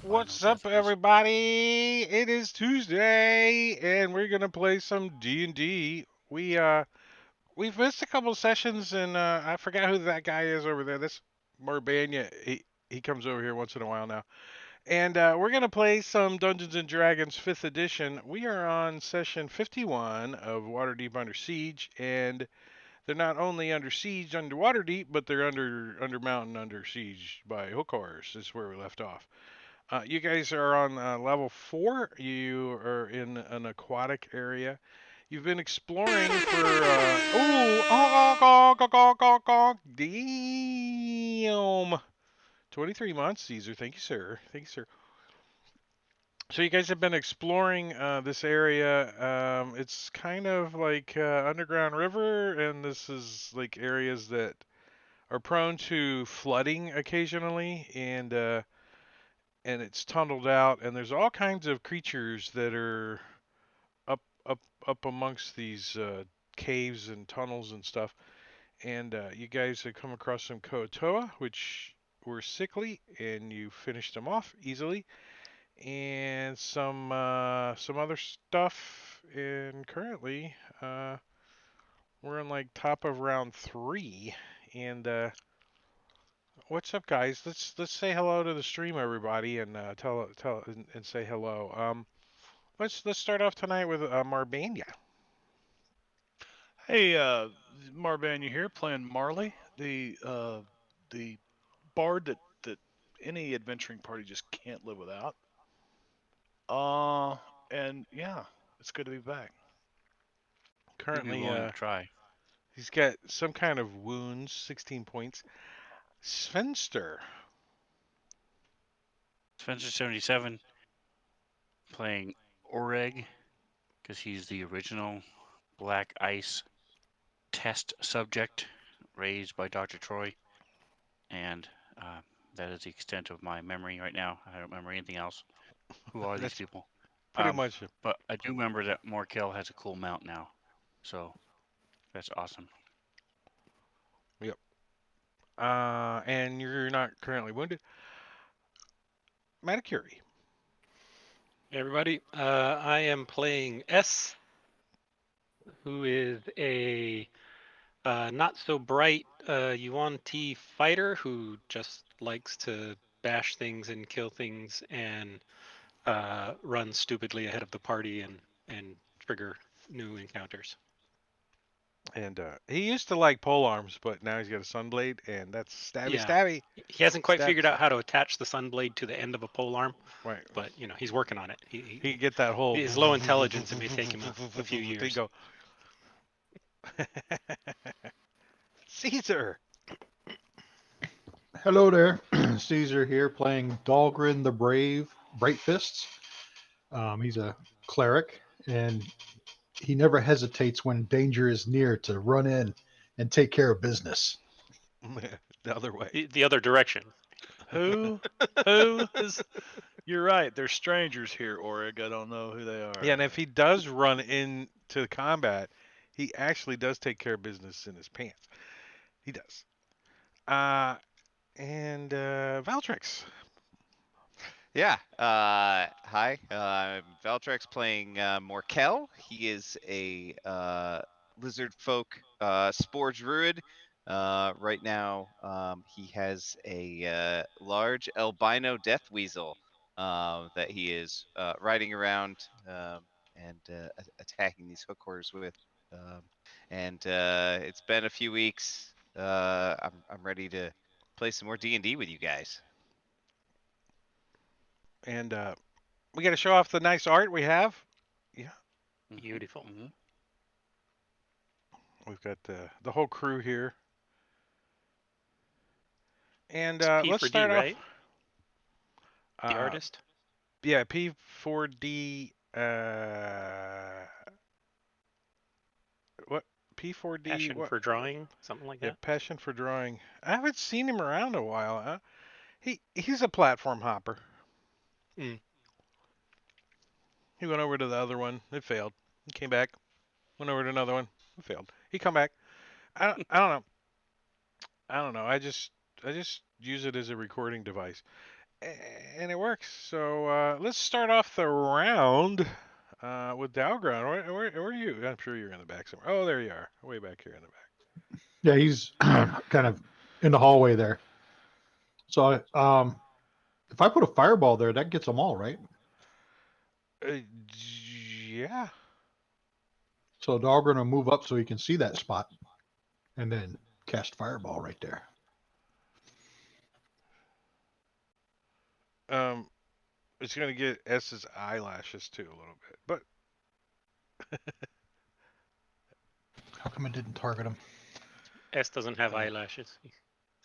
Final What's up, Desperate. everybody? It is Tuesday, and we're gonna play some D&D. We've missed a couple sessions, and I forgot who that guy is over there. That's Marbania. He comes over here once in a while now, and we're gonna play some Dungeons and Dragons 5th edition. We are on session 51 of Waterdeep Under Siege, and they're not only under siege under Waterdeep, but they're under mountain under siege by hook horrors. Is where we left off. You guys are on level 4. You are in an aquatic area. You've been exploring for. Damn! 23 months, Caesar. Thank you, sir. Thank you, sir. So you guys have been exploring this area. It's kind of like underground river, and this is like areas that are prone to flooding occasionally, and it's tunneled out, and there's all kinds of creatures that are up up up amongst these caves and tunnels and stuff. And you guys have come across some Koatoa, which were sickly, and you finished them off easily, and some other stuff. And currently, we're in like top of round 3, and what's up, guys? Let's say hello to the stream, everybody, and tell and say hello. Let's start off tonight with Marbania. Hey, Marbanya here, playing Marley, the bard that any adventuring party just can't live without. Uh, and yeah, it's good to be back. You'd be Currently, willing to try. he's got some kind of wounds, 16 points. Svenster. Spencer 77 playing Oreg because he's the original Black Ice test subject raised by Dr. Troy, and uh, that is the extent of my memory right now. I don't remember anything else. Who are these That's people? pretty Um, much. but I do remember that Morkel has a cool mount now, so that's awesome. Yep. And you're not currently wounded. Maticuri. Hey everybody, I am playing S, who is a not so bright Yuan Ti fighter who just likes to bash things and kill things and run stupidly ahead of the party and trigger new encounters. And he used to like pole arms, but now he's got a sunblade, and that's stabby Yeah, stabby. he hasn't quite Stabby figured out stabby. how to attach the sunblade to the end of a pole arm, Right. but he's working on it. He could get that whole. He is low intelligence. It may take him a few There you years. go. Caesar. Hello there, Caesar here playing Dahlgren the Brave, Bright Fists. He's a cleric, and he never hesitates when danger is near to run in and take care of business. The other way. The other direction. Who? Who is? You're right. They're strangers here, Oreg. I don't know who they Yeah, are. and if he does run into combat, he actually does take care of business in his pants. He does. Uh, and Valtrix. Yeah. Hi. I'm Valtrex playing Morkel. He is a lizard folk spore druid. Right now, he has a large albino death weasel that he is riding around and attacking these hook horrors with. Um, and it's been a few weeks. I'm ready to play some more D&D with you guys. And we got to show off the nice art we have. Yeah, Beautiful. Mm-hmm. we've got the whole crew here. And It's P let's for D, start off. right? The Uh, artist. yeah, P4D. What? P4D. Passion What? for drawing, something like Yeah, that. passion for drawing. I haven't seen him around in a while. He's a platform hopper. Mm. He went over to the other one. It failed. He came back. Went over to another one. It failed. He come back. I don't know. I don't know. I just use it as a recording device. And it works. So let's start off the round with Dalgron. Where are you? I'm sure you're in the back somewhere. Oh, there you are. Way back here in the back. Yeah, he's kind of in the hallway there. So, if I put a fireball there, that gets them all, right? Uh, yeah. So Dahlgren will move up so he can see that spot, and then cast fireball right there. It's gonna get S's eyelashes too a little bit, but How come it didn't target him? S doesn't have eyelashes. He's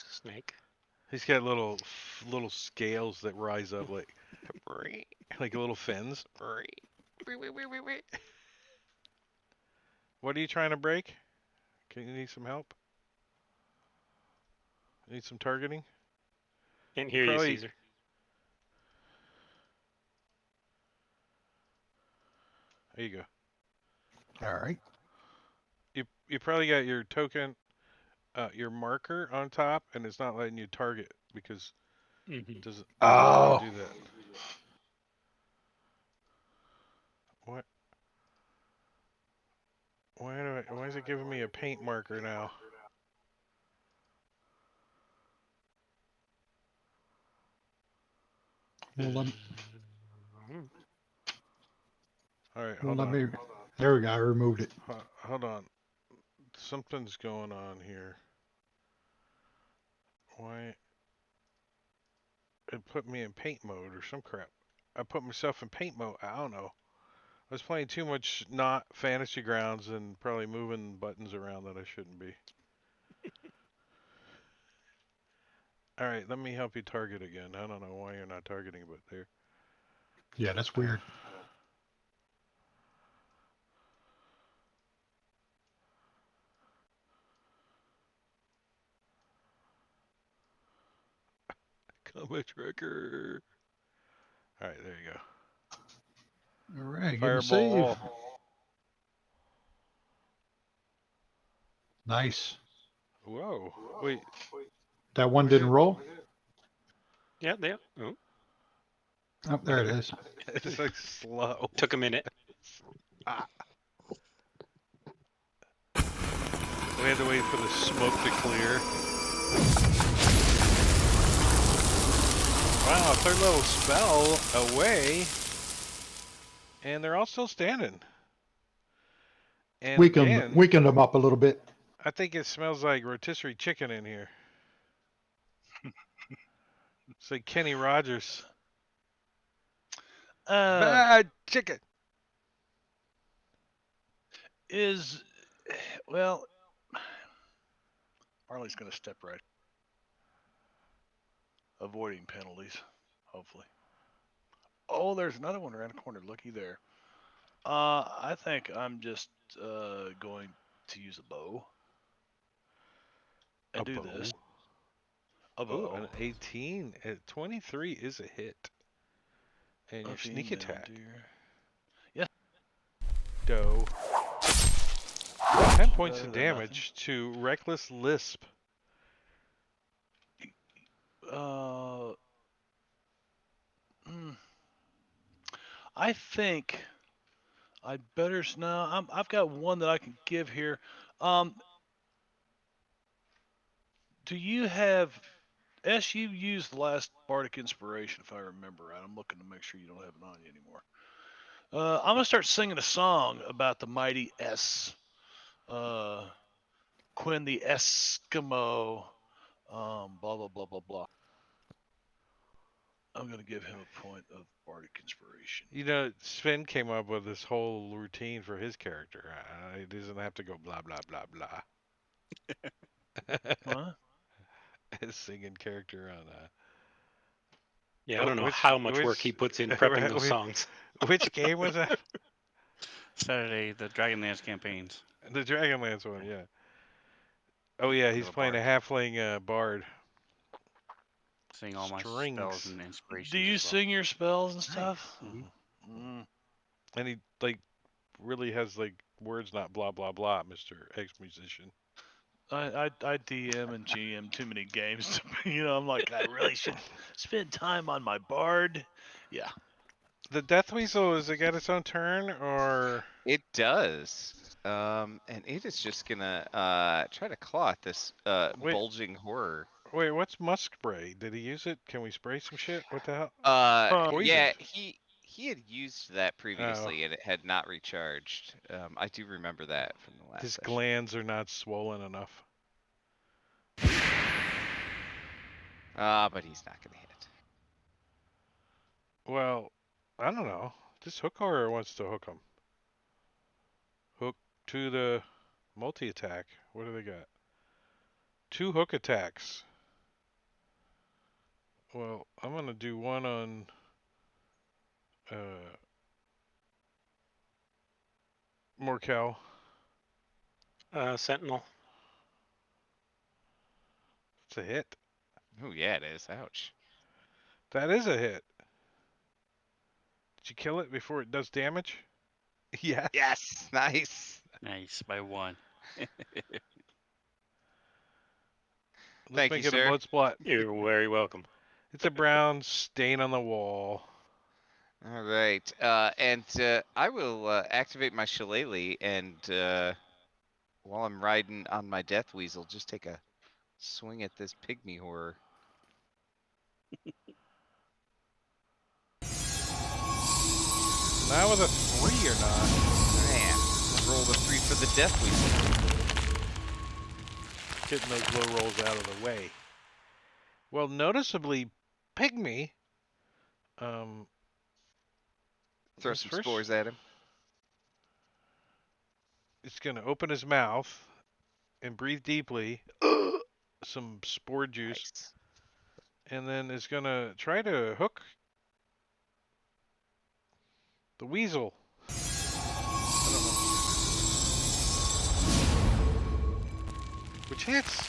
a snake. he's got little scales that rise up like little fins. What are you trying to break? Can you need some help? Need some targeting? Can't hear you, Probably. Caesar. There you go. All right. You probably got your token, your marker on top, and it's not letting you target because it doesn't allow you to do that. What? Why is it giving me a paint marker now? Well, let, All right, well, hold let on. me. There we go. I removed it. Hold on. Something's going on here. Why? It put me in paint mode or some crap. I put myself in paint mode. I don't know. I was playing too much not Fantasy Grounds and probably moving buttons around that I shouldn't be. All right, let me help you target again. I don't know why you're not targeting, but there. Yeah, that's weird. Combat tracker. All right, there you go. All right, getting Fireball. save. Nice. Whoa. Wait. That one Where's didn't it? roll. Yeah, there. Oh, Oh, there it is. It's like slow. took a minute. We had to wait for the smoke to clear. Wow, third level spell away. And they're all still standing. And again, Weakened them up a little bit. I think it smells like rotisserie chicken in here. It's like Kenny Rogers. Bad chicken. Well, Marley's going to step right, avoiding penalties, hopefully. Oh, there's another one around the corner. Looky there. I think I'm just going to use a bow and do this. A Ooh, bow. an 18 at 23 is a hit. And your sneak attack. Yes. Doe. 10 points of damage to Reckless Lisp. I think I'd better now. I've got one that I can give here. Do you have SU used the last Bardic Inspiration, if I remember right? I'm looking to make sure you don't have it on you anymore. I'm gonna start singing a song about the mighty S. Quinn the Eskimo. Blah blah blah blah blah. I'm gonna give him a point of Bardic Inspiration. You know, Sven came up with this whole routine for his character. He doesn't have to go blah blah blah blah. What? His singing character on Yeah, I don't know how much work he puts in prepping those songs. Which game was that? Saturday, the Dragonlance campaigns. The Dragonlance one, yeah. Oh yeah, he's playing a halfling bard. Sing all my Strings. spells and inspirations. Do you as well. sing your spells and stuff? Mm-hmm. And he like really has like words, not blah blah blah, Mr. Ex musician. I DM and GM too many games. I'm like, I really should spend time on my bard. Yeah. The Death Weasel, is it got its own turn, or It does. And it is just gonna try to claw at this wait, bulging horror. what's musk spray? Did he use it? Can we spray some shit? What the hell? Huh. Yeah, Poisoned. he had used that Oh, previously and it had not recharged. I do remember that from the last his session. glands are not swollen enough. But he's not gonna hit. Well, I don't know. This hook horror wants to hook him. Hook to the multi-attack. What do they got? 2 hook attacks. Well, I'm gonna do one on Morkel. Sentinel. It's a hit. Oh yeah, it is. Ouch. That is a hit. Did you kill it before it does damage? Yes. Yes, nice. Nice by 1. Let's Thank make you, it a sir. blood spot. You're very welcome. It's a brown stain on the wall. All right, and I will activate my shillelagh, and while I'm riding on my death weasel, just take a swing at this pygmy horror. Not with a 3 or not. Man, roll the 3 for the death weasel. Getting those low rolls out of the way. Well, noticeably, pygmy. Throw his some first- spores at him. It's gonna open his mouth and breathe deeply. Some spore juice, Nice. and then is gonna try to hook the weasel. I don't know. Which hits.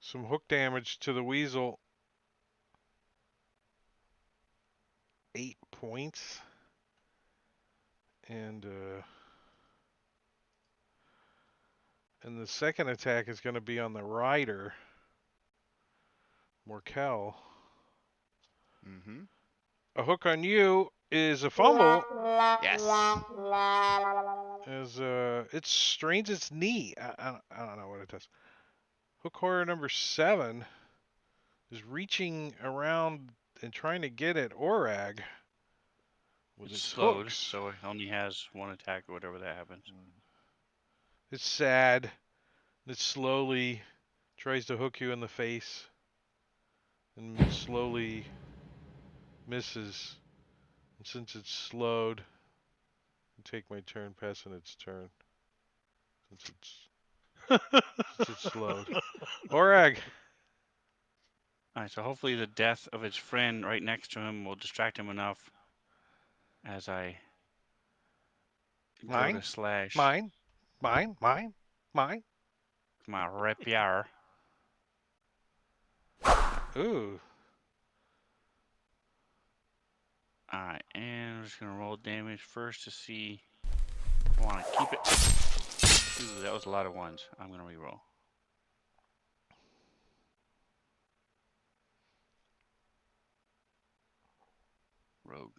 Some hook damage to the weasel. 8 points. And the second attack is going to be on the rider, Morkel. Mm-hmm. A hook on you is a fumble. Yes. As it strains its knee. I don't know what it does. Hook horror number 7 is reaching around and trying to get at Orag with It's its slowed, hooks. so it only has 1 attack or whatever that happens. It's sad. It slowly tries to hook you in the face and slowly misses. And since it's slowed, I take my turn passing its turn. Since it's slowed. Orag. Alright, so hopefully the death of its friend right next to him will distract him enough as I go Mine? to slash Mine. my rapier. Ooh. Alright, and I'm just gonna roll damage first to see if I want to keep it. Ooh, that was a lot of 1s. I'm gonna reroll. Rogue.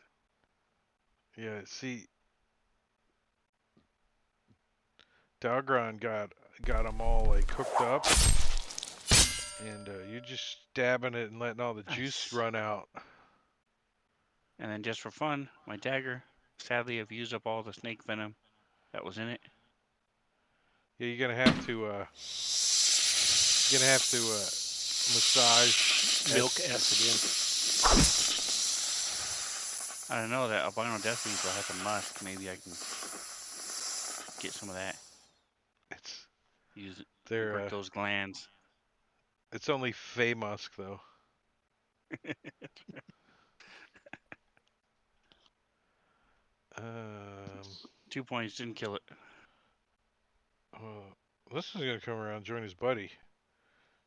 Yeah, see, Dalgron got them all like hooked up, and you're just stabbing it and letting all the juice Nice. run out. And then just for fun, my dagger. Sadly, I've used up all the snake venom that was in it. Yeah, you're gonna have to massage Milk S again. I don't know that albino death weasel has a musk. Maybe I can get some of that. It's Use it. they're Work those glands. it's only Fey musk though. 2 points didn't kill it. This is gonna come around and join his buddy.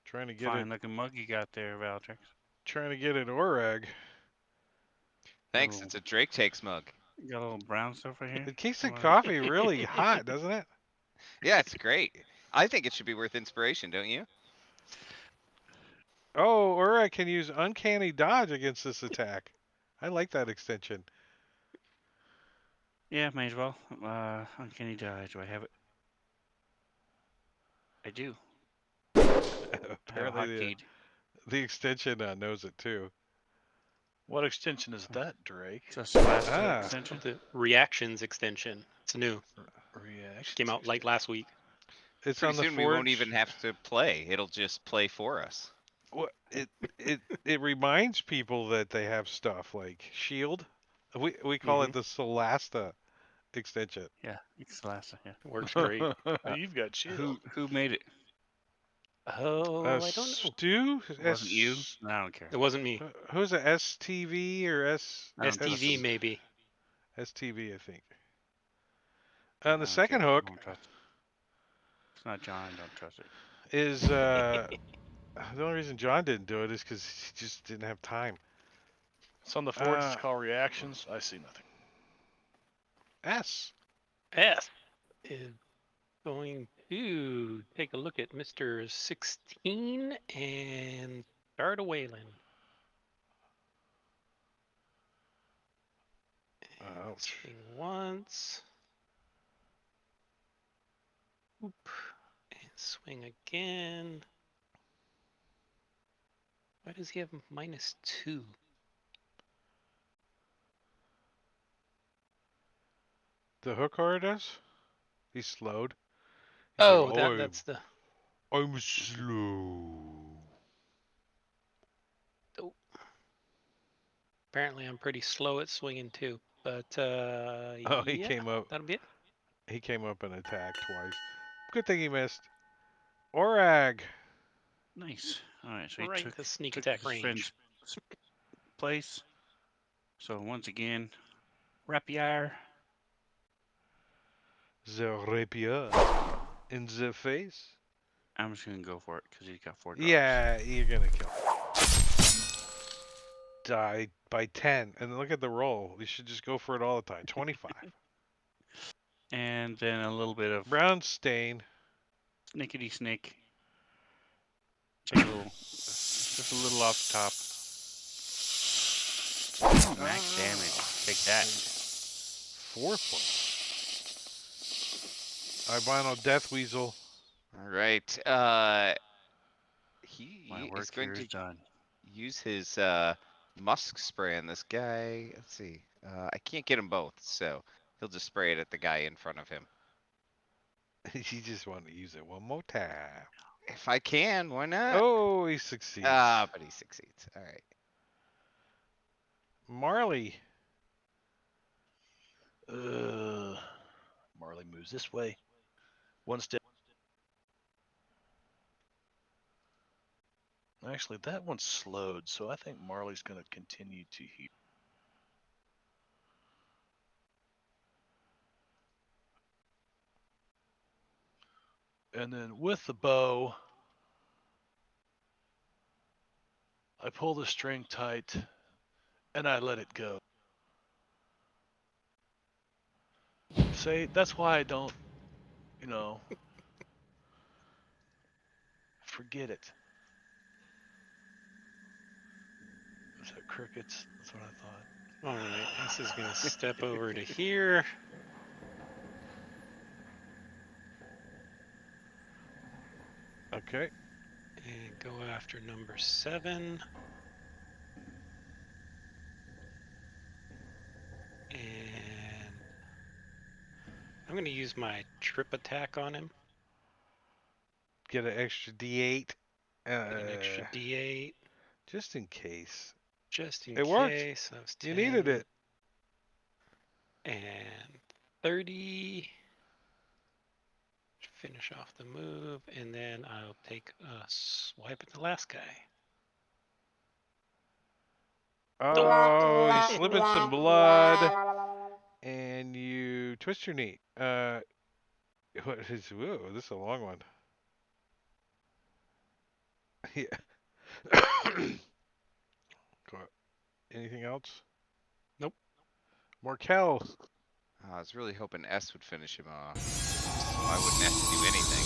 Trying to get Fine looking mug you got there, Valtrix. Trying to get at Orag. Thanks. Ooh. It's a Drake takes mug. Got a little brown stuff right here. It keeps the Come on. coffee really hot, doesn't it? Yeah, it's great. I think it should be worth inspiration, don't you? Oh, or I can use uncanny dodge against this attack. I like that extension. Yeah, may as well. Uncanny dodge. Do I have it? I do. I have a Apparently, hotkey. the extension knows it too. What extension is that, Drake? It's a Celeste Ah. extension. The reactions extension. It's new. Reaction. Came out like last week. It's Pretty on the soon we won't forge. even have to play. It'll just play for us. What it reminds people that they have stuff like shield. We call it the Solasta extension. Yeah, it's Celeste. Yeah. It works great. You've got shield. Who made it? Oh, I don't know. Stu? It wasn't you? No, I don't care. It wasn't me. Who's a STV or I don't trust STV him. maybe. STV, I think. I On the don't second care. I hook don't trust it. It's not John. I don't trust it. is the only reason John didn't do it is because he just didn't have time. It's on the forge. It's called reactions. I see nothing. S. S is going to take a look at Mr. 16 and start a whaling. Ouch. Swing once. Oop. And swing again. Why does he have -2? The hook horror does? He's slowed. He's Oh, like, that's the. I'm slow. Oh. Apparently, I'm pretty slow at swinging too. But He yeah, came up. that'll be it. He came up and attacked twice. Good thing he missed. Orag. Nice. All right, so he Right took to sneak took attack his range. friend's place. So once again, rapier. The rapier in the face. I'm just gonna go for it because he's got 4 drops. Yeah, you're gonna kill him. Die by 10. And look at the roll. You should just go for it all the time. 25. And then a little bit of Brown stain. snickety snick. Take a little, just a little off the top. Ooh, max damage. Take that. 4 points. Albino Death Weasel. All right. My He work is going here to is done. use his musk spray on this guy. Let's see. I can't get them both, so he'll just spray it at the guy in front of him. He just wanted to use it one more time. If I can, why not? Oh, he succeeds. But he succeeds. All right. Marley. Marley moves this way. One step. Actually, that one's slowed, so I think Marley's going to continue to heal. And then with the bow, I pull the string tight and I let it go. Say, that's why I don't, forget it. Was that crickets? That's what I thought. All right, this is going to step over to here. Okay. And go after number 7. And I'm going to use my trip attack on him. Get an extra D8. Get an extra D8. Just in case. Just in It worked. case. That was 10. You needed it. And 30. Finish off the move, and then I'll take a swipe at the last guy. Oh, you slip in some blood, and you twist your knee. What is? Whoa, this is a long one. Yeah. Anything else? Nope. Morkel. I was really hoping S would finish him off, so I wouldn't have to do anything.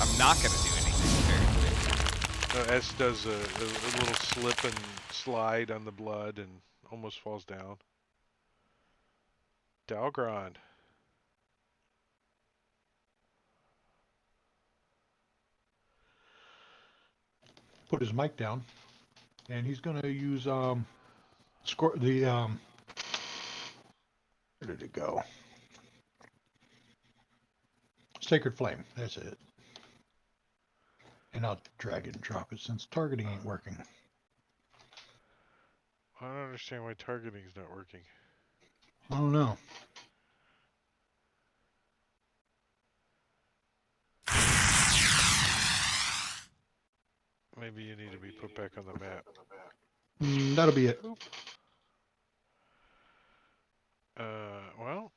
I'm not going to do anything, apparently. S does a little slip and slide on the blood and almost falls down. Dalgron. Put his mic down, and he's going to use where did it go? Sacred Flame. That's it. And I'll drag it and drop it since targeting ain't working. I don't understand why targeting is not working. I don't know. Maybe you need to be put back on the map. That'll be it. Well,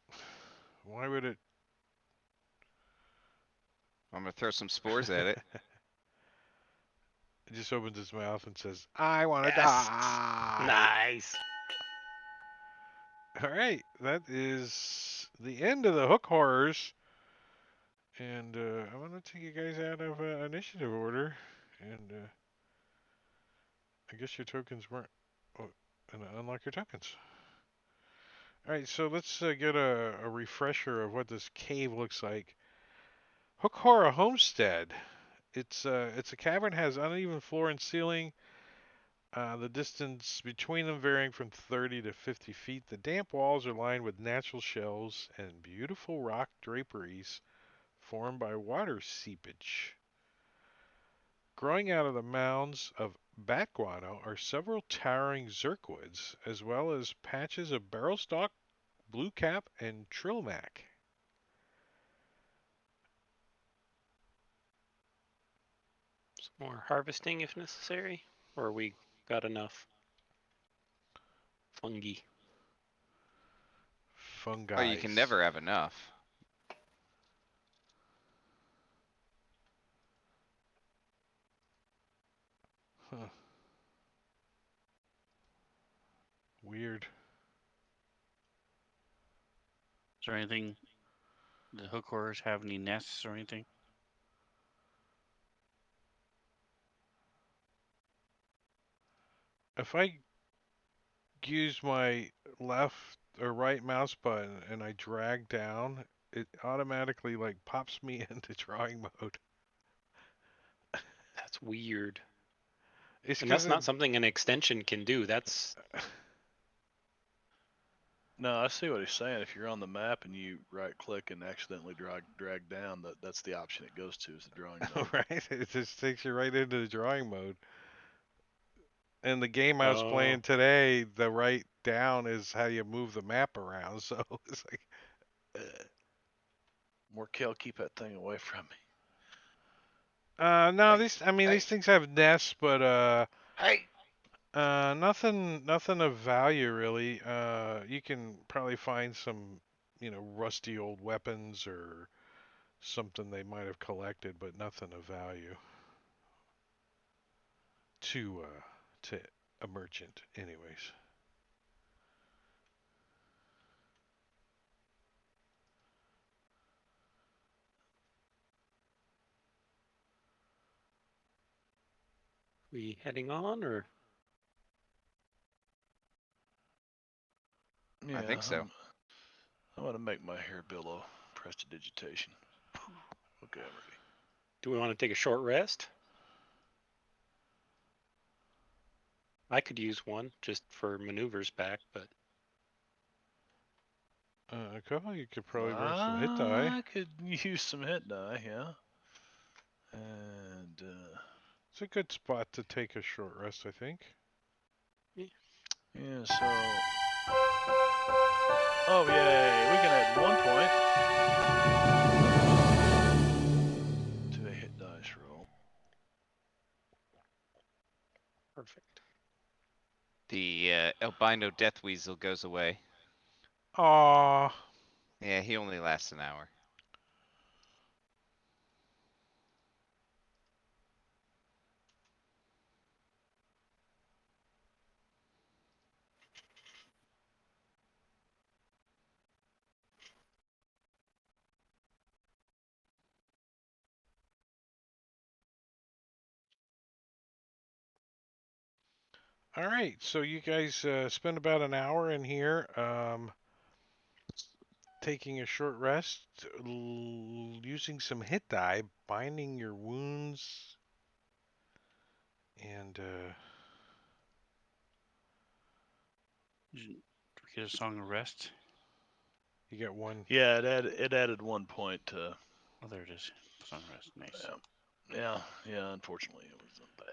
why would it? I'm going to throw some spores at it. It just opens its mouth and says, I want to Yes. die. Nice. All right, that is the end of the hook horrors. And I'm going to take you guys out of initiative order. And I guess your tokens weren't. Oh, and unlock your tokens. All right, so let's get a refresher of what this cave looks like. Hook Horror Homestead. It's a cavern, has uneven floor and ceiling. The distance between them varying from 30 to 50 feet. The damp walls are lined with natural shells and beautiful rock draperies formed by water seepage. Growing out of the mounds of bat guano are several towering zirkwoods, as well as patches of barrelstalk, blue cap, and trilmac. Some more harvesting if necessary, or we got enough fungi. Fungi. Oh, you can never have enough. Huh. Weird. Is there anything? The hook horrors have any nests or anything? If I use my left or right mouse button and I drag down, it automatically like pops me into drawing mode. That's weird. It's And 'cause that's not something an extension can do. That's No, I see what he's saying. If you're on the map and you right click and accidentally drag down, that's the option it goes to, is the drawing mode. right. It just takes you right into the drawing mode. And the game I was Oh. playing today, the right down is how you move the map around. So it's like, Morkel, keep that thing away from me. no, Hey, these things have nests, but Hey! nothing of value really. You can probably find some, rusty old weapons or something they might have collected, but nothing of value to a merchant, anyways. we heading on or Yeah, I think so. I'm gonna make my hair billow. Prestidigitation. Okay, I'm ready. do we want to take a short rest? I could use one just for maneuvers back, but A couple, you could probably bring some hit die. I could use some hit die, yeah. And It's a good spot to take a short rest, I think. yeah, so oh yay, we can add 1 point to a hit dice roll. perfect. The albino death weasel goes away. Aww. Yeah, he only lasts an hour. All right, so you guys spend about an hour in here, taking a short rest, using some hit die, binding your wounds, and Did we get a song of rest? you get one. Yeah, it added 1 point to. Oh, there it is. Song of rest. Nice. Yeah. Unfortunately, it wasn't bad.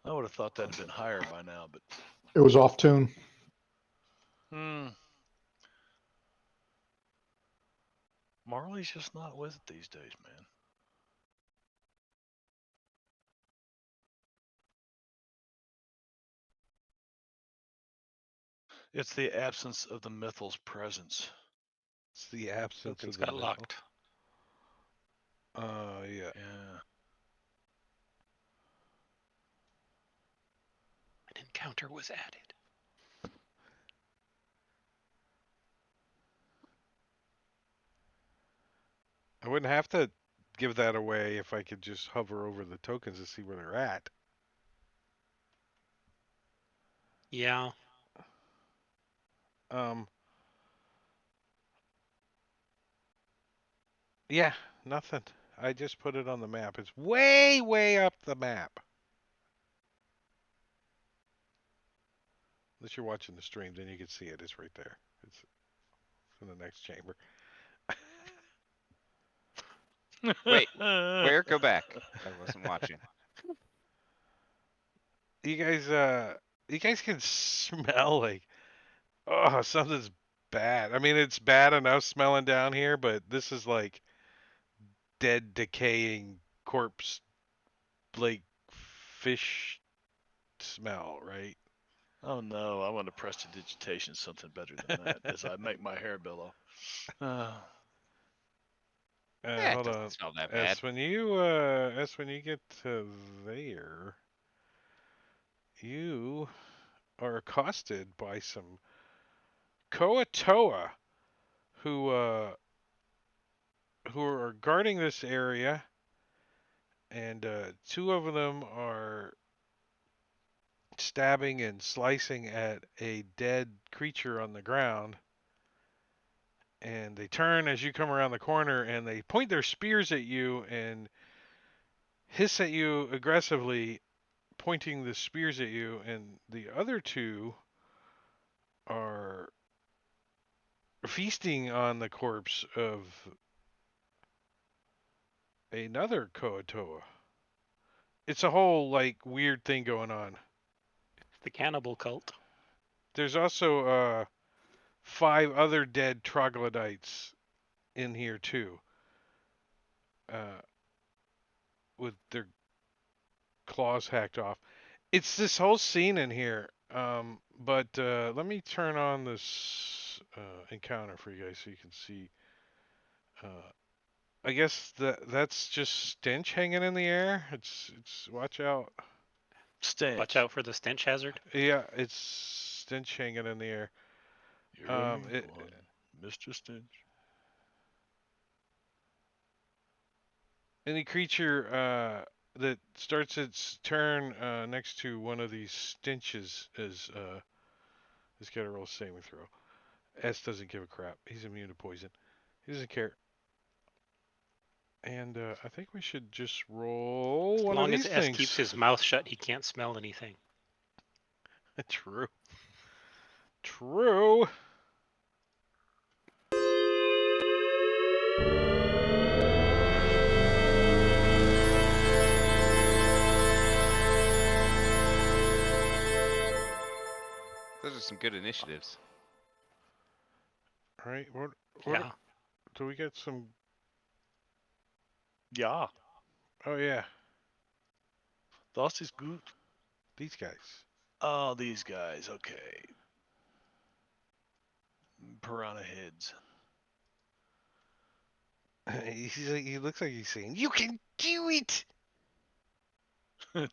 I would have thought that'd been higher by now, but It was off tune. Marley's just not with it these days, man. It's the absence of the mythos presence. It's the absence Tokens of the got mythos. locked. Yeah. Yeah. An encounter was added. I wouldn't have to give that away if I could just hover over the tokens to see where they're at. Yeah. Yeah, nothing. I just put it on the map. It's way, way up the map. Unless you're watching the stream, then you can see it. It's right there. It's in the next chamber. Wait, where? Go back. I wasn't watching. You guys can smell like, oh, something's bad. I mean, it's bad enough smelling down here, but this is like dead, decaying corpse, like fish smell, right? Oh no, I want to prestidigitation something better than that as I make my hair billow. Yeah, it Hold doesn't on. smell that bad. As when you get to there, you are accosted by some Koatoa who are guarding this area, and two of them are stabbing and slicing at a dead creature on the ground. And they turn as you come around the corner, and they point their spears at you and hiss at you aggressively, pointing the spears at you. And the other two are feasting on the corpse of another Koatoa. It's a whole like weird thing going on. It's the cannibal cult. There's also 5 other dead troglodytes in here too, uh, with their claws hacked off. It's this whole scene in here. But let me turn on this encounter for you guys so you can see. I guess that's just stench hanging in the air. It's watch out. Stench. Watch out for the stench hazard. Yeah, it's stench hanging in the air. You're Mr. Stench. Any creature that starts its turn next to one of these stenches is got to roll a saving throw. S doesn't give a crap. He's immune to poison. He doesn't care. And I think we should just roll As one long of as these S things. keeps his mouth shut, he can't smell anything. True. True. Those are some good initiatives. All right. What Yeah. do we get some? Yeah, Oh yeah, das ist gut. these guys. Oh, these guys. Okay. Piranha heads. He looks like he's saying, "You can do it."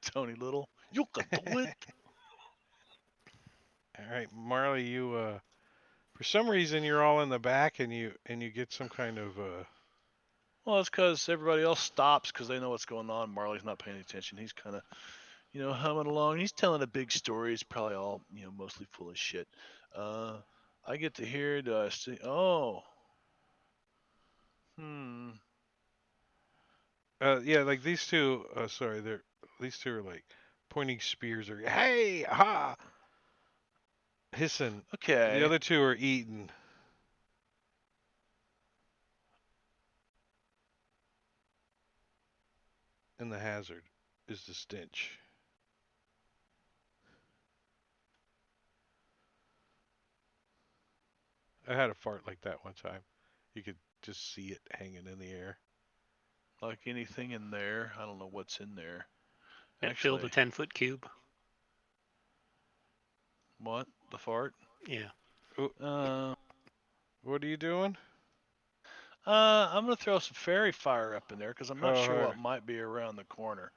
Tony Little. You can do it. All right, Marley, you for some reason you're all in the back and you get some kind of Well, it's because everybody else stops because they know what's going on. Marley's not paying attention. He's kind of humming along. He's telling a big story. It's probably all, mostly full of shit. I get to hear. Do I see? Oh, hmm. Yeah, like these two. Sorry, these two are like pointing spears or hey ha hissing. The Okay. other two are eating. And the hazard is the stench. I had a fart like that one time. You could just see it hanging in the air. Like anything in there. I don't know what's in there. It filled a Actually, 10-foot cube. what? The fart? Yeah. Uh, What are you doing? I'm gonna throw some fairy fire up in there because I'm not Oh, sure hi. what might be around the corner.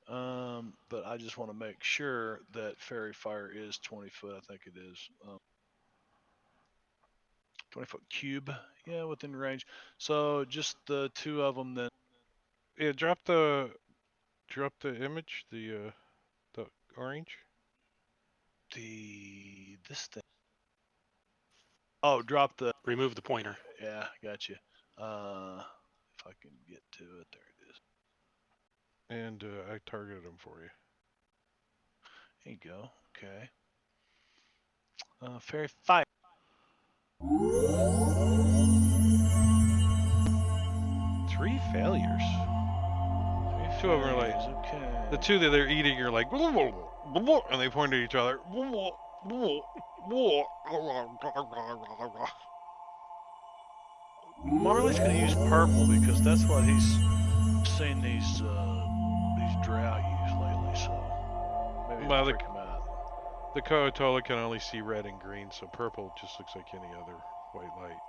But I just want to make sure that fairy fire is 20 foot. I think it is. 20-foot cube. Yeah, within range. So just the two of them then. Yeah, drop the image, the orange. This thing. Oh, drop the. Remove the pointer. Yeah, gotcha. If I can get to it, there it is. And I targeted them for you. There you go. Okay. Fairy fire. 3 failures. Three Two of 'em are like- fairies, okay. The two that they're eating are like, and they point at each other. Marley's gonna use purple because that's what he's seen these drow use lately. So maybe Well, it'll the- freak him out. The Koatola can only see red and green, so purple just looks like any other white light.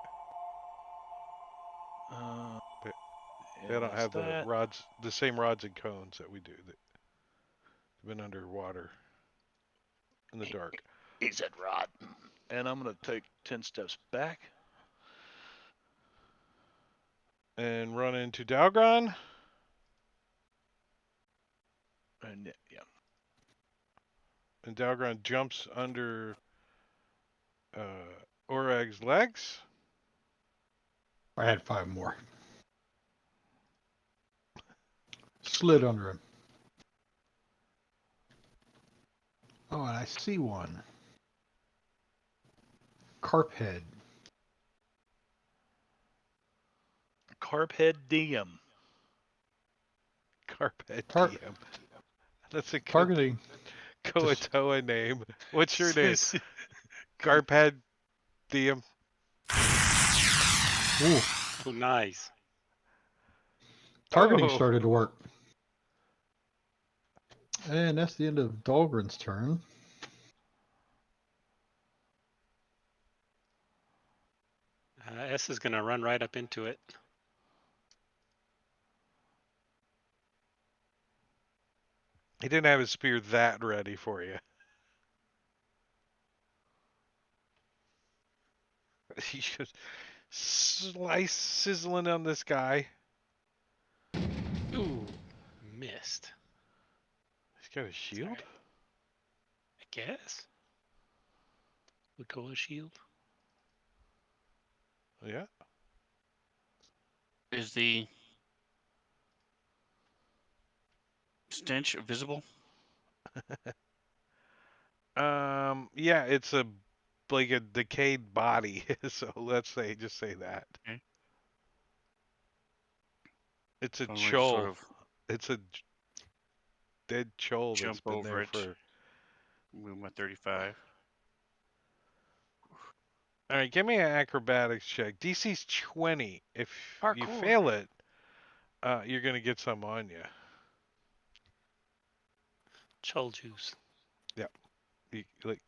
They don't have the rods, the same rods and cones that we do. That have been underwater in the dark. He said rod. And I'm gonna take 10 steps back. And run into Dalgron. And yeah. And Dalgron jumps under Orag's legs. I had 5 more. Slid under him. Oh, and I see one. Carp head. Carphead diem. Carpet Tar- DM. That's a good Targeting. Koatoa name. What's your name? Carpet DM. Ooh, Oh, nice. targeting Oh. started to work. And that's the end of Dahlgren's turn. S is going to run right up into it. He didn't have his spear that ready for you. He just sizzling on this guy. Ooh, missed. He's got a shield? Sorry. I guess. Would go a shield. Yeah. Is the stench visible? Yeah, it's like a decayed body. So let's just say that. Okay. It's a I'm gonna chol. sort of It's a dead chol that's jump been over there it. for. Move my 35. All right, give me an acrobatics check. DC's 20. If you Parkour. fail it, you're gonna get some on you. Chul juice. You like,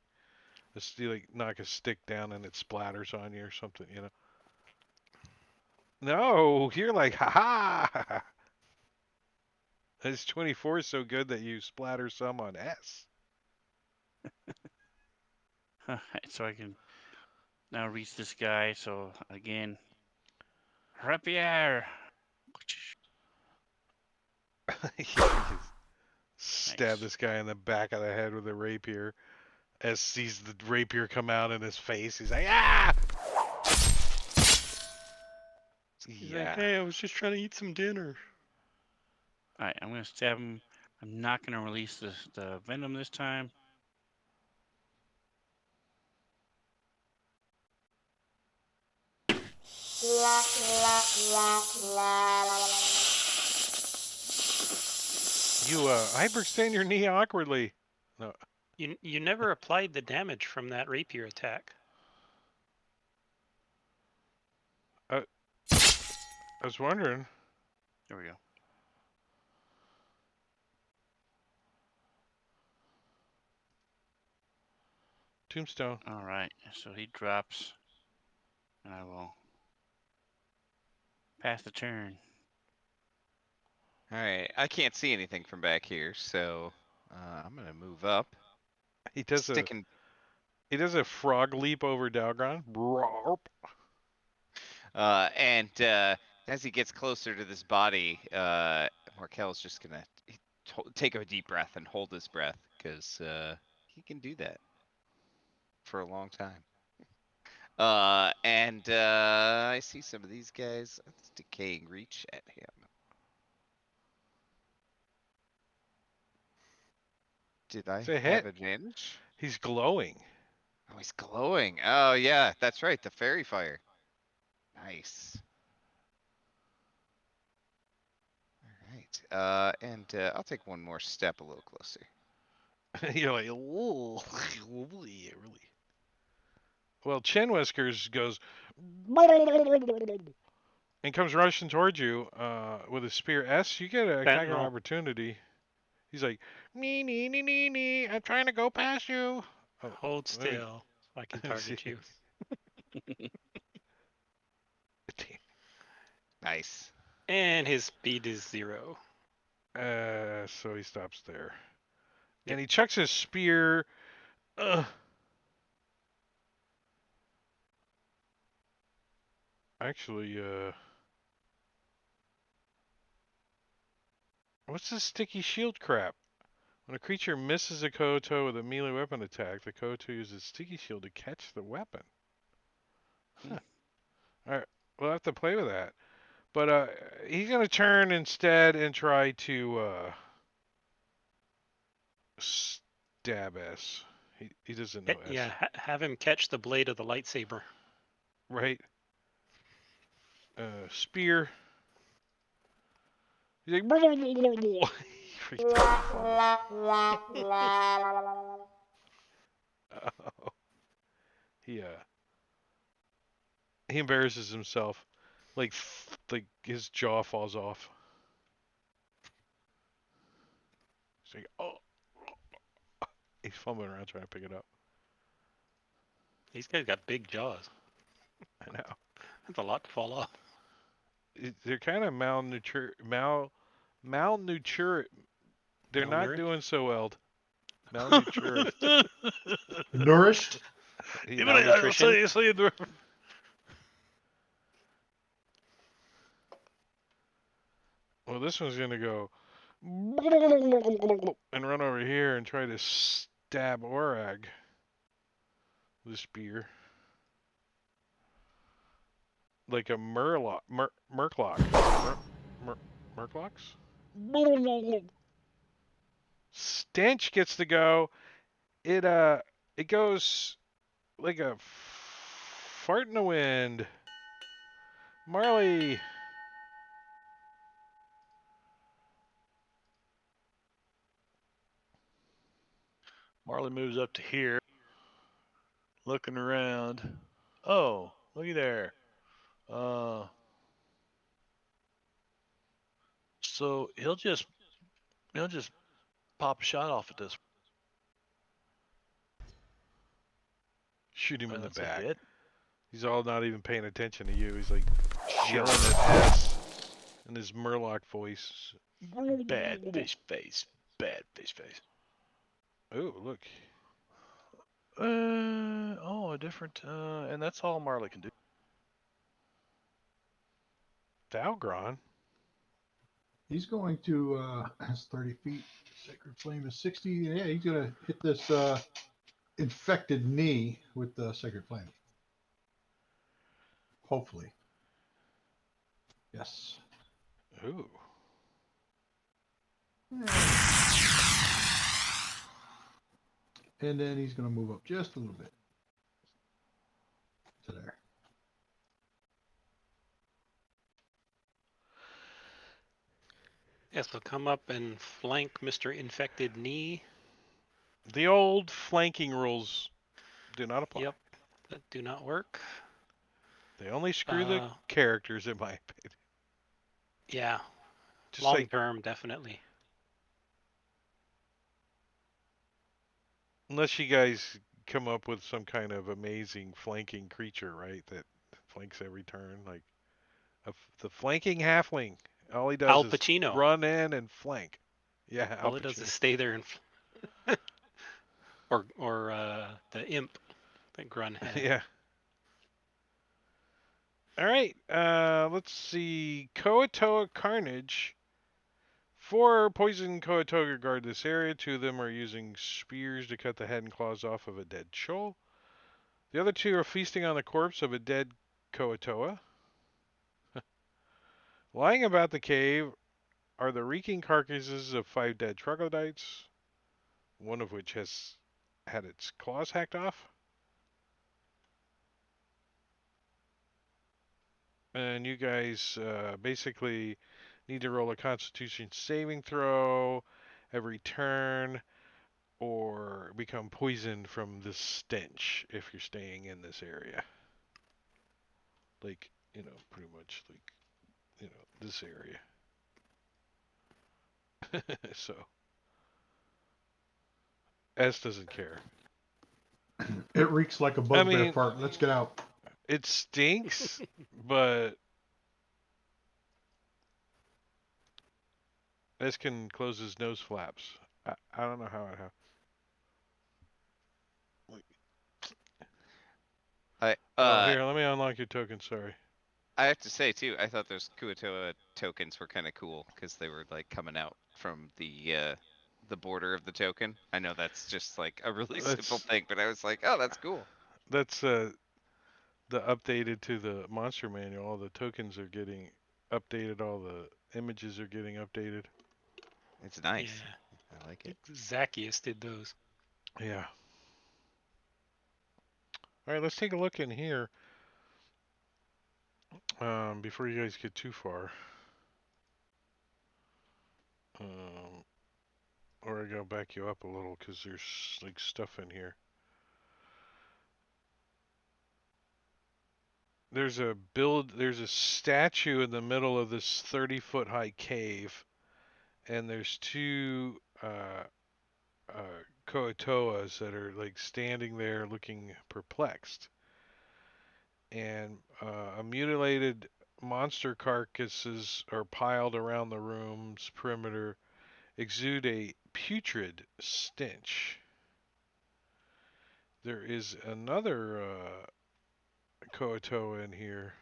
you like knock a stick down and it splatters on you or something, you know. No, you're like, ha ha. This 24 is so good that you splatter some on S. So I can now reach this guy. So again, rapier. Nice. stab Nice. this guy in the back of the head with a rapier. As sees the rapier come out in his face, he's like, ah! He's like, Yeah. hey, I was just trying to eat some dinner. All right, I'm gonna stab him. I'm not gonna release the venom this time. You hyperextend your knee awkwardly. No, You never applied the damage from that rapier attack. I was wondering. There we go. Tombstone. All right, so he drops, and I will pass the turn. All right, I can't see anything from back here, so I'm gonna move up. He does a frog leap over Dalgron. And as he gets closer to this body, Markel's just gonna take a deep breath and hold his breath because he can do that for a long time. And I see some of these guys. Let's decaying reach at him. Did I It's a have hit. advantage? He's glowing. Oh, he's glowing. Oh yeah, that's right. The fairy fire. Nice. All right. And I'll take one more step a little closer. You're like, ooh, really. Well, Chin Whiskers goes and comes rushing towards you with a spear. S, you get an attack of Sentinel. opportunity. He's like, nee, I'm trying to go past you. Oh, Hold let me- still. I can let me see. target you. Nice. And his speed is 0. So he stops there. Yep. And he chucks his spear. Actually, what's this sticky shield crap? When a creature misses a Koto with a melee weapon attack, the Koto uses sticky shield to catch the weapon. Huh. All right, we'll have to play with that. But he's gonna turn instead and try to stab S. He doesn't know S, Yeah, have him catch the blade of the lightsaber. right? Spear. He's like, he freaked out. Oh, he he embarrasses himself, like his jaw falls off. He's like, oh, he's fumbling around trying to pick it up. These guys got big jaws. I know. That's a lot to fall off. They're kind of malnourished. They're not Malnourished? doing so well. Malnourished. Nourished. Malnutrition. Well, this one's gonna go and run over here and try to stab Orag with a spear, like a murloc, murkloc, murklocs. Stench gets to go. It goes like a fart in the wind. Marley. Marley moves up to here, looking around. Oh, looky there. So he'll just pop a shot off at this. Shoot him in the That's a back. hit. He's all not even paying attention to you. He's like yelling at S in his murloc voice. Bad fish face. Bad fish face. Oh, look. A different. And that's all Marley can do. Dalgron. He's going to, that's 30 feet. Sacred Flame is 60. Yeah, he's going to hit this infected knee with the Sacred Flame. Hopefully. Yes. Ooh. And then he's going to move up just a little bit to there. Yes, so come up and flank Mr. Infected Knee. The old flanking rules do not apply. Yep, that do not work. They only screw the characters, in my opinion. Yeah, Just long like, term, definitely. unless you guys come up with some kind of amazing flanking creature, right? That flanks every turn, like the flanking halfling. All he does Al is Pacino. run in and flank. Yeah, Al All it does is Pacino. stay there and, or the imp that Grun had. Yeah. All right. Let's see. Koatoa Carnage. 4 poison Koatoa guard this area. 2 of them are using spears to cut the head and claws off of a dead Chol. The other 2 are feasting on the corpse of a dead Koatoa. Lying about the cave are the reeking carcasses of 5 dead troglodytes, one of which has had its claws hacked off. And you guys basically need to roll a Constitution saving throw every turn, or become poisoned from the stench if you're staying in this area. Like, pretty much like, this area. So, S doesn't care. It reeks like a I bugbear mean, fart. Let's get out. it stinks, but S can close his nose flaps. I don't know how it happened. I Oh, here, let me unlock your token. Sorry. I have to say too, I thought those Kuatoa tokens were kind of cool because they were like coming out from the border of the token. I know that's just like a really simple thing, but I was like, oh, that's cool. That's the updated to the monster manual. All the tokens are getting updated. All the images are getting updated. It's nice. Yeah. I like it. Zacchaeus did those. Yeah. All right, let's take a look in here before you guys get too far. Or I gotta back you up a little because there's like stuff in here. There's a statue in the middle of this 30-foot high cave, and there's 2 Koatoas that are like standing there looking perplexed. And a mutilated monster carcasses are piled around the room's perimeter, exude a putrid stench. There is another Koatoa in here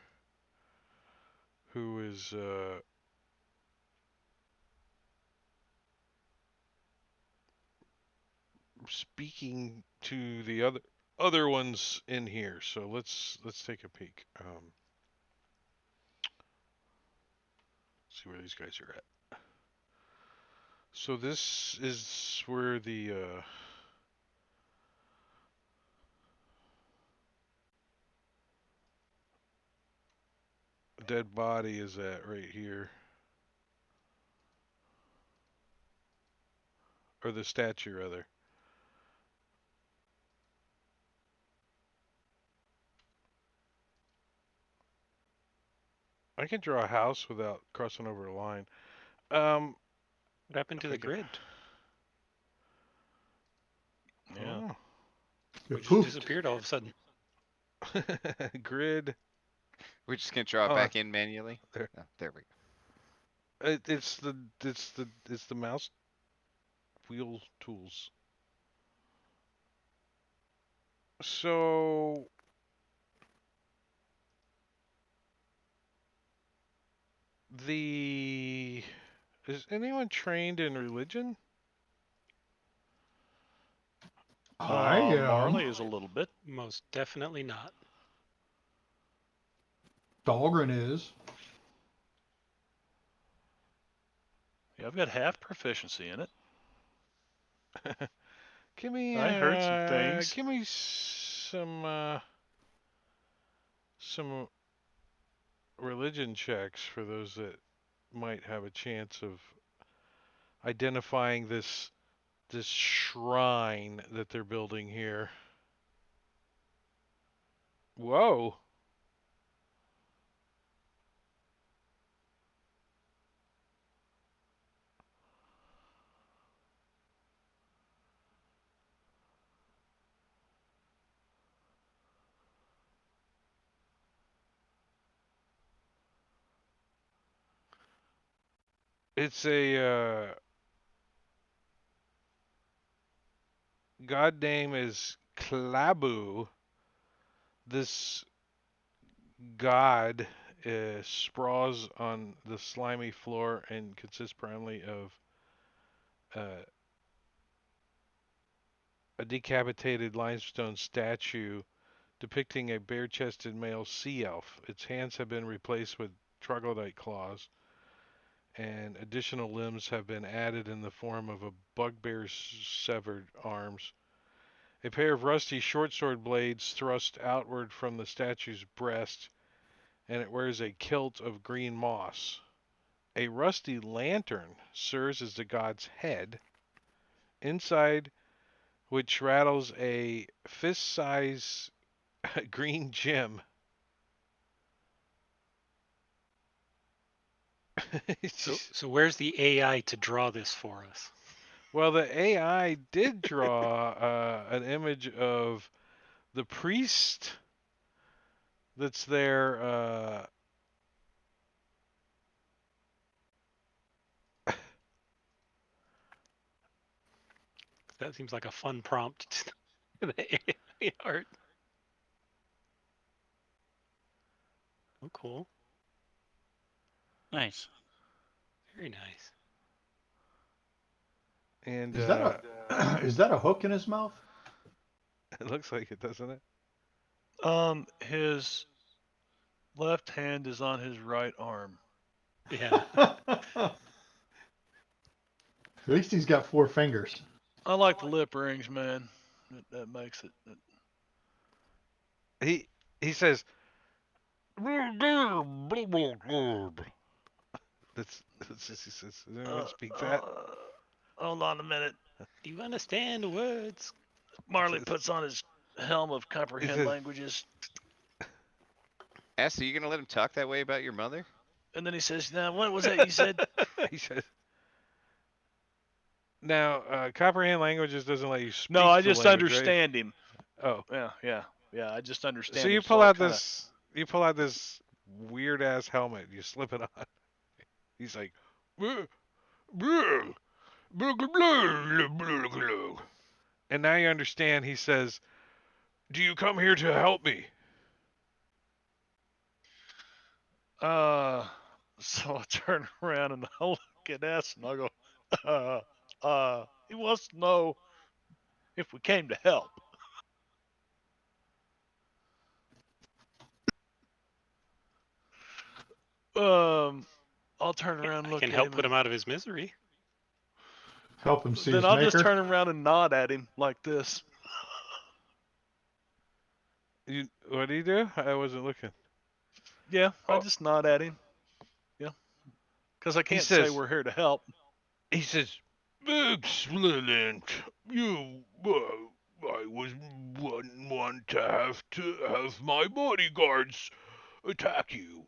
who is speaking to the other ones in here. So let's take a peek. See where these guys are at. So this is where the dead body is at right here. Or the statue, rather. I can draw a house without crossing over a line. What happened to the grid? Yeah. Oh. We It just poofed. disappeared all of a sudden. Grid. We're just gonna draw it back in manually. There. Oh, there we go. It's the mouse wheel tools. So the Is anyone trained in religion? I am. Marley is a little bit. Most definitely not. Dahlgren is. Yeah, I've got half proficiency in it. Give me I heard some things. give me some religion checks for those that might have a chance of identifying this shrine that they're building here. Whoa. It's a god name is Klabu. This god sprawls on the slimy floor and consists primarily of uh, a decapitated limestone statue depicting a bare-chested male sea elf. Its hands have been replaced with troglodyte claws, and additional limbs have been added in the form of a bugbear's severed arms. A pair of rusty short sword blades thrust outward from the statue's breast, and it wears a kilt of green moss. A rusty lantern serves as the god's head, inside which rattles a fist-size green gem. So where's the AI to draw this for us? Well, the AI did draw an image of the priest that's there. That seems like a fun prompt to the AI art. Oh, cool. Nice. Very nice. And Is that a is that a hook in his mouth? it looks like it, doesn't it? His left hand is on his right arm. Yeah. At least he's got 4 fingers. I like the lip rings, man. That makes it. He says that's just, he says. Does anyone speak that? Hold on a minute. Do you understand words? Marley puts on his helm of He comprehend says, languages, S, are you gonna let him talk that way about your mother? and then he says, "Now, what was that you said?" he says. Now, comprehend languages doesn't let you speak. No, I the just language, right? understand him. Oh, Yeah. I just understand. so him, you pull I out kinda- this, you pull out this weird ass helmet. You slip it on. He's like, "Blah, blah, blah, blah, blah, blah, blah." And now you understand. He says, "Do you come here to help me?" So I turn around and I look at S and I go, he wants to know if we came to help. I'll turn around and I look can at help him. put him out of his misery. Help him see Then his I'll maker. just turn around and nod at him like this. What do you do? I wasn't looking. Yeah, I Oh. just nod at him. Yeah, because I can't say says- we're here to help. He says, "Excellent. I was one to have my bodyguards attack you.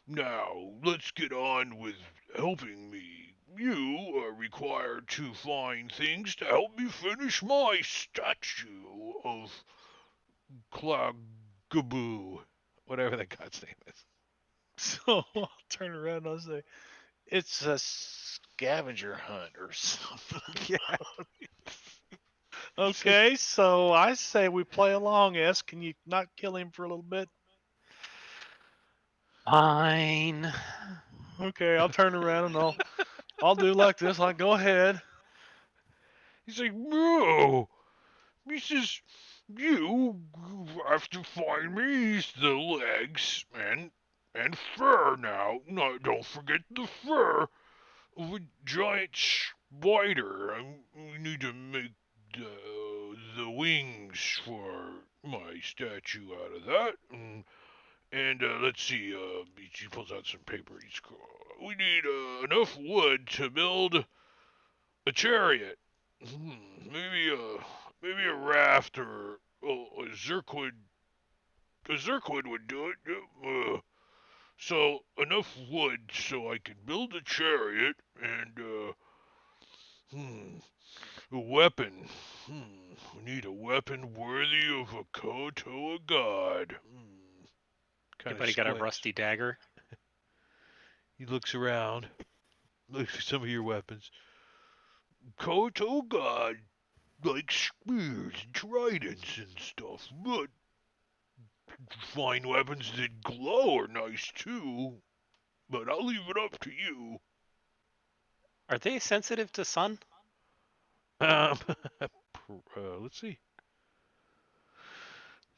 Now, let's get on with helping me. You are required to find things to help me finish my statue of Klagaboo, whatever that god's name is." So I'll turn around and I'll say, it's a scavenger hunt or something. Yeah. Okay, so I say we play along, S. Can you not kill him for a little bit? Fine. Okay, I'll turn around and I'll I'll do like this. Like, go ahead. He's like, no. He says, you have to find me the legs and fur now. No, don't forget the fur of a giant spider. We need to make the wings for my statue out of that. And let's see. He pulls out some paper. We need enough wood to build a chariot. Maybe a raft or a zircwood. A zircwood would do it. So enough wood so I can build a chariot and a weapon. We need a weapon worthy of a Kotoa god. Kind of Anybody got a squints. rusty dagger? He looks around. Looks at some of your weapons. Kotoa god like spears and tridents and stuff, but fine weapons that glow are nice too. But I'll leave it up to you. Are they sensitive to sun? Um, let's see.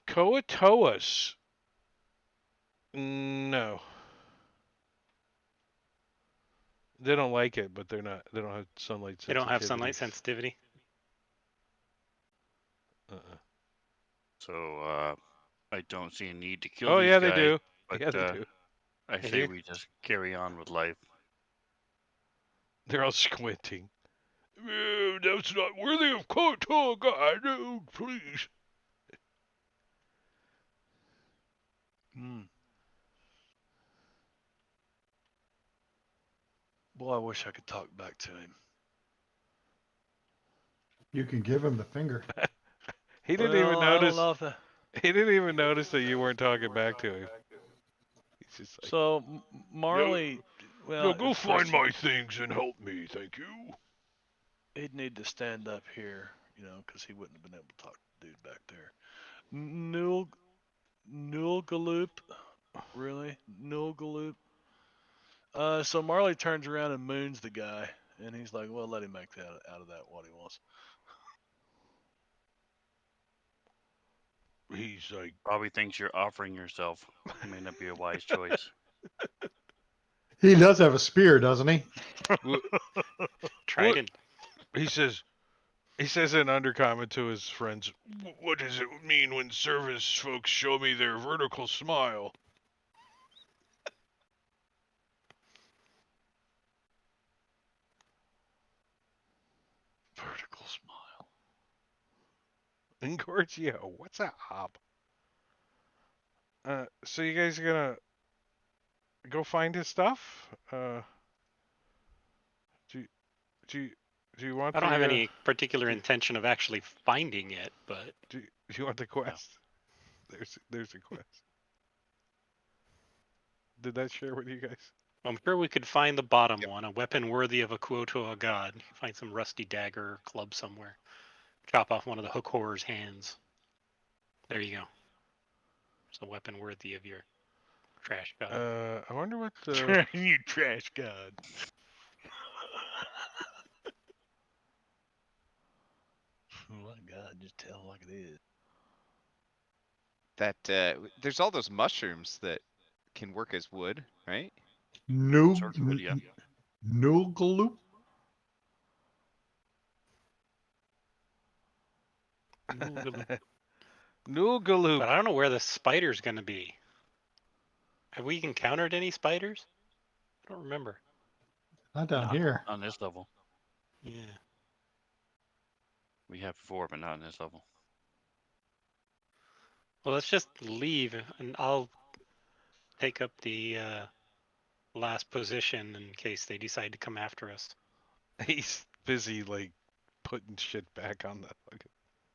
Koatoas. No. They don't like it, but they're not. They don't have sunlight sensitivity. They don't have sunlight sensitivity. Uh-uh. So I don't see a need to kill Oh these yeah, guys. they do. But Yeah, they do. I They say do? we just carry on with life. They're all squinting. That's not worthy of Kotoa god. Oh, please. Hmm. Boy, I wish I could talk back to him. You can give him the finger. He didn't Well, even I don't notice. know if that. He didn't even notice that you weren't talking back to him. He's just like, So Marley, well, go of find course, my things and help me, thank you. he'd need to stand up here, because he wouldn't have been able to talk to the dude back there. Nul Nulgaloop, really? Nulgaloop. So Marley turns around and moons the guy, and he's like, "Well, let him make that out of that what he wants." He's like, Probably thinks you're offering yourself. May not be a wise choice. He does have a spear, doesn't he? what? Trident. He says, in undercommon to his friends, what does it mean when service folks show me their vertical smile? Vertical smile. And Gorgio, what's a hop? So you guys are gonna go find his stuff? Do you, do you, do you want I don't have the any particular do- intention of actually finding it, but do you want the quest? There's a quest. Did that share with you guys? I'm sure we could find the bottom one, a weapon worthy of a Kuotoa god. Find some rusty dagger or club somewhere. Chop off one of the hook horror's hands. There you go. It's a weapon worthy of your trash god. I wonder what the You trash god. Oh my God, just tell it like it is. That there's all those mushrooms that can work as wood, right? Sorts of it, yeah. Noogaloop? Noogaloop. But I don't know where the spider's going to be. Have we encountered any spiders? I don't remember. Not down here. On this level. Yeah. We have before, but not on this level. Well, let's just leave, and I'll take up the last position in case they decide to come after us. He's busy like putting shit back on the fucking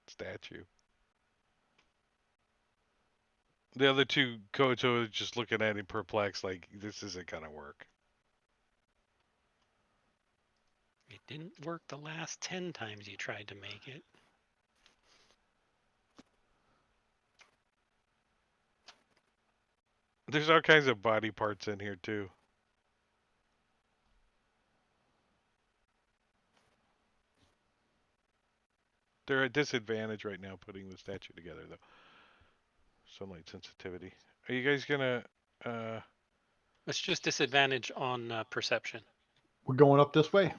statue. The other two Koto just looking at him perplexed, like this isn't gonna work. It didn't work the last 10 times you tried to make it. There's all kinds of body parts in here too. They're at disadvantage right now putting the statue together, though. Sunlight sensitivity. Are you guys gonna? It's just disadvantage on perception. We're going up this way.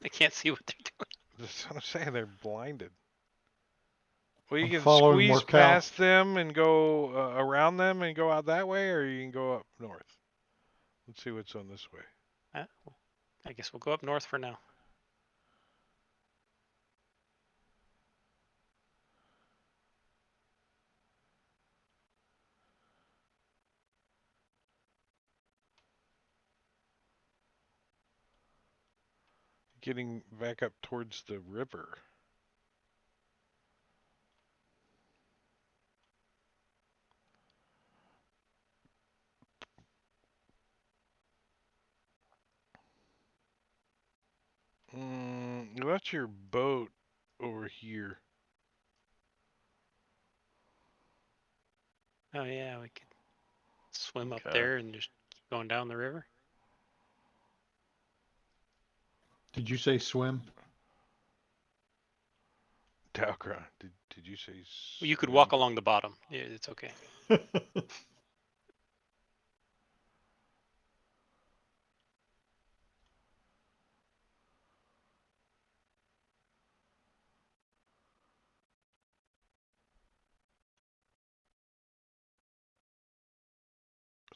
They can't see what they're doing. That's what I'm saying. They're blinded. Well, you I'm can following squeeze Morkel. past them and go around them and go out that way, or you can go up north. Let's see what's on this way. I guess we'll go up north for now. Getting back up towards the river. That's your boat over here. Oh yeah, we could swim up Okay. there and just keep going down the river. Did you say swim? Dalgron, did you say? Well, you could swim? walk along the bottom. Yeah, it's okay.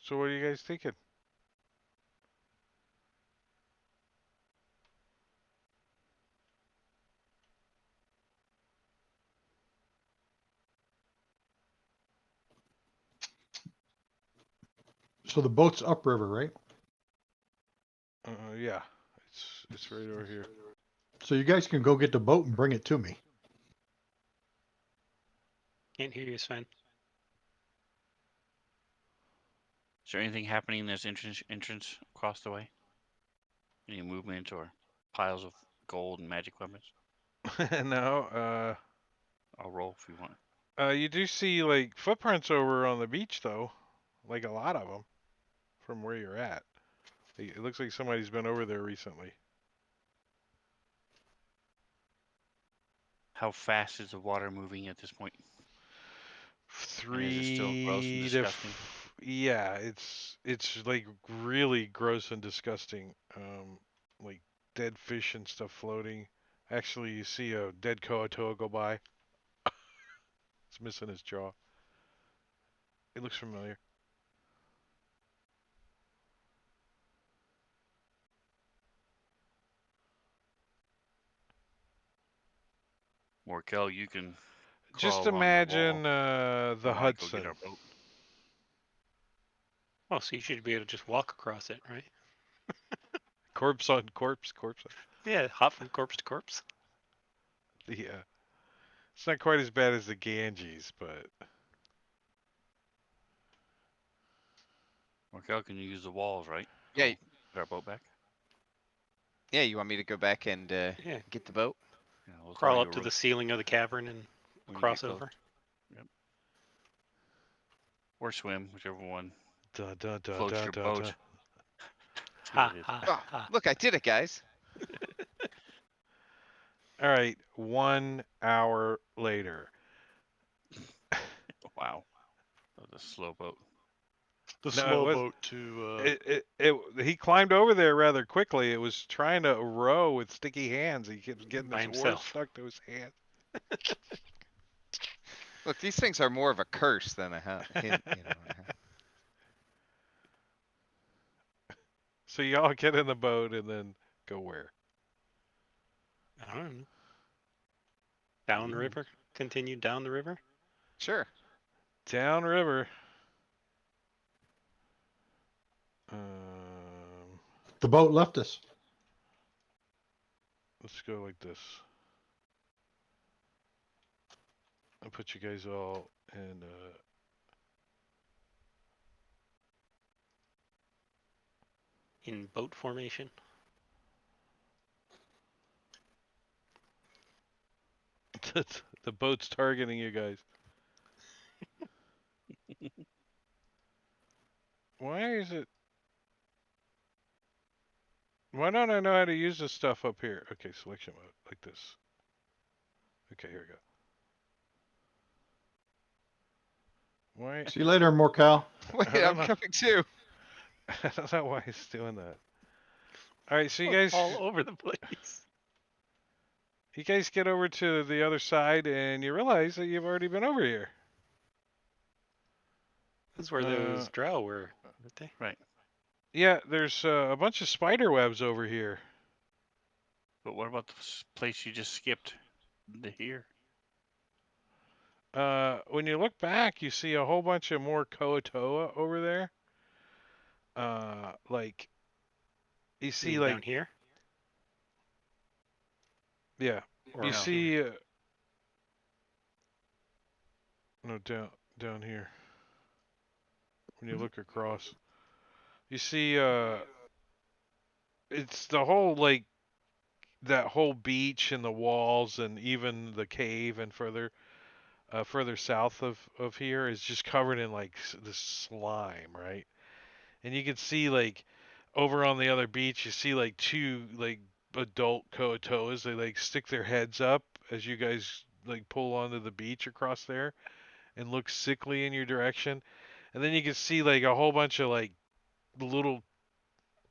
So what are you guys thinking? So the boat's upriver, right? Yeah, it's right over here. So you guys can go get the boat and bring it to me. Can't hear you, Sven. Is there anything happening in this entrance across the way? Any movement or piles of gold and magic weapons? No, I'll roll if you want. you do see like footprints over on the beach though, like a lot of them from where you're at. It looks like somebody's been over there recently. How fast is the water moving at this point? And is it still gross and 3 to disgusting? yeah, it's like really gross and disgusting. Like dead fish and stuff floating. Actually, you see a dead Koatoa go by. It's missing his jaw. It looks familiar. Morkel, you can Just crawl along the wall. imagine the We want to go get our Hudson. boat. Oh, so you should be able to just walk across it, right? Corpse on corpse, corpse on. Yeah, hop from corpse to corpse. Yeah. It's not quite as bad as the Ganges, but Morkel, can you use the walls, right? Yeah, Go get our boat back? yeah. You want me to go back and Yeah, get the boat? Yeah, we'll throw crawl you up a to the rope ceiling of the cavern and when you cross get close. over. Yep. Or swim, whichever one dun dun dun floats dun your dun boat. dun. Yeah, Ha it is. ha Oh, ha. look, I did it, guys. All right, 1 hour later. Wow. That was a slow boat. The No, it slow was boat to he climbed over there rather quickly. It was trying to row with sticky hands. He kept getting By his oars himself. stuck to his hand. Look, these things are more of a curse than a hint, So y'all get in the boat and then go where? I don't know. Down the river. Continue down the river. Sure. Downriver. Um, The boat left us. let's go like this. I'll put you guys all in. In boat formation. The boat's targeting you guys. Why is it? Why don't I know how to use this stuff up here? Okay, selection mode, like this. Okay, here we go. Why? See you later, Morcal. Wait, I don't I'm know. coming too. I don't know why it's doing that. All right, so We're all over the place. you guys get over to the other side, and you realize that you've already been over here. This is where those drow were, weren't they? Right. Yeah, there's a bunch of spider webs over here. But what about the place you just skipped? The here. When you look back, you see a whole bunch of more Koatoa over there. Like you You see, mean like down here? yeah, Or you No. see. No, down here. When you look across, you see. It's the whole like that whole beach and the walls and even the cave and further south of here is just covered in like this slime, right? And you can see like over on the other beach, you see like two like adult Koatoas. They like stick their heads up as you guys like pull onto the beach across there and look sickly in your direction. And then you can see like a whole bunch of like little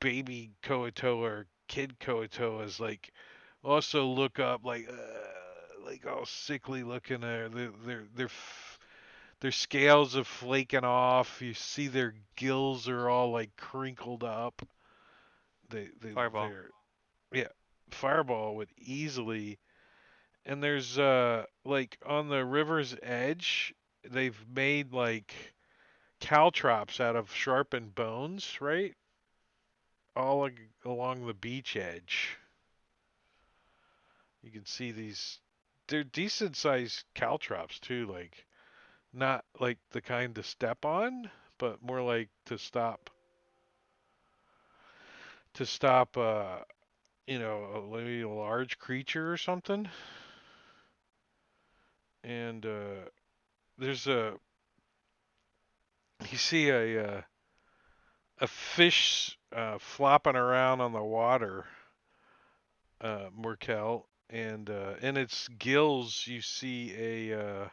baby Koatoa or kid Koatoas like also look up like all sickly looking there. Their scales are flaking off. You see their gills are all like crinkled up. Fireball. They're yeah, fireball would easily. And there's like on the river's edge, they've made like caltrops out of sharpened bones, right? All along the beach edge. You can see these. They're decent sized caltrops too, like not like the kind to step on, but more like to stop maybe a large creature or something. And there's you see a fish flopping around on the water, Morkel, and in its gills you see a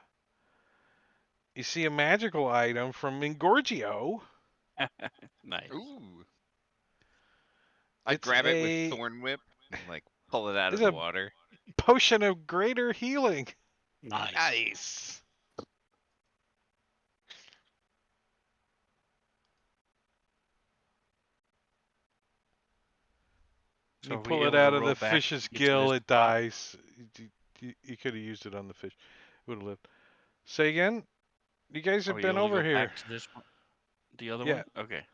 magical item from Ingorgio. Nice. Ooh. I It's grab it with a Thorn Whip and like pull it out it's of the a water. potion of greater healing. Nice. Nice. So You are we pull it able to out of roll the back fish's to get to gill, this it spot? dies. You could have used it on the fish. It would have lived. Say again? You guys Are have we been able to over go here. back to this one? The other Yeah, one? Okay.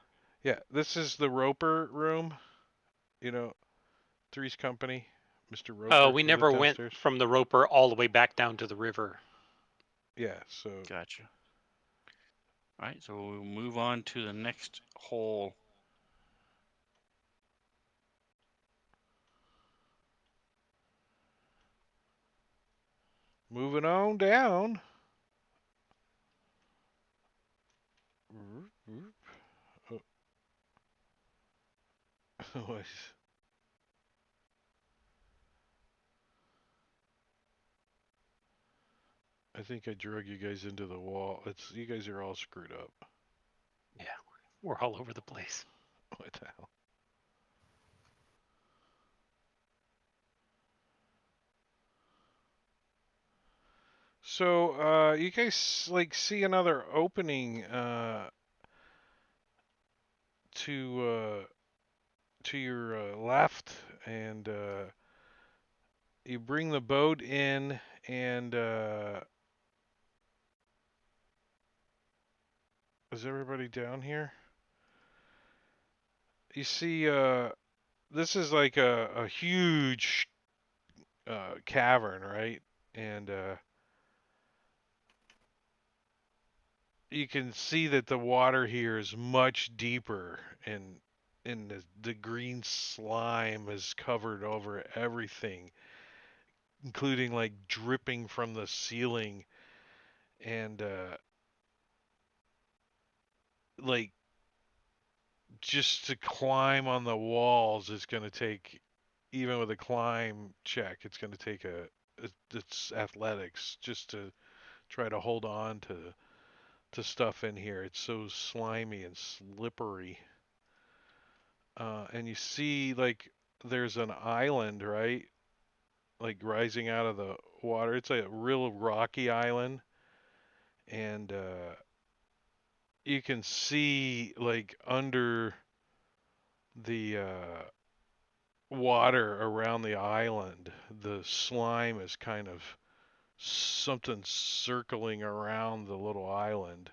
yeah. This is the Roper room. You know, Three's Company. Mr. Roper We live never went downstairs. from the Roper all the way back down to the river. Yeah, so Gotcha. All right, so we'll move on to the next hole. moving on down. Oh, I think I drug you guys into the wall. You guys are all screwed up. Yeah, we're all over the place. What the hell? So, you guys like see another opening to to your left, and you bring the boat in, and is everybody down here? You see, this is like a huge cavern, right? And you can see that the water here is much deeper, and the green slime is covered over everything, including like dripping from the ceiling, and like just to climb on the walls is going to take, even with a climb check, it's going to take a its athletics just to try to hold on to stuff in here. It's so slimy and slippery. And you see like there's an island, right? Like rising out of the water. It's a real rocky island, and you can see like under the water around the island, the slime is kind of something circling around the little island.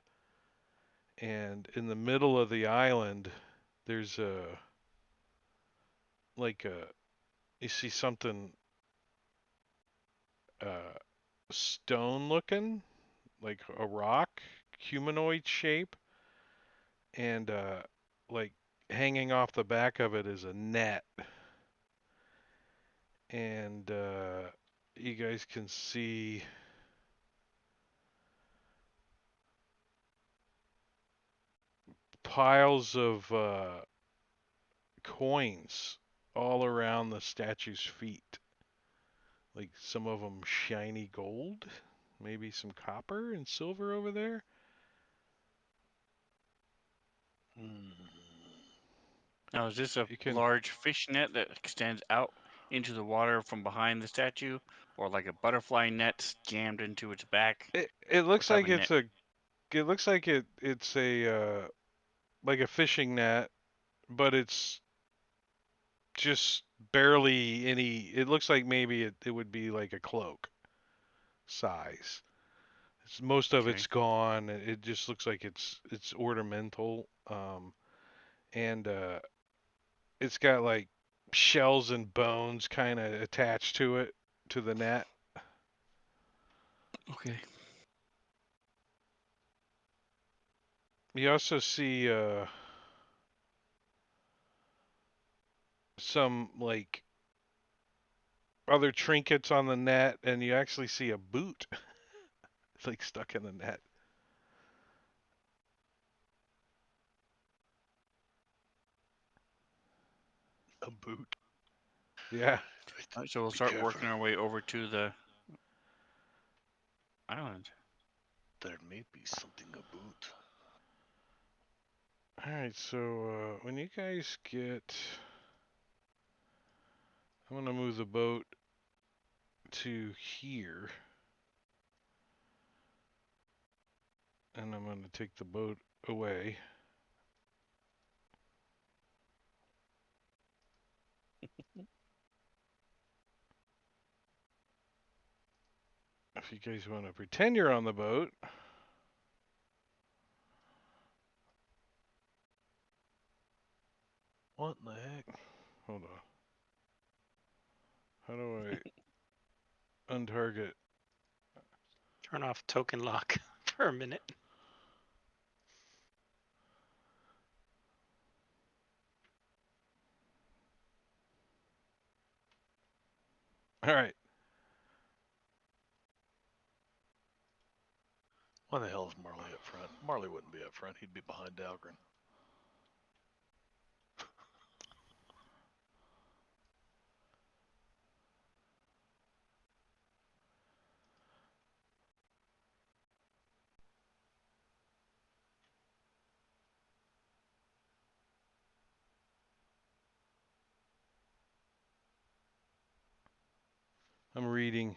And in the middle of the island, there's a you see something uh, stone looking, like a rock, humanoid shape, and like hanging off the back of it is a net. And you guys can see piles of coins all around the statue's feet. Like some of them shiny gold, maybe some copper and silver over there. Hmm. Now, is this a You can. large fish net that extends out into the water from behind the statue, or like a butterfly net jammed into its back? It What looks type like of net? it looks like it's a like a fishing net, but it's just barely any. It looks like maybe it would be like a cloak size. Most of Okay. it's gone. It just looks like it's ornamental. And it's got like shells and bones kind of attached to it to the net. Okay. You also see some like other trinkets on the net, and you actually see a boot like stuck in the net. A boot. Yeah. All right, so we'll Be start careful. working our way over to the island. There may be something a boot. All right. So when you guys get, I'm gonna move the boat to here, and I'm gonna take the boat away. If you guys want to pretend you're on the boat. What in the heck? Hold on. How do I untarget? Turn off token lock for a minute. All right. Why the hell is Marley up front? Marley wouldn't be up front. He'd be behind Dahlgren. I'm reading.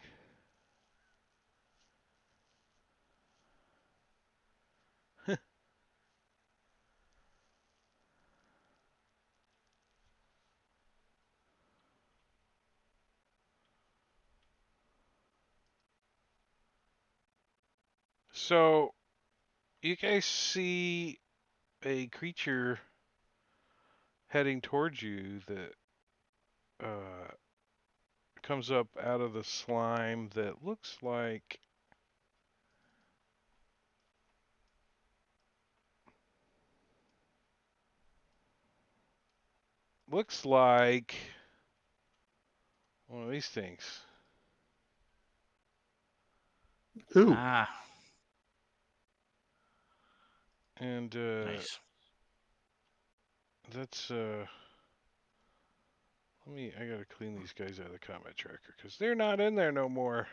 So you guys see a creature heading towards you that uh, comes up out of the slime that looks like one of these things. Ooh, Ah, And nice. that's let I gotta clean these guys out of the combat tracker because they're not in there no more.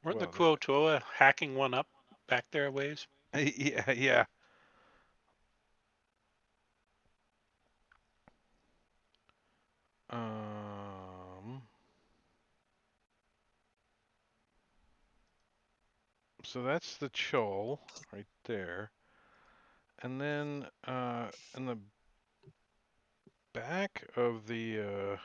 Weren't the Well, Kuotoa hacking one up back there a ways? yeah, yeah. So that's the Chol right there, and then in the back of the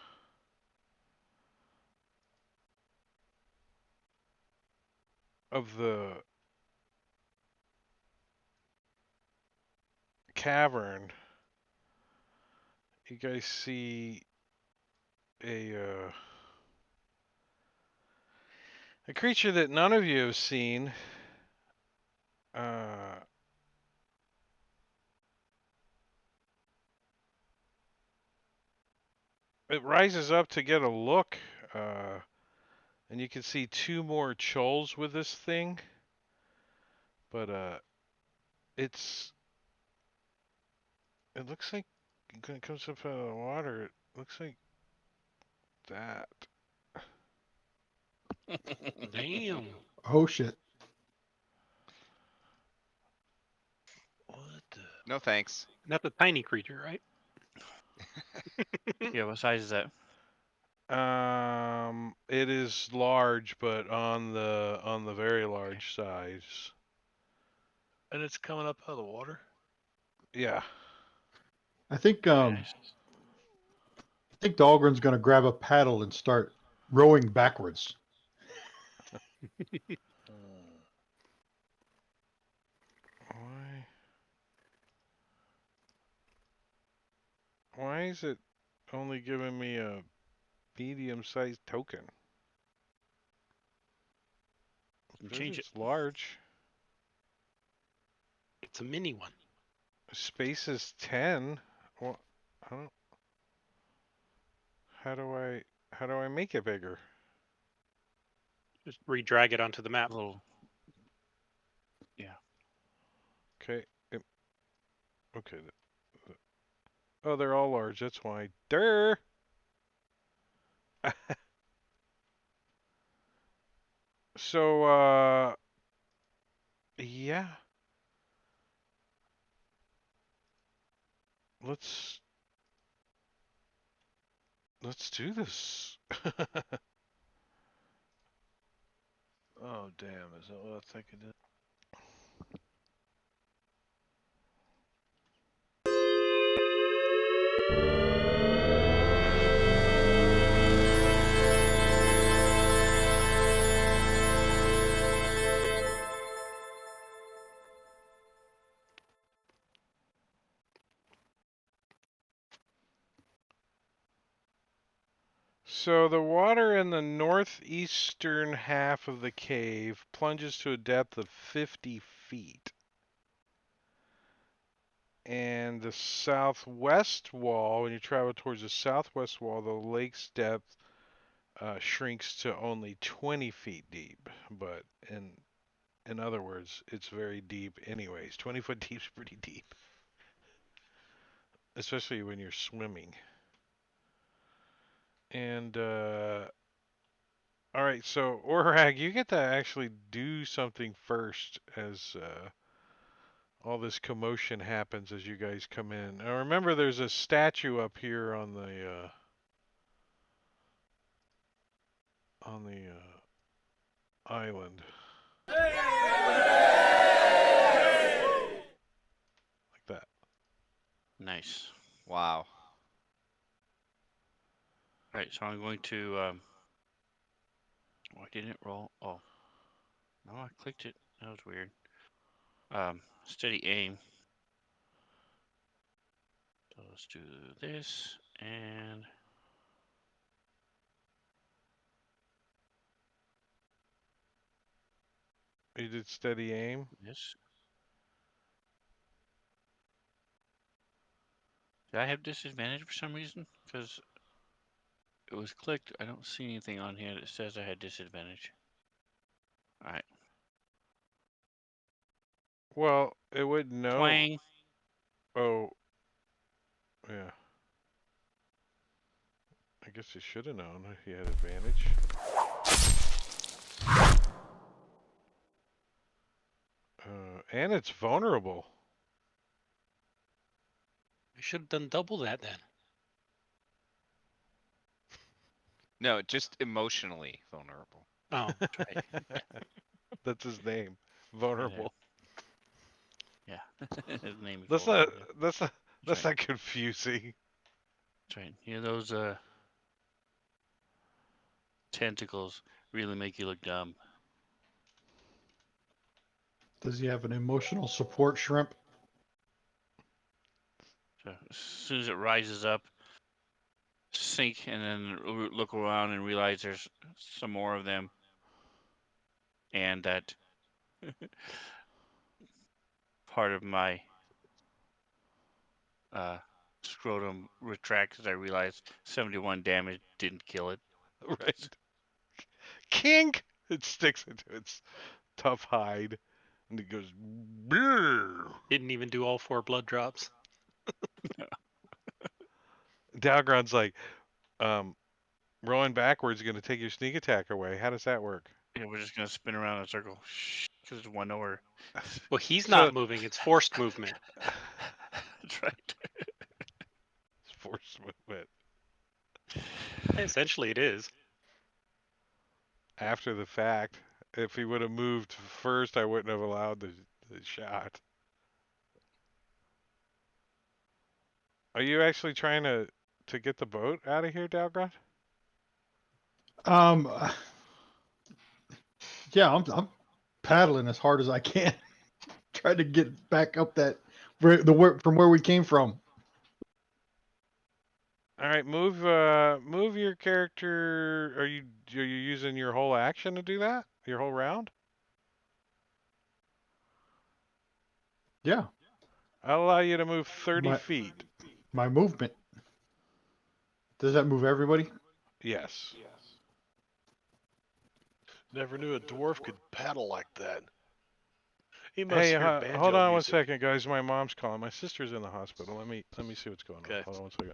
cavern, you guys see a a creature that none of you have seen. Uh, it rises up to get a look, and you can see two more Chols with this thing, but it's it looks like when it comes up out of the water, it looks like that. Damn. Oh shit. What the? No thanks. That's a tiny creature, right? Yeah, what size is that? It is large, but on the very large size. And it's coming up out of the water. Yeah. I think Very um nice. I think Dahlgren's gonna grab a paddle and start rowing backwards. Hmm. Why? Why is it only giving me a medium-sized token? You It says change it. it's large. It's a mini one. Space is 10. Well, I don't. How do I make it bigger? Just re-drag it onto the map. A little. Yeah. Okay. Okay. Oh, they're all large. That's why. Durr. So, yeah. Let's do this. Oh damn! Is that what I think it is? So the water in the northeastern half of the cave plunges to a depth of 50 feet. And the southwest wall, when you travel towards the southwest wall, the lake's depth shrinks to only 20 feet deep. But in other words, it's very deep anyways. 20-foot deep is pretty deep, especially when you're swimming. And all right, so Orag, you get to actually do something first as all this commotion happens as you guys come in. Now remember, there's a statue up here on the island, like that. Nice. Wow. Right. So I'm going to. Why didn't it roll? Oh, no, I clicked it. That was weird. Steady aim. So let's do this and You did steady aim. this. Did I have disadvantage for some reason? Because it was clicked. I don't see anything on here that says I had disadvantage. All right. Well, it would know. Twang. Oh, yeah. I guess he should have known he had advantage. And it's vulnerable. I should have done double that then. No, just emotionally vulnerable. Oh, Right. That's his name. Vulnerable. Yeah. His name is That's vulnerable. not. Yeah. That's not. That's right. not confusing. That's right. You know those tentacles really make you look dumb. Does he have an emotional support shrimp? So as soon as it rises up, sink, and then look around and realize there's some more of them, and that part of my scrotum retracts as I realize 71 damage didn't kill it. Right. Kink. It sticks into its tough hide, and it goes. Brrr. didn't even do all 4 blood drops. Dalgron's like, rolling backwards is going to take your sneak attack away. How does that work? Yeah, we're just gonna spin around in a circle because there's one nowhere. Well, he's So- not moving. It's forced movement. That's right. It's force movement. Essentially, it is. After the fact, if he would have moved first, I wouldn't have allowed the shot. Are you actually trying to get the boat out of here, Dalgrod? Um, yeah, I'm paddling as hard as I can, trying to get back up that from where we came from. All right, move your character. Are you using your whole action to do that? Your whole round? Yeah, I'll allow you to move 30 my feet. my movement. Does that move everybody? Yes. Never knew a dwarf could paddle like that. He must Hey, hear hold banjo on one music. second, guys. My mom's calling. My sister's in the hospital. Let me see what's going on. Okay. Hold on one second.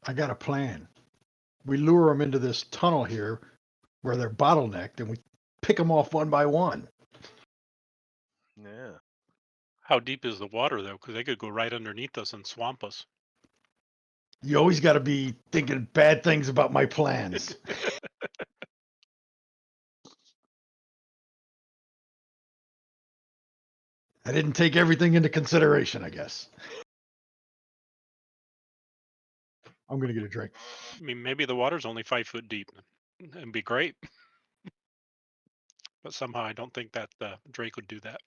I got a plan. We lure them into this tunnel here where they're bottlenecked, and we pick them off one by one. Yeah. How deep is the water, though? Because they could go right underneath us and swamp us. You always got to be thinking bad things about my plans. I didn't take everything into consideration, I guess. I'm going to get a drink. I mean, maybe the water's only 5 foot deep. It'd be great. But somehow I don't think that Drake would do that.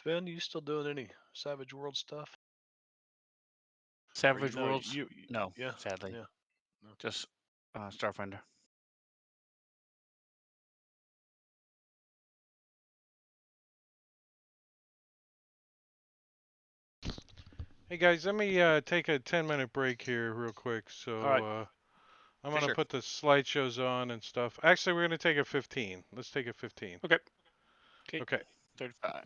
Sven, you still doing any Savage World stuff? Savage know, Worlds? you No, yeah, sadly. yeah. No. Just Starfinder. Hey guys, let me take a 10-minute break here real quick. So All right. I'm For gonna sure. put the slideshows on and stuff. Actually, we're gonna take a 15. Let's take a 15. Okay. Okay. 35.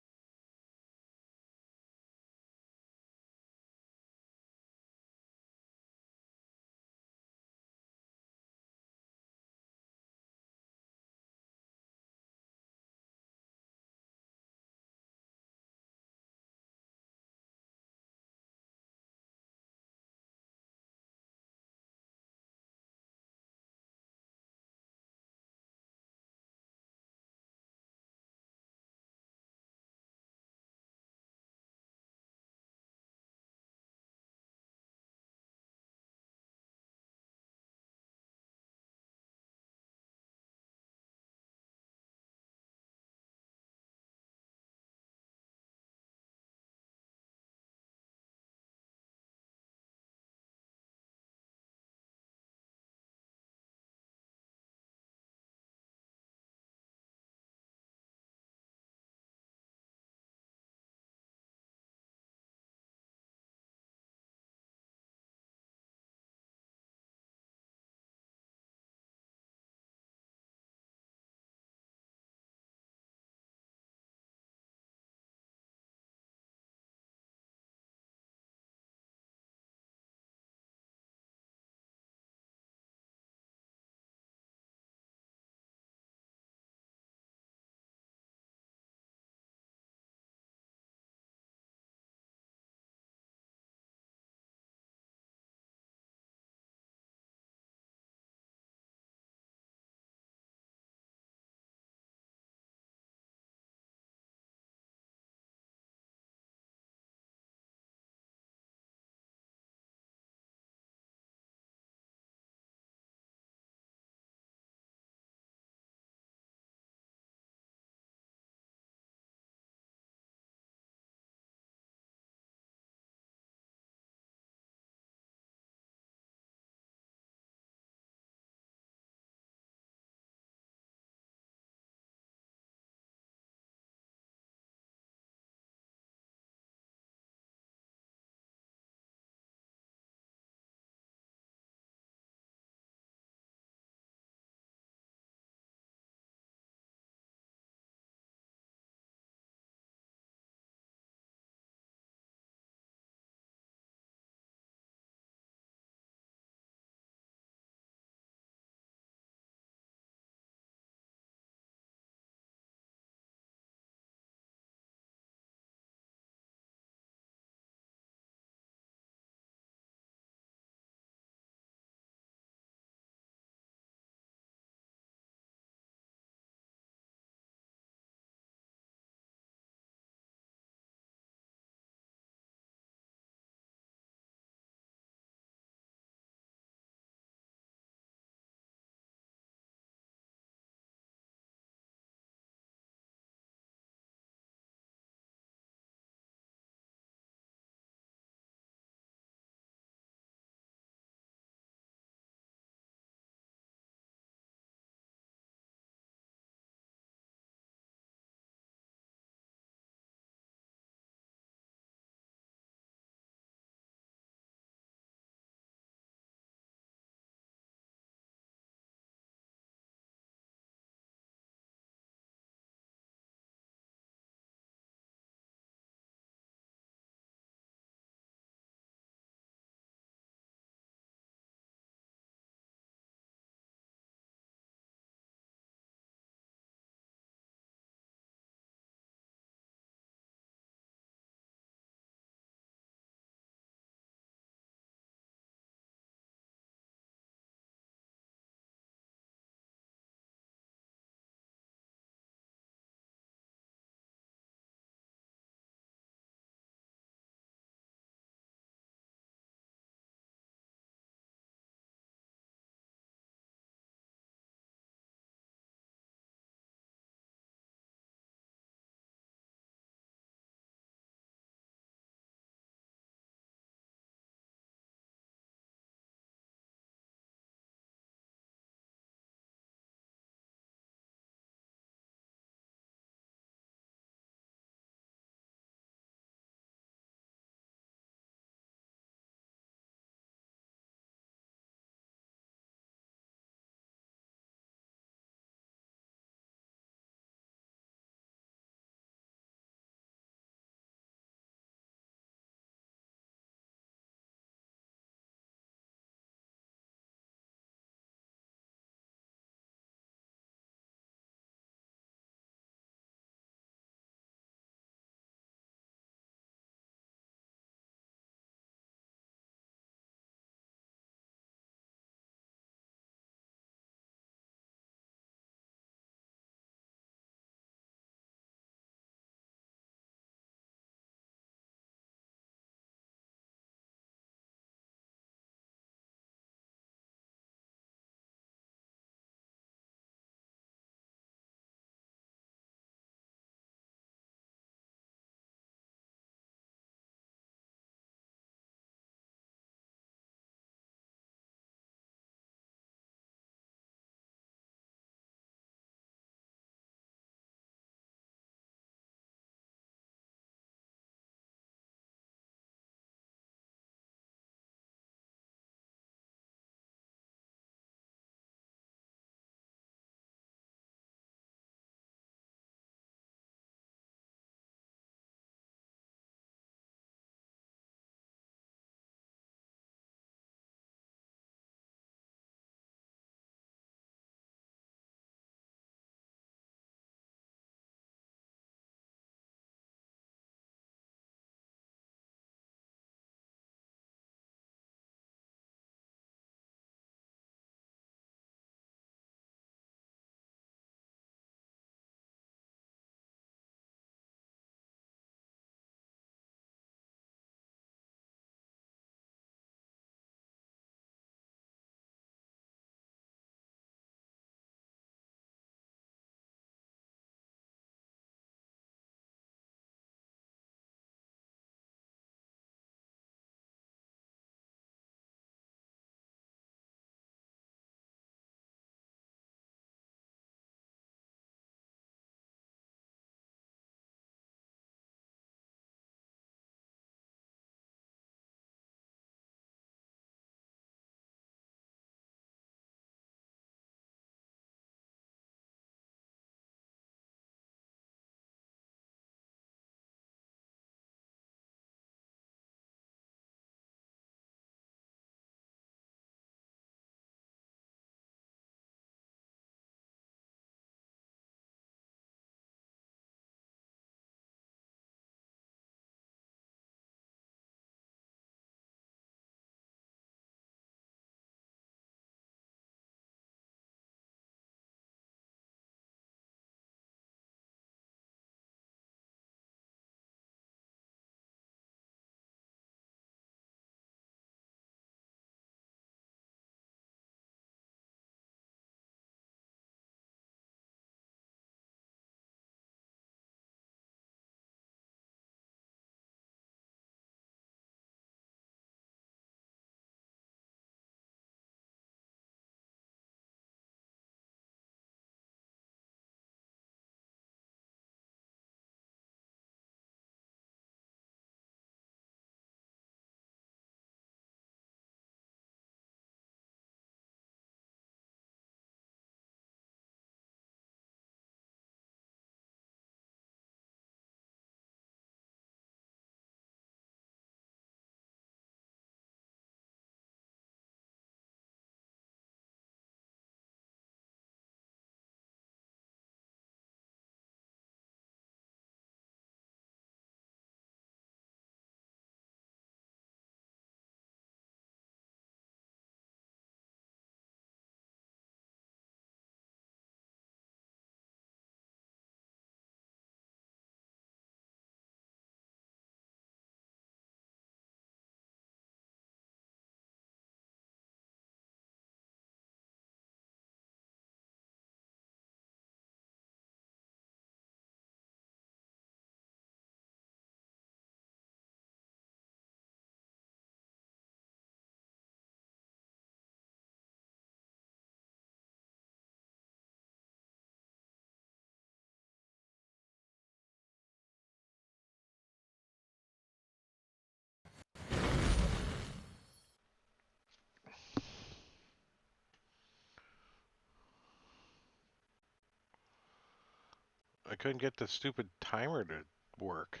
I couldn't get the stupid timer to work.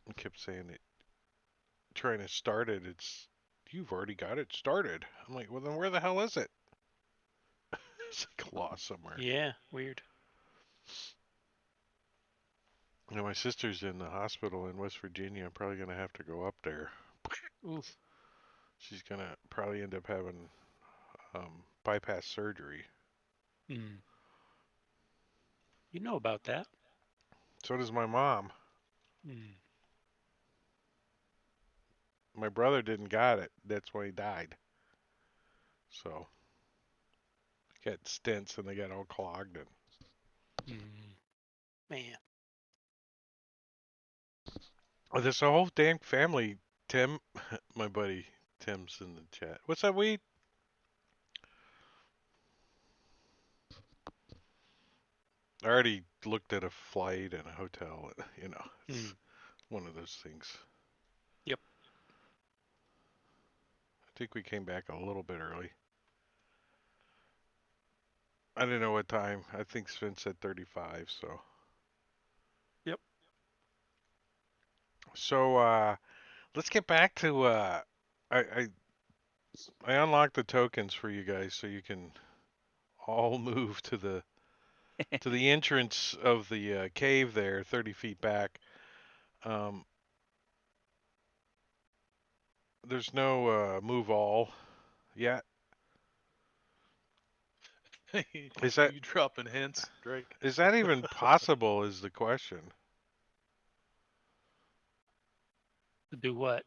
It kept saying it, trying to start it. You've already got it started. I'm like, well then where the hell is it? It's like lost somewhere. Yeah, weird. My sister's in the hospital in West Virginia. I'm probably gonna have to go up there. Oof. She's gonna probably end up having bypass surgery. Mm. You know about that. So does my mom. Mm. My brother didn't got it. That's why he died. So got stents and they got all clogged and Mm. Man. oh, there's a whole damn family. Tim, my buddy Tim's in the chat. What's that weed? I already looked at a flight and a hotel. It's Mm. one of those things. Yep. I think we came back a little bit early. I didn't know what time. I think Sven said 35, so. Yep. So let's get back to I I unlocked the tokens for you guys so you can all move to the entrance of the cave there, 30 feet back. Um, there's no move all yet. Is that You dropping hints, Drake? is that even possible? Is the question. To do what?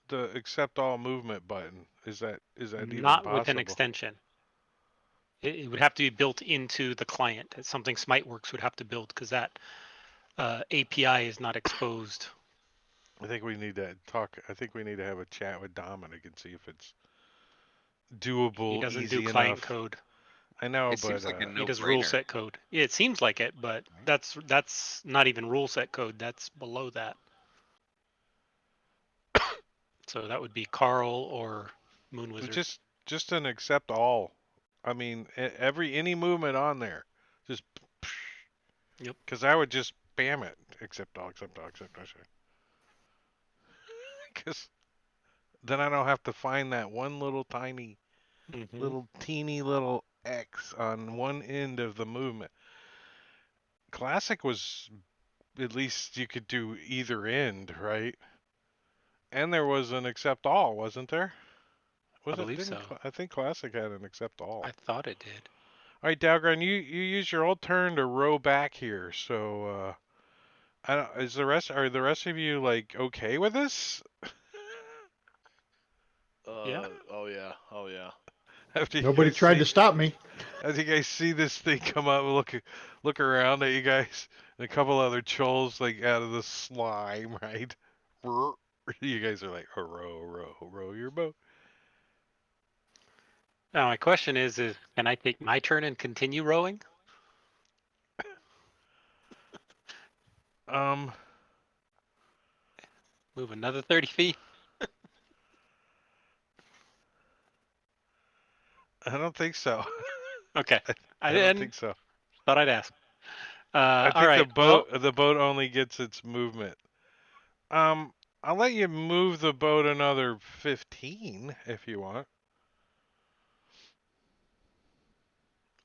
The accept all movement button is that even Not with an possible? extension. It would have to be built into the client. It's something SmiteWorks would have to build because that API is not exposed. I think we need to talk. I think we need to have a chat with Dominic and see if it's He doable, doesn't do easy client enough. code. I know, It but seems like a He does rule no-brainer. set code. Yeah, it seems like it, but Right? that's not even rule set code. That's below that. So that would be Carl or Moon Wizard. just an accept all. I mean, any movement on there, just Yep. because I would just spam it, accept all, accept all, accept all, because then I don't have to find that one little tiny, Mm-hmm. little teeny little X on one end of the movement. Classic was at least you could do either end, right? And there was an accept all, wasn't there? I Was it? believe Didn't so. I think Classic had an accept all? I thought it did. All right, Dalgren, you use your old turn to row back here. So, I don't, are the rest of you like okay with this? Yeah. Oh yeah. Oh yeah. After you Nobody guys tried to see, stop me. as you guys see this thing come up, look around at you guys, and a couple other trolls like out of the slime, right? You guys are like, oh, row your boat. Now my question is can I take my turn and continue rowing? Um, Move another 30 feet? I don't think so. Okay. I I don't didn't think so. thought I'd ask. I All think right. Well, the boat only gets its movement. Um, I'll let you move the boat another 15 if you want,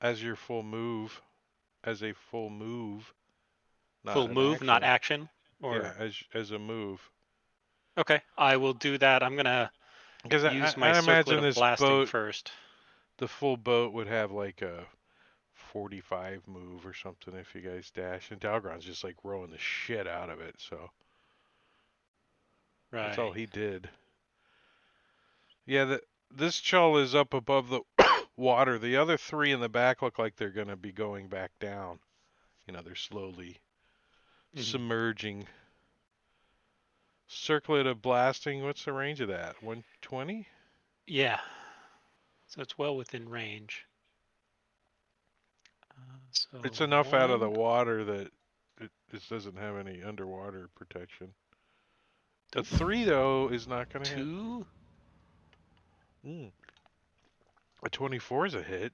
as your full move, as a full move, not full an move, not action. action. Yeah, Or as a move. okay, I will do that. I'm gonna Because use my I circlet imagine of this blasting boat, first. the full boat would have like a 45 move or something if you guys dash, and Dalgron's just like rowing the shit out of it. So that's all Right. he did. Yeah, this chull is up above the water. The other three in the back look like they're going to be going back down. They're slowly Mhm. submerging. Circlet of blasting, what's the range of that? 120? Yeah. So it's well within range. So It's enough out of the 1, water that it doesn't have any underwater protection. A nope, 3, though, is not going to hit. 2. Mm. A 24 is a hit.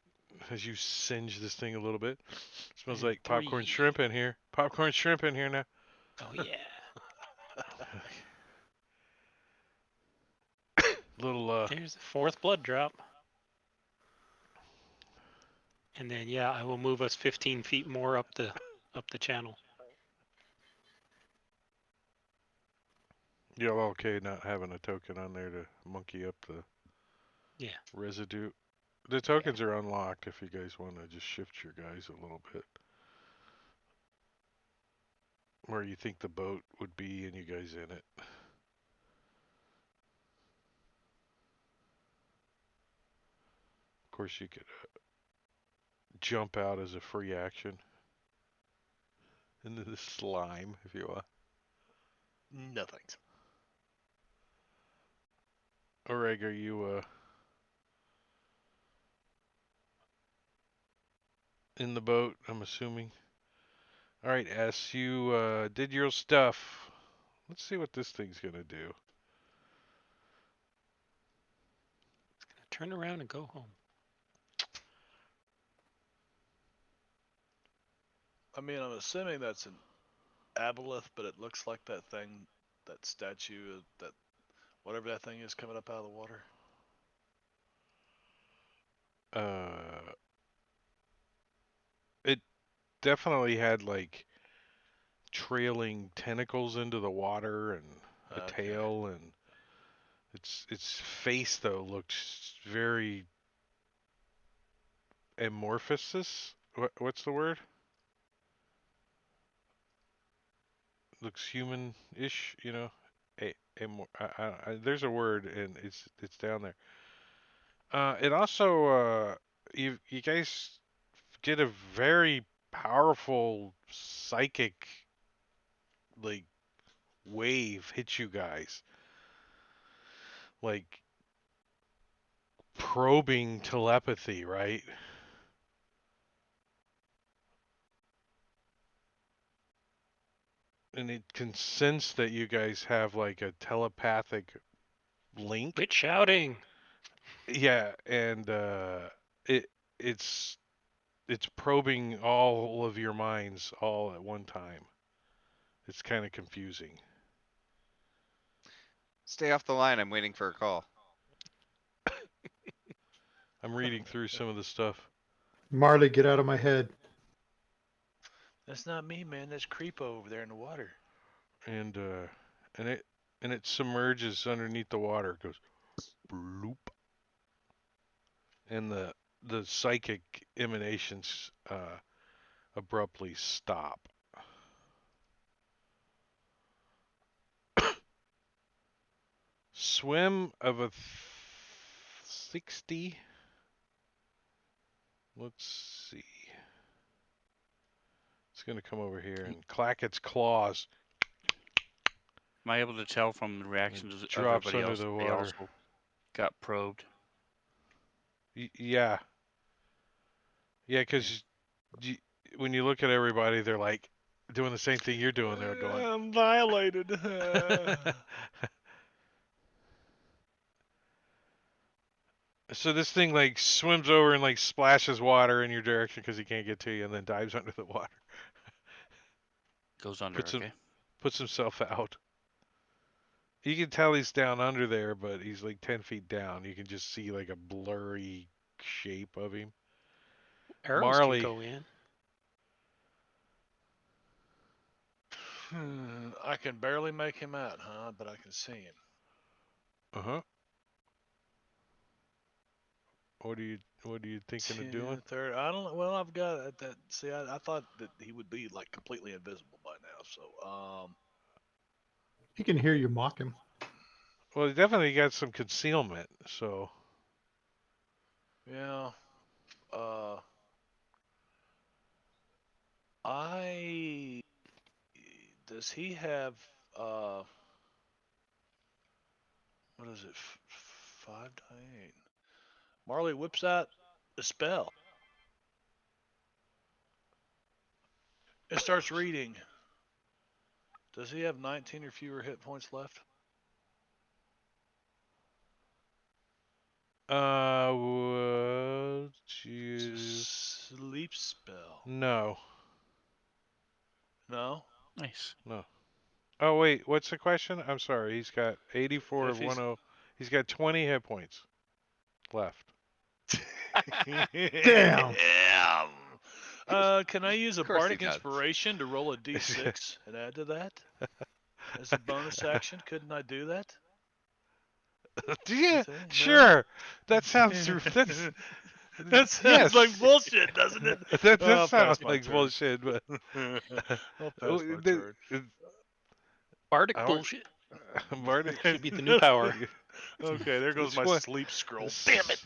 as you singe this thing a little bit. Smells And like popcorn 3. shrimp in here. Popcorn shrimp in here now. Oh yeah. Little There's the 4th blood drop. And then yeah, I will move us 15 feet more up the channel. you're okay not having a token on there to monkey up the Yeah. residue. The tokens are unlocked if you guys want to just shift your guys a little bit. Where you think the boat would be and you guys in it. Of course, you could jump out as a free action into the slime if you want. No thanks. Oreg, are you in the boat? I'm assuming. All right, S, you did your stuff. Let's see what this thing's gonna do. Turn around and go home. I mean, I'm assuming that's an aboleth, but it looks like that thing, that statue, that whatever that thing is coming up out of the water. Uh, it definitely had like trailing tentacles into the water and a Okay. tail, and its face though looked very amorphous. What's the word? Looks human-ish, you know. There's a word, and it's down there. It also you guys get a very powerful psychic like wave hit you guys, like probing telepathy, right? And it can sense that you guys have like a telepathic link. Quit shouting. Yeah, and it it's it's probing all of your minds all at one time. It's kind of confusing. Stay off the line. I'm waiting for a call. I'm reading through some of the stuff. Marley, get out of my head. That's not me, man. That's Creepo over there in the water. and and it submerges underneath the water. It goes bloop, and the psychic emanations abruptly stop. Swim of a 60. Let's see. It's gonna come over here and clack its claws. Am I able to tell from the It reactions of drops everybody under else the that they water. also got probed? Yeah, yeah, because when you look at everybody, they're like doing the same thing you're doing. They're going. I'm violated. So this thing like swims over and like splashes water in your direction because he can't get to you, and then dives under the water. Goes under, Puts him, okay. puts himself out. You can tell he's down under there, but he's like 10 feet down. You can just see like a blurry shape of him. Arrows can Marley, go in. I can barely make him out, huh? But I can see him. uh huh. What are you thinking of doing? 2, 3. I don't know. Well, I've got that. See, I thought that he would be like completely invisible by now. So, He can hear you mock him. Well, he definitely got some concealment. So yeah. Uh, I does he have uh what is it? 5 to 8. Marley whips out a spell. It starts reading. Does he have 19 or fewer hit points left? uh, you? Sleep spell. No. No. Nice. No. Oh wait, what's the question? I'm sorry. He's got 84 If of he's 10. He's got 20 hit points left. Damn. Can I use a Of course he bardic does. inspiration to roll a d6 and add to that as a bonus action? Couldn't I do that? Yeah, See? No? sure. That sounds. That sounds Yes. like bullshit, doesn't it? That does I'll pass sound my like turn. bullshit, but I'll pass my turn. Bardic Our- bullshit Marty, should be the new power. Okay, there goes This my one- sleep scroll. Damn it!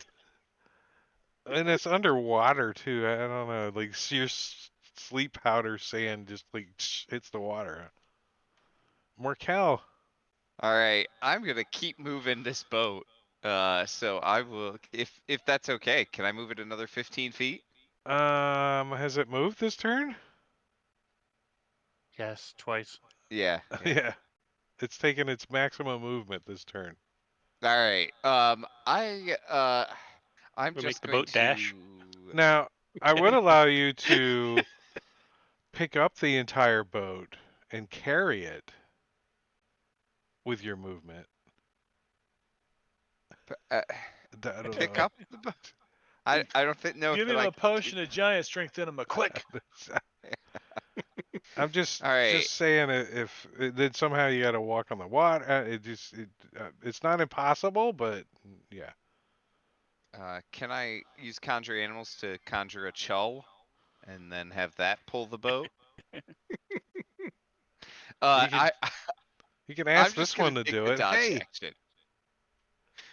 and it's underwater too. I don't know, like your sleep powder sand just like hits the water. Morkel. All right, I'm gonna keep moving this boat. So I will, if that's okay, can I move it another 15 feet? Has it moved this turn? Yes, twice. Yeah. Yeah. It's taken its maximum movement this turn. All right. I'm We'll make just the going boat dash. to. Now, I would allow you to pick up the entire boat and carry it with your movement. Uh, I don't pick know. up the boat. I don't know Give that him I a can potion of giant strength enema, quick! I'm just All right. saying if then somehow you got to walk on the water. It's not impossible, but yeah. Can I use conjure animals to conjure a chull, and then have that pull the boat? You can I you can I'm ask just this gonna one to take do the it. dodge Hey, action.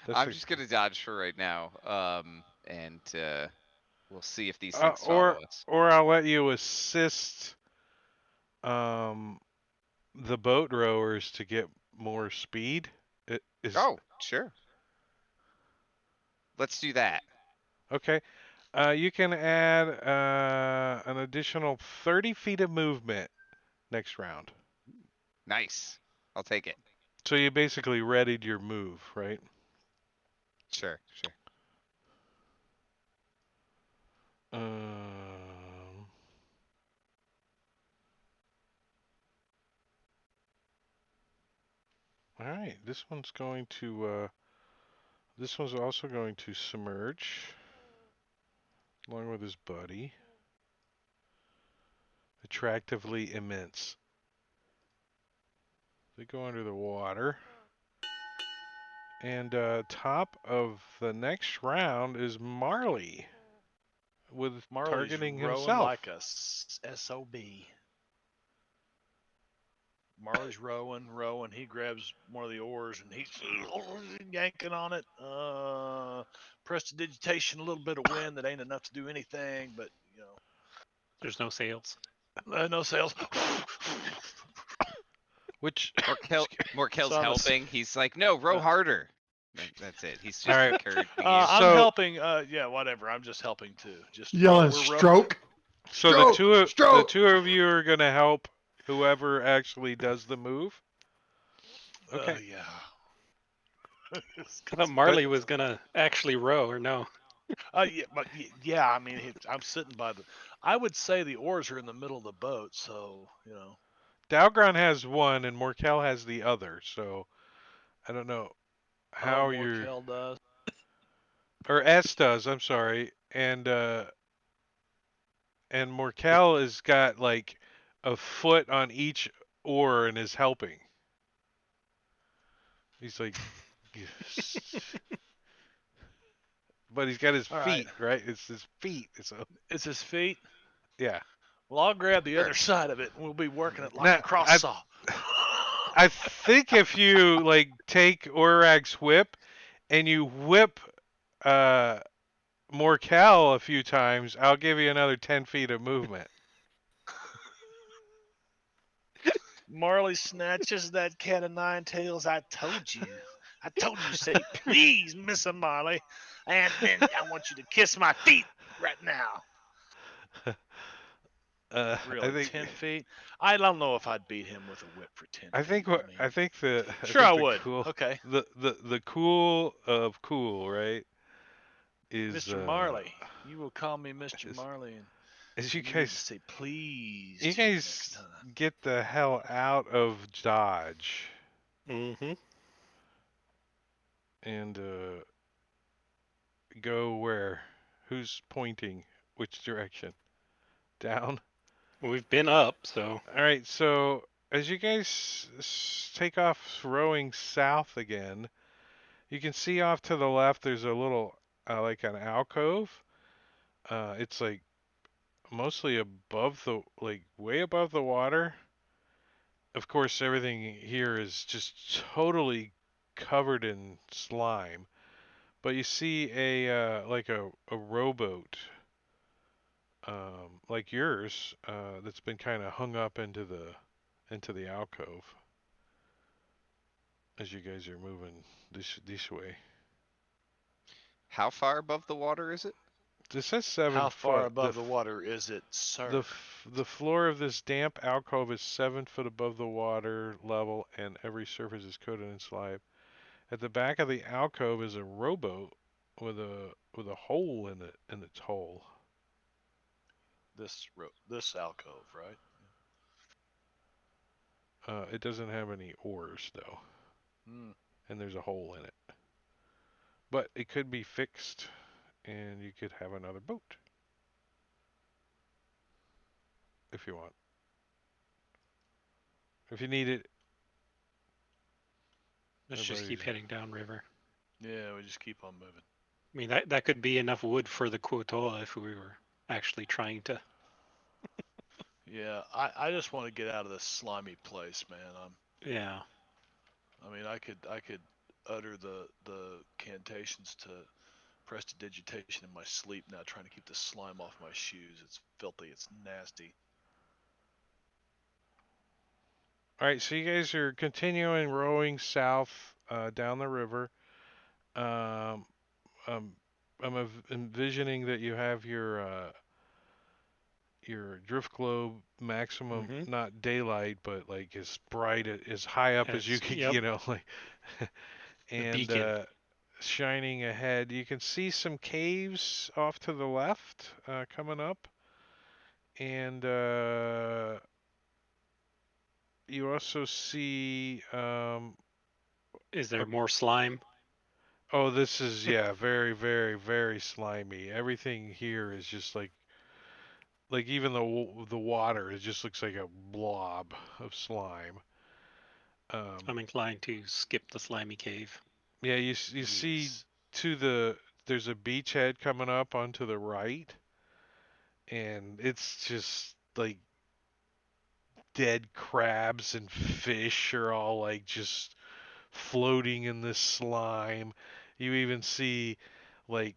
that's I'm just gonna dodge for right now. And we'll see if these uh, things or follow us. or I'll let you assist um the boat rowers to get more speed. It is Oh, sure. Let's do that. okay. You can add an additional 30 feet of movement next round. Nice. I'll take it. So you basically readied your move, right? Sure, sure. Um, all right, this one's going to. This one's also going to submerge, along with his buddy. Attractively immense. They go under the water. And top of the next round is Marley, with Marley's targeting rowing himself. like a SOB. Marley's rowing. He grabs one of the oars and he's yanking on it. Prestidigitation, a little bit of wind that ain't enough to do anything, but There's no sails. no sails. Which Morkel's So I'm helping. He's like, no, row harder. That's it. He's just All right. encouraging you. I'm So- helping. Yeah, whatever. I'm just helping too. Just Yelling we're stroke. So Stroke, the stroke. two of you are gonna help whoever actually does the move. Okay. Yeah. I thought Marley was gonna actually row, or no? Yeah, but yeah. I mean, I'm sitting by the. I would say the oars are in the middle of the boat, so Dalgron has one and Morkel has the other. So I don't know how you're. Morkel does. Or S does. I'm sorry. And Morkel has got like a foot on each oar and is helping. He's like, but he's got his All feet, right? It's his feet. So It's his feet. yeah. Well, I'll grab the Sure. other side of it, and we'll be working it like Now, a cross saw. I think if you like take Orag's whip and you whip Morkel a few times, I'll give you another 10 feet of movement. Marley snatches that cat of nine tails. I told you. I told you, say please, Miss Marley, and then I want you to kiss my feet right now. I Really, think 10 feet? I don't know if I'd beat him with a whip for 10 I think feet. what mean, I think the Sure, think I the would. cool Okay. the cool of cool, right? is Mr. Marley. You will call me Mr. as, Marley, and as you need to say please you to me next guys time. get the hell out of Dodge Mm-hmm. and go where? Who's pointing? Which direction? Down. We've been up, so All right. So as you guys take off rowing south again, you can see off to the left. There's a little like an alcove. It's like mostly above the like way above the water. Of course, everything here is just totally covered in slime. But you see a like a rowboat like yours that's been kind of hung up into the alcove as you guys are moving this way. How far above the water is it? This says How far 7 foot. above the water is it, sir? The floor of this damp alcove is 7 foot above the water level, and every surface is coated in slime. At the back of the alcove is a rowboat with a hole in its hull. This alcove, right? It doesn't have any oars though, Hmm. and there's a hole in it. But it could be fixed, and you could have another boat if you want. If you need it, let's just everybody's. keep heading downriver. Yeah, we just keep on moving. I mean, that could be enough wood for the quotoa if we were actually trying to. Yeah, I just want to get out of this slimy place, man. Yeah. I mean, I could utter the cantations to prestidigitation in my sleep now, trying to keep the slime off my shoes. It's filthy. It's nasty. All right, so you guys are continuing rowing south down the river. Um, um, I'm envisioning that you have your drift globe maximum, Mm-hmm. not daylight, but like as bright as high up as you As can, yep, like, the and beacon. shining ahead. You can see some caves off to the left coming up, and you also see Is a there more slime? oh, this is yeah, very, very, very slimy. Everything here is just like even the water, it just looks like a blob of slime. I'm inclined to skip the slimy cave. Yeah, you see Yes. to there's a beachhead coming up onto the right, and it's just like dead crabs and fish are all like just floating in this slime. You even see like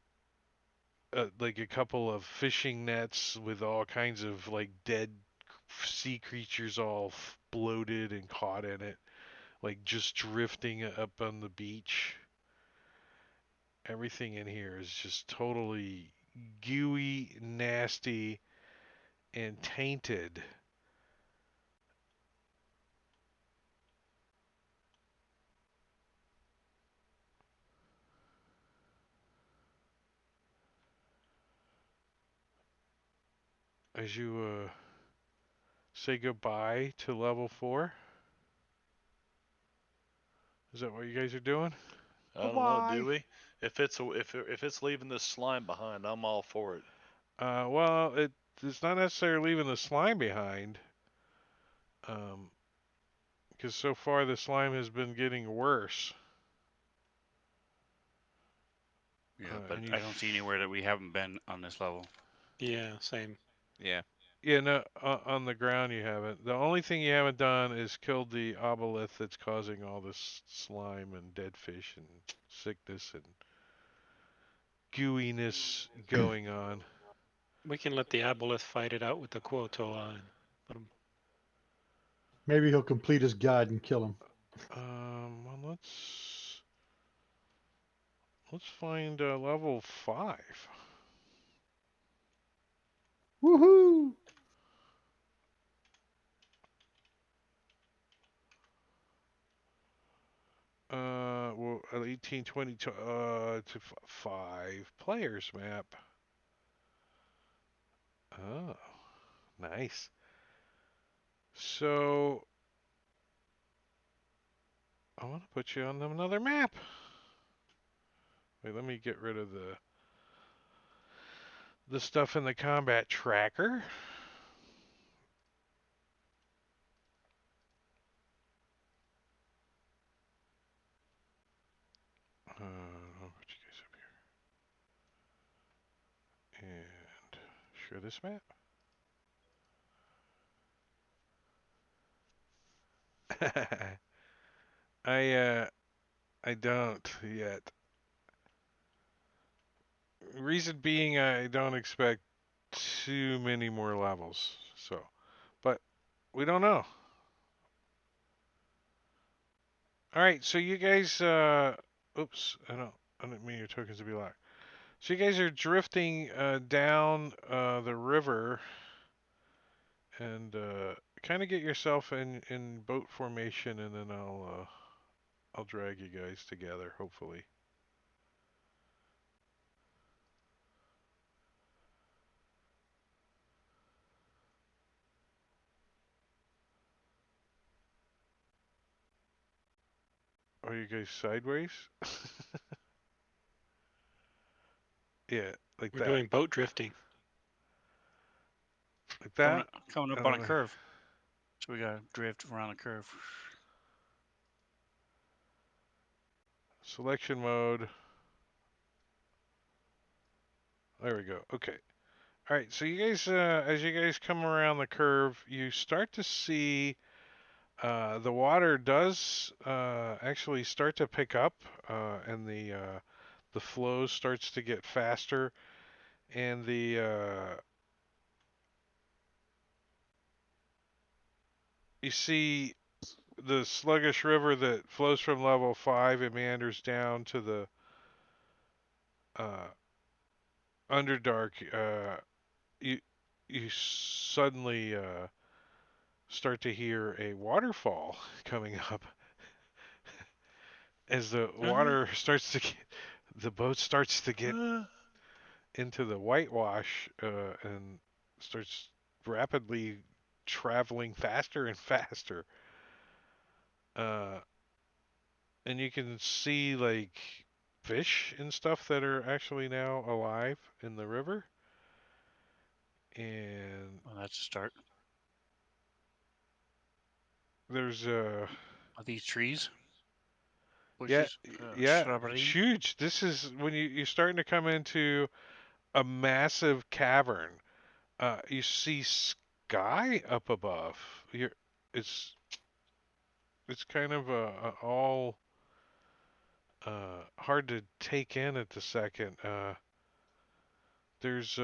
like a couple of fishing nets with all kinds of like dead sea creatures all bloated and caught in it, like just drifting up on the beach. Everything in here is just totally gooey, nasty, and tainted. As you say goodbye to level 4, is that what you guys are doing? I don't know. Do Bye-bye. we? If it's leaving this slime behind, I'm all for it. Well, it's not necessarily leaving the slime behind, um, because so far the slime has been getting worse. Yeah, but And you, I don't see anywhere that we haven't been on this level. Yeah, same. Yeah. yeah, no, on the ground you haven't. The only thing you haven't done is killed the obelith that's causing all this slime and dead fish and sickness and gooiness going on. We can let the aboleth fight it out with the quotoa and let 'em- Maybe he'll complete his guide and kill him. Well, let's find level 5. Woohoo! Well, 18, 20 to 5 players map. Oh, nice. So I want to put you on another map. Wait, let me get rid of the stuff in the combat tracker. I'll put you guys up here. And share this map. I don't yet. Reason being, I don't expect too many more levels. So, but we don't know. All right, so you guys, oops, I didn't mean your tokens to be locked. So you guys are drifting down the river, and kind of get yourself in boat formation, and then I'll drag you guys together, hopefully. Are you guys sideways? Yeah, like We're that. doing boat drifting. Like that. Coming up on a curve. So we gotta drift around a curve. Selection mode. There we go. Okay. All right. So you guys, as you guys come around the curve, you start to see the water does actually start to pick up, and the flow starts to get faster, and you see the sluggish river that flows from level 5 and meanders down to the uh, Underdark. You you suddenly start to hear a waterfall coming up as the water starts to get, the boat starts to get into the whitewash and starts rapidly traveling faster and faster. Uh, and you can see like fish and stuff that are actually now alive in the river. And Well, that's a start. there's Are these trees? yeah, Bushes? yeah, it's Shrubbery? huge. This is when you're starting to come into a massive cavern. You see sky up above. You're, it's it's kind of all hard to take in at the second. There's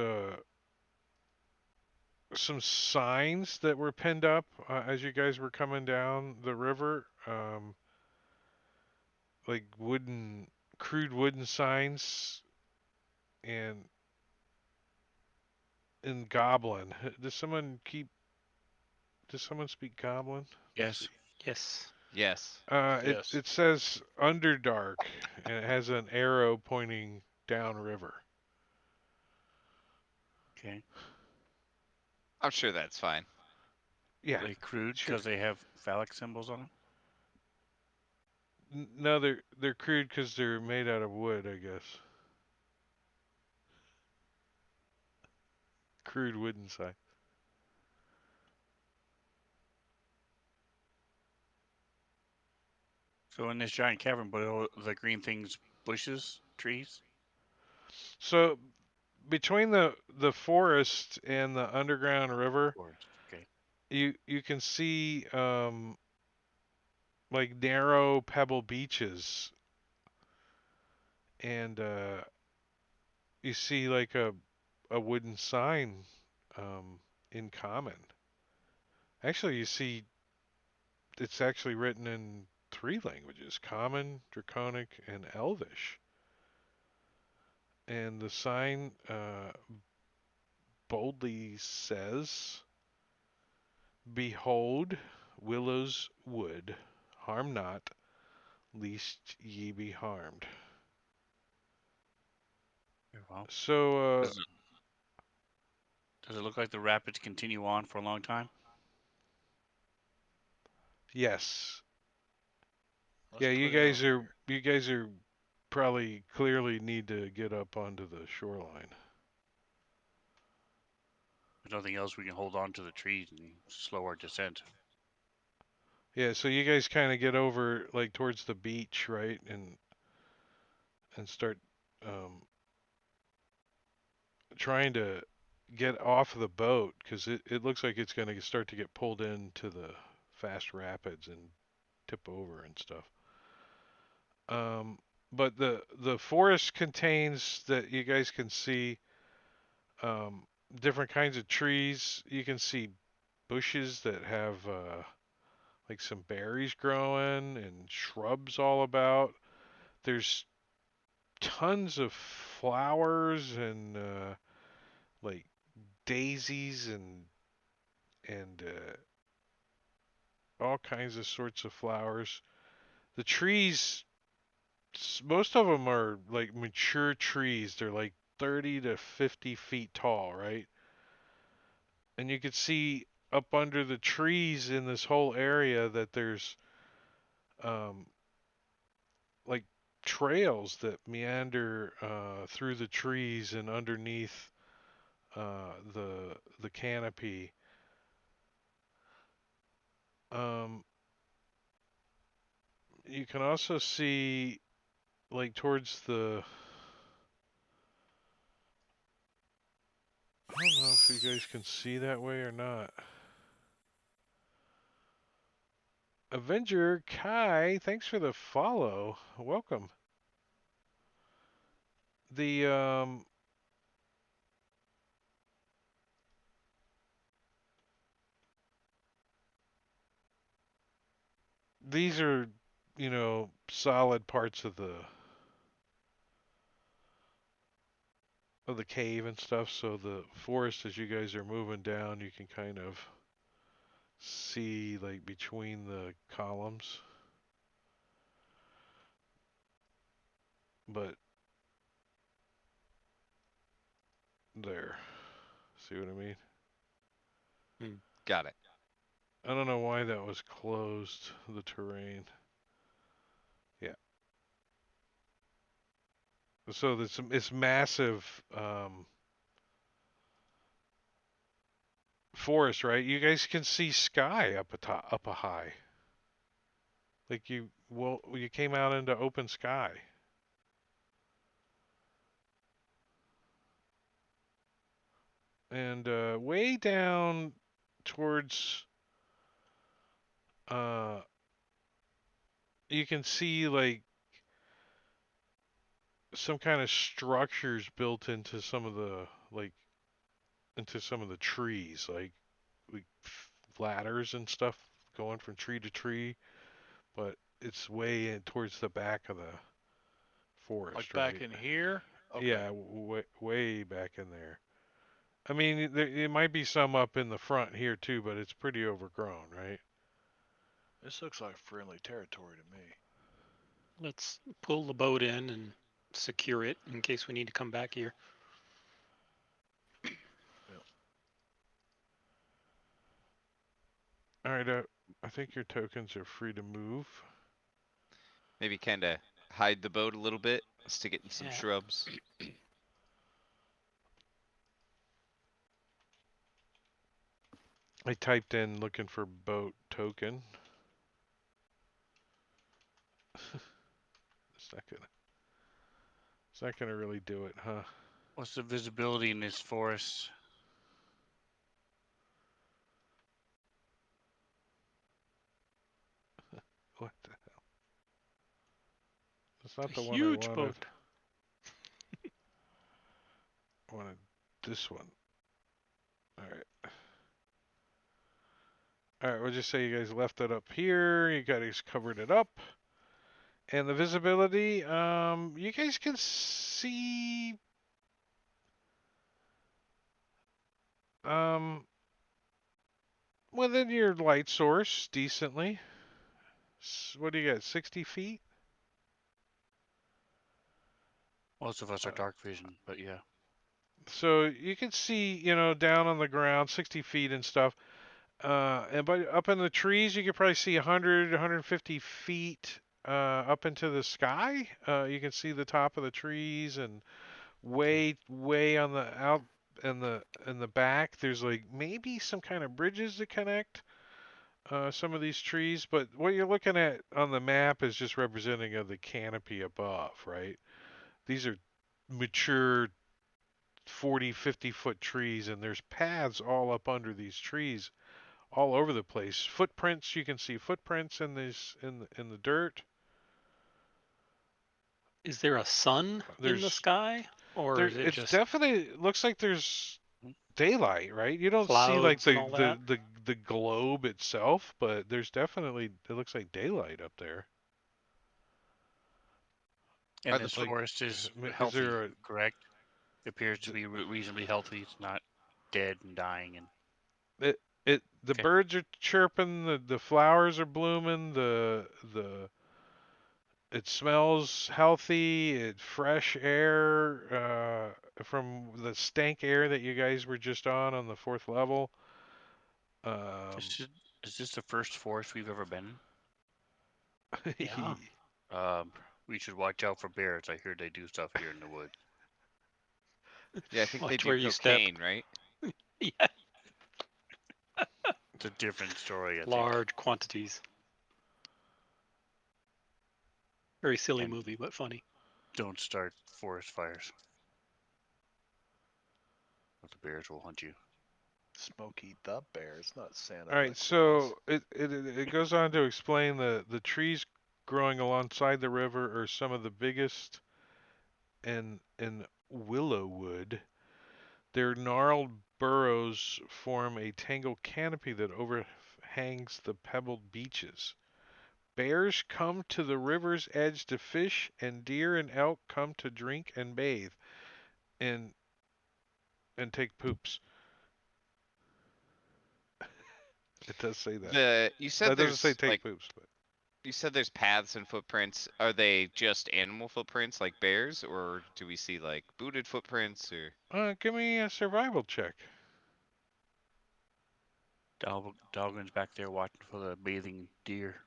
some signs that were pinned up as you guys were coming down the river, like crude wooden signs, and in Goblin. Does someone speak Goblin? Let's see. Yes. Yes. Yes. Yes. It says Underdark, and it has an arrow pointing downriver. Okay. I'm sure that's fine. Yeah, Are they crude sure. because they have phallic symbols on them? No, they're crude because they're made out of wood, I guess. Crude wooden sign. So in this giant cavern, but all the green things, bushes, trees? So between the forest and the underground river, Forest. Okay. you can see like narrow pebble beaches, and you see like a wooden sign in common. Actually, you see it's actually written in 3 languages: Common, Draconic, and Elvish. And the sign boldly says, "Behold, Willow's wood, harm not, lest ye be harmed. Very well. So, Does it look like the rapids continue on for a long time? yes. Let's Yeah, put you it on guys here. are probably clearly need to get up onto the shoreline. There's nothing else we can hold on to the trees and slow our descent. Yeah, so you guys kind of get over like towards the beach, right, and start um, trying to get off the boat because it looks like it's going to start to get pulled into the fast rapids and tip over and stuff. Um, but the forest contains that you guys can see um, different kinds of trees. You can see bushes that have like some berries growing and shrubs all about. There's tons of flowers and like daisies and all kinds of sorts of flowers. The trees, most of them are like mature trees. They're like 30 to 50 feet tall, right? And you can see up under the trees in this whole area that there's um, like trails that meander through the trees and underneath the canopy. Um, you can also see like towards the I don't know if you guys can see that way or not. Avenger Kai, thanks for the follow. Welcome. The these are, solid parts of the cave and stuff, so the forest as you guys are moving down, you can kind of see like between the columns. But there. See what I mean? Got it. I don't know why that was closed, the terrain. Yeah. So it's massive forest, right? You guys can see sky up a top, up a high. Like you came out into open sky. And way down towards uh you can see like some kind of structures built into some of the like into some of the trees, like ladders and stuff going from tree to tree, but it's way in towards the back of the Like forest, back right? in here? Okay. Yeah, way back in there. I mean, there might be some up in the front here too, but it's pretty overgrown, right? This looks like friendly territory to me. Let's pull the boat in and secure it in case we need to come back here. All right, I think your tokens are free to move. Maybe kind of hide the boat a little bit, stick it in some Yeah. shrubs. I typed in looking for boat token. It's not gonna. It's not gonna really do it, huh? What's the visibility in this forest? What the hell? That's not A the one I huge wanted. boat. I wanted this one. All right. All right, we'll just say you guys left it up here. You guys covered it up. And the visibility, you guys can see um within your light source decently. What do you got? 60 feet? Most of us are Uh, dark vision, but yeah. so you can see, down on the ground, 60 feet and stuff. And but up in the trees, you could probably see 100, 150 feet up into the sky. You can see the top of the trees, and Okay. way on the out in the back, there's like maybe some kind of bridges to connect some of these trees. But what you're looking at on the map is just representing of the canopy above, right? These are mature 40, 50-foot trees, and there's paths all up under these trees all over the place. Footprints, you can see footprints in this in the dirt. Is there a sun in the There's sky, or there is it it's just definitely looks like there's Hmm. daylight, right? You don't see like clouds and all that? the globe itself, but there's definitely it looks like daylight up there. And Are the this foot Like forest is is healthy, there a correct? It appears to d- be reasonably healthy. It's not dead and dying. And the okay, birds are chirping, the flowers are blooming, the it smells healthy, fresh air from the stank air that you guys were just on the fourth level. Um, this is this the first forest we've ever been Yeah. in? We should watch out for bears. I hear they do stuff here in the woods. Yeah, I think they Watch do where you step. cocaine, right? Yeah. It's a different story, I think. Large quantities. Very silly And movie, but funny. don't start forest fires, or the bears will hunt you. Smokey the Bear. It's not Santa all the right, Claus. so it goes on to explain the trees growing alongside the river are some of the biggest in Willowwood. Their gnarled burrows form a tangled canopy that overhangs the pebbled beaches. Bears come to the river's edge to fish, and deer and elk come to drink and bathe and and take poops. It does say that. You said That doesn't say there's take poops, but you said there's paths and footprints. Are they just animal footprints like bears, or do we see like booted footprints or give me a survival check. Dahlgren's back there watching for the bathing deer.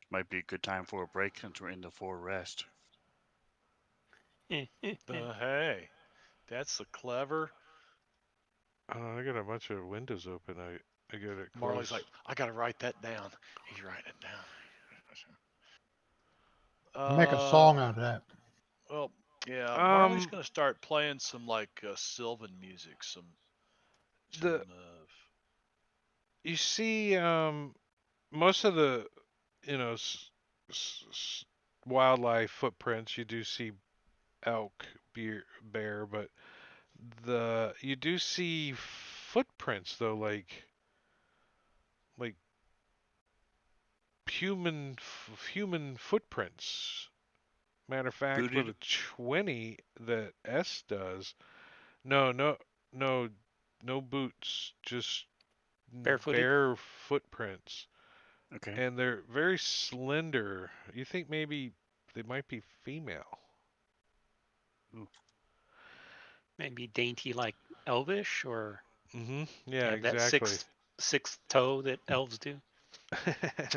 Might be a good time for a break since we're in the forest. Hey, that's the clever. I got a bunch of windows open. I got it Marley's closed. like, I gotta write that down. He's writing it down. Make a song out of that. Well, yeah, Marley's Um, gonna start playing some like Sylvan music, some the you see most of the you know s- s- wildlife footprints. You do see elk, bear, but the you do see footprints though, like human footprints. Matter of fact, for Booted? the 20 that S does, no, no, no, no boots, just Barefooted? bare footprints, Okay. and they're very slender. You think maybe they might be female? Ooh. Maybe dainty like elvish, or they Yeah, have that exactly. sixth toe that elves do.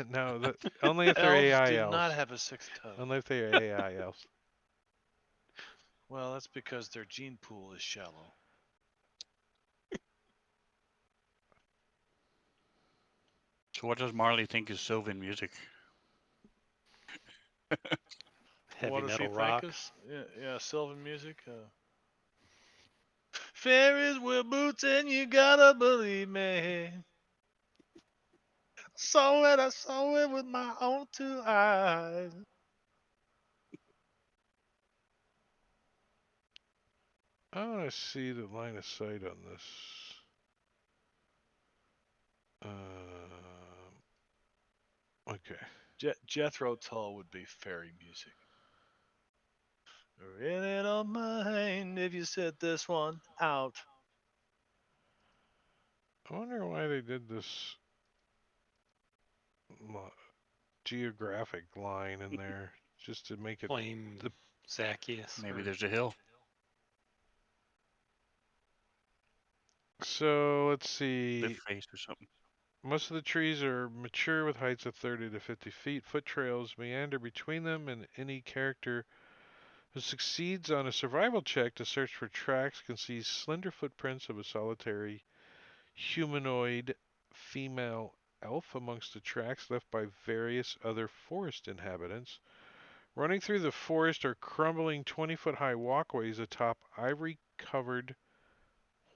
No, only if they're elves AI do elves. not have a sixth toe. Only if they're AI elves. Well, that's because their gene pool is shallow. So what does Marley think is Sylvan music? What Heavy does he metal think rock. is? Yeah, Sylvan music. Fairies wear boots, and you gotta believe me. I saw it with my own two eyes. I want to see the line of sight on this. Okay. Jethro Tull would be fairy music. Really don't mind if you sit this one out. I wonder why they did this. geographic line in there just to make it. Blame The- Zacchaeus. Maybe or- there's a hill. So let's see. Cliff face or something. Most of the trees are mature with heights of 30 to 50 feet. Foot trails meander between them, and any character who succeeds on a survival check to search for tracks can see slender footprints of a solitary humanoid female elf amongst the tracks left by various other forest inhabitants. Running through the forest are crumbling 20-foot high walkways atop ivory covered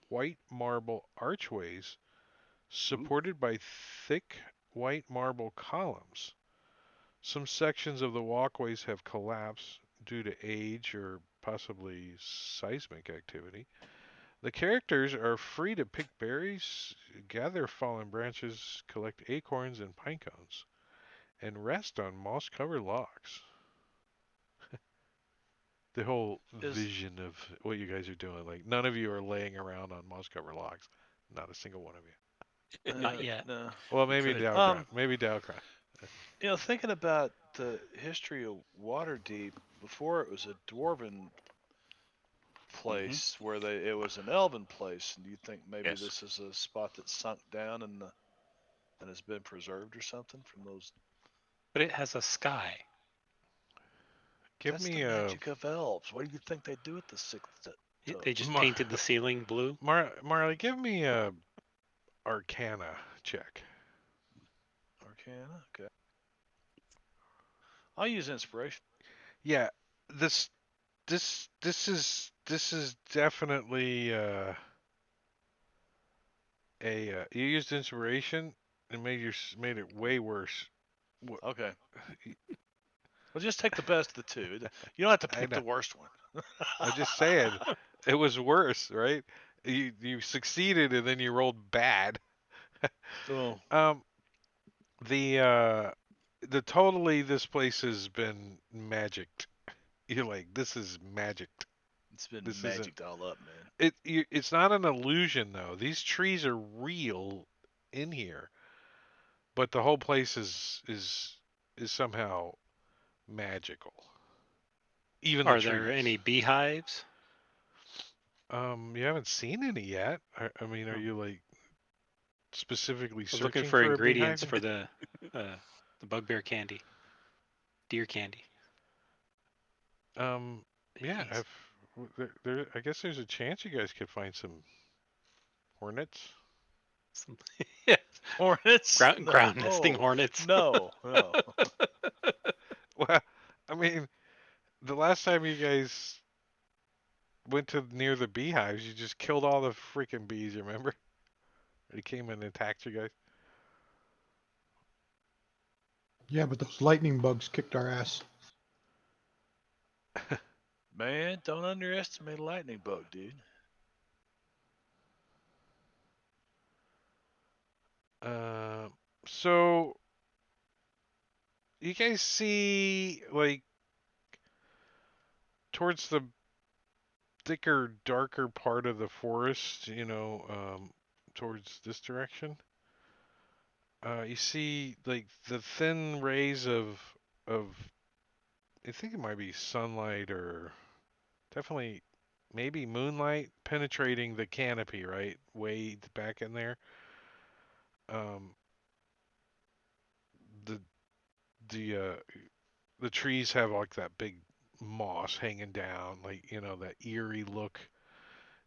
white marble archways supported by thick white marble columns. Some sections of the walkways have collapsed due to age or possibly seismic activity. The characters are free to pick berries, gather fallen branches, collect acorns and pine cones, and rest on moss covered logs. The whole Is vision of what you guys are doing, like none of you are laying around on moss covered logs. Not a single one of you. Not yet. no. Well, We maybe could. Dalgrat. Maybe Dalgrat. Thinking about the history of Waterdeep, before it was a dwarven place where it was an elven place, and do you think maybe Yes. this is a spot that sunk down and has been preserved or something from those? But it has a sky. Give That's me the a magic of elves. What do you think they do at the sixth? They just Mar- painted the ceiling blue. Marley. Give me a Arcana check. Arcana. Okay. I'll use inspiration. Yeah, this this is definitely you used inspiration and made it way worse. What, Okay. Well, just take the best of the two. You don't have to I pick know. the worst one. I'm just saying it was worse, right? You succeeded and then you rolled bad. Oh, Um, the totally this place has been magicked. You're like, this is magicked. it's been This isn't. magicked all up, man. It's not an illusion though. These trees are real in here, but the whole place is somehow magical. Even the Are there trees. any beehives? You haven't seen any yet. I mean, are Oh. you like specifically I was looking searching for for a ingredients beehive? for the bugbear candy, deer candy. Yeah. Jeez. I guess there's a chance you guys could find some hornets. Some, yeah, Hornets? ground nesting No. hornets. No. No. Well, I mean, the last time you guys went to near the beehives, you just killed all the freaking bees. You remember? They came and attacked you guys. Yeah, but those lightning bugs kicked our ass. Man, don't underestimate a lightning bug, dude. Uh, so you guys see like towards the thicker, darker part of the forest, towards this direction. You see like the thin rays of I think it might be sunlight or definitely maybe moonlight penetrating the canopy, right? Way back in there. Um, the the uh the trees have like that big moss hanging down, like that eerie look.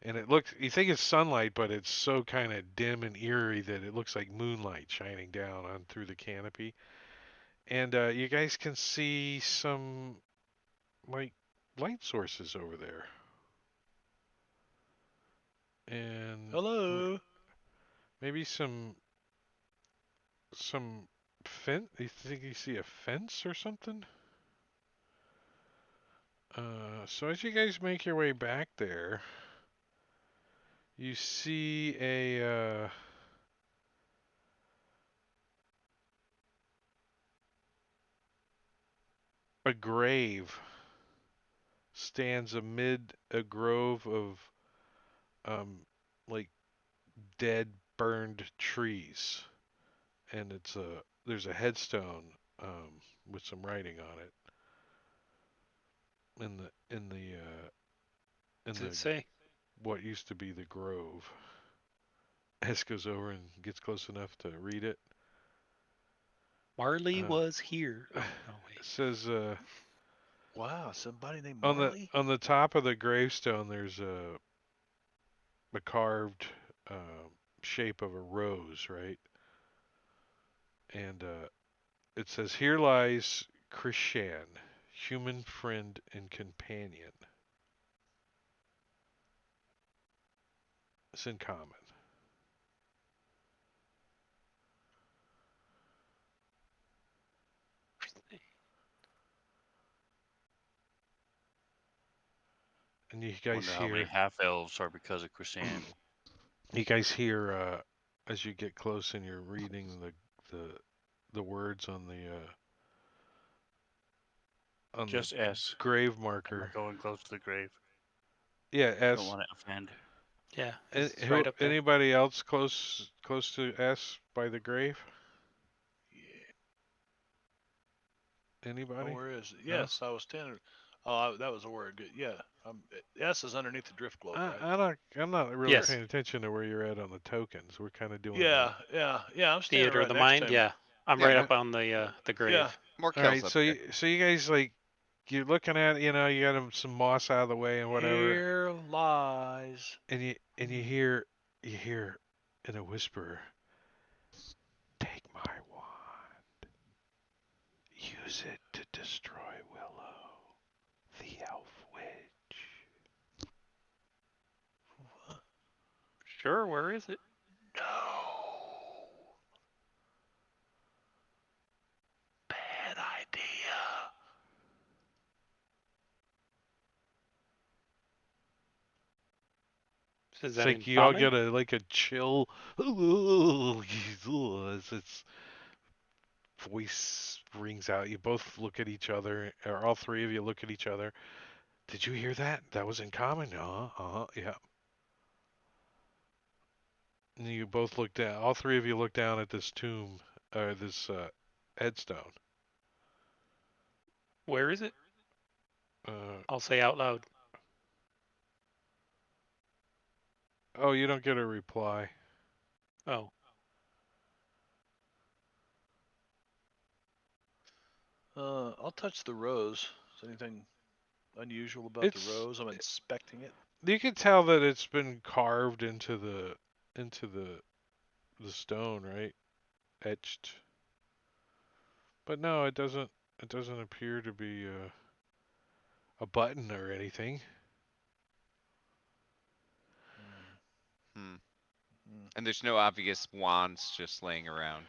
And it looks you think it's sunlight, but it's so kind of dim and eerie that it looks like moonlight shining down on through the canopy. And you guys can see some like light sources over there. And Hello. maybe some fence. You think you see a fence or something? So as you guys make your way back there, you see a grave stands amid a grove of um like dead burned trees, and there's a headstone with some writing on it in Does the it say? what used to be the grove. S goes over and gets close enough to read it. Marley Uh, was here. Oh no, It wait. says Wow, somebody named on Marley? the top of the gravestone there's a carved shape of a rose, right? And it says, "Here lies Krishan, human friend and companion." It's in common. And Wonder how many half elves are because of Chrysan. you guys hear as you get close and you're reading the words on the Just S. grave I'm marker. not going close to the grave. Yeah, Don't S. want to offend. Yeah, And it's right up there. anybody else close to S by the grave? Yeah. Oh, Anybody? where is it? No? Yes, I was standing. Oh, that was a word. Good. Yeah. S is underneath the drift globe, right? I'm not really Yes. paying attention to where you're at on the tokens. We're kind of doing Yeah, yeah. I'm standing Theater of right the next to Mind. him. Yeah, I'm Yeah, right more, up on the grave. Yeah. more All Kel's right, up so there. you guys like you're looking at you got some moss out of the way and whatever, Here lies. and you hear in a whisper, "Take my wand, use it to destroy Willow, the elf witch." Sure, where is it? No. Bad idea. Is It's that in like you all common? get a chill as its voice rings out. You both look at each other, or all three of you look at each other. Did you hear that? That was in common. Yeah. And you both look down. All three of you look down at this tomb, or this headstone. Where is it? Uh, I'll say out loud. oh, you don't get a reply. Oh, I'll touch the rose. Is anything unusual about the It's rose? I'm inspecting it. you can tell that it's been carved into the stone, right? Etched. But no, it doesn't. It doesn't appear to be a button or anything. Hmm. Hmm. And there's no obvious wands just laying around.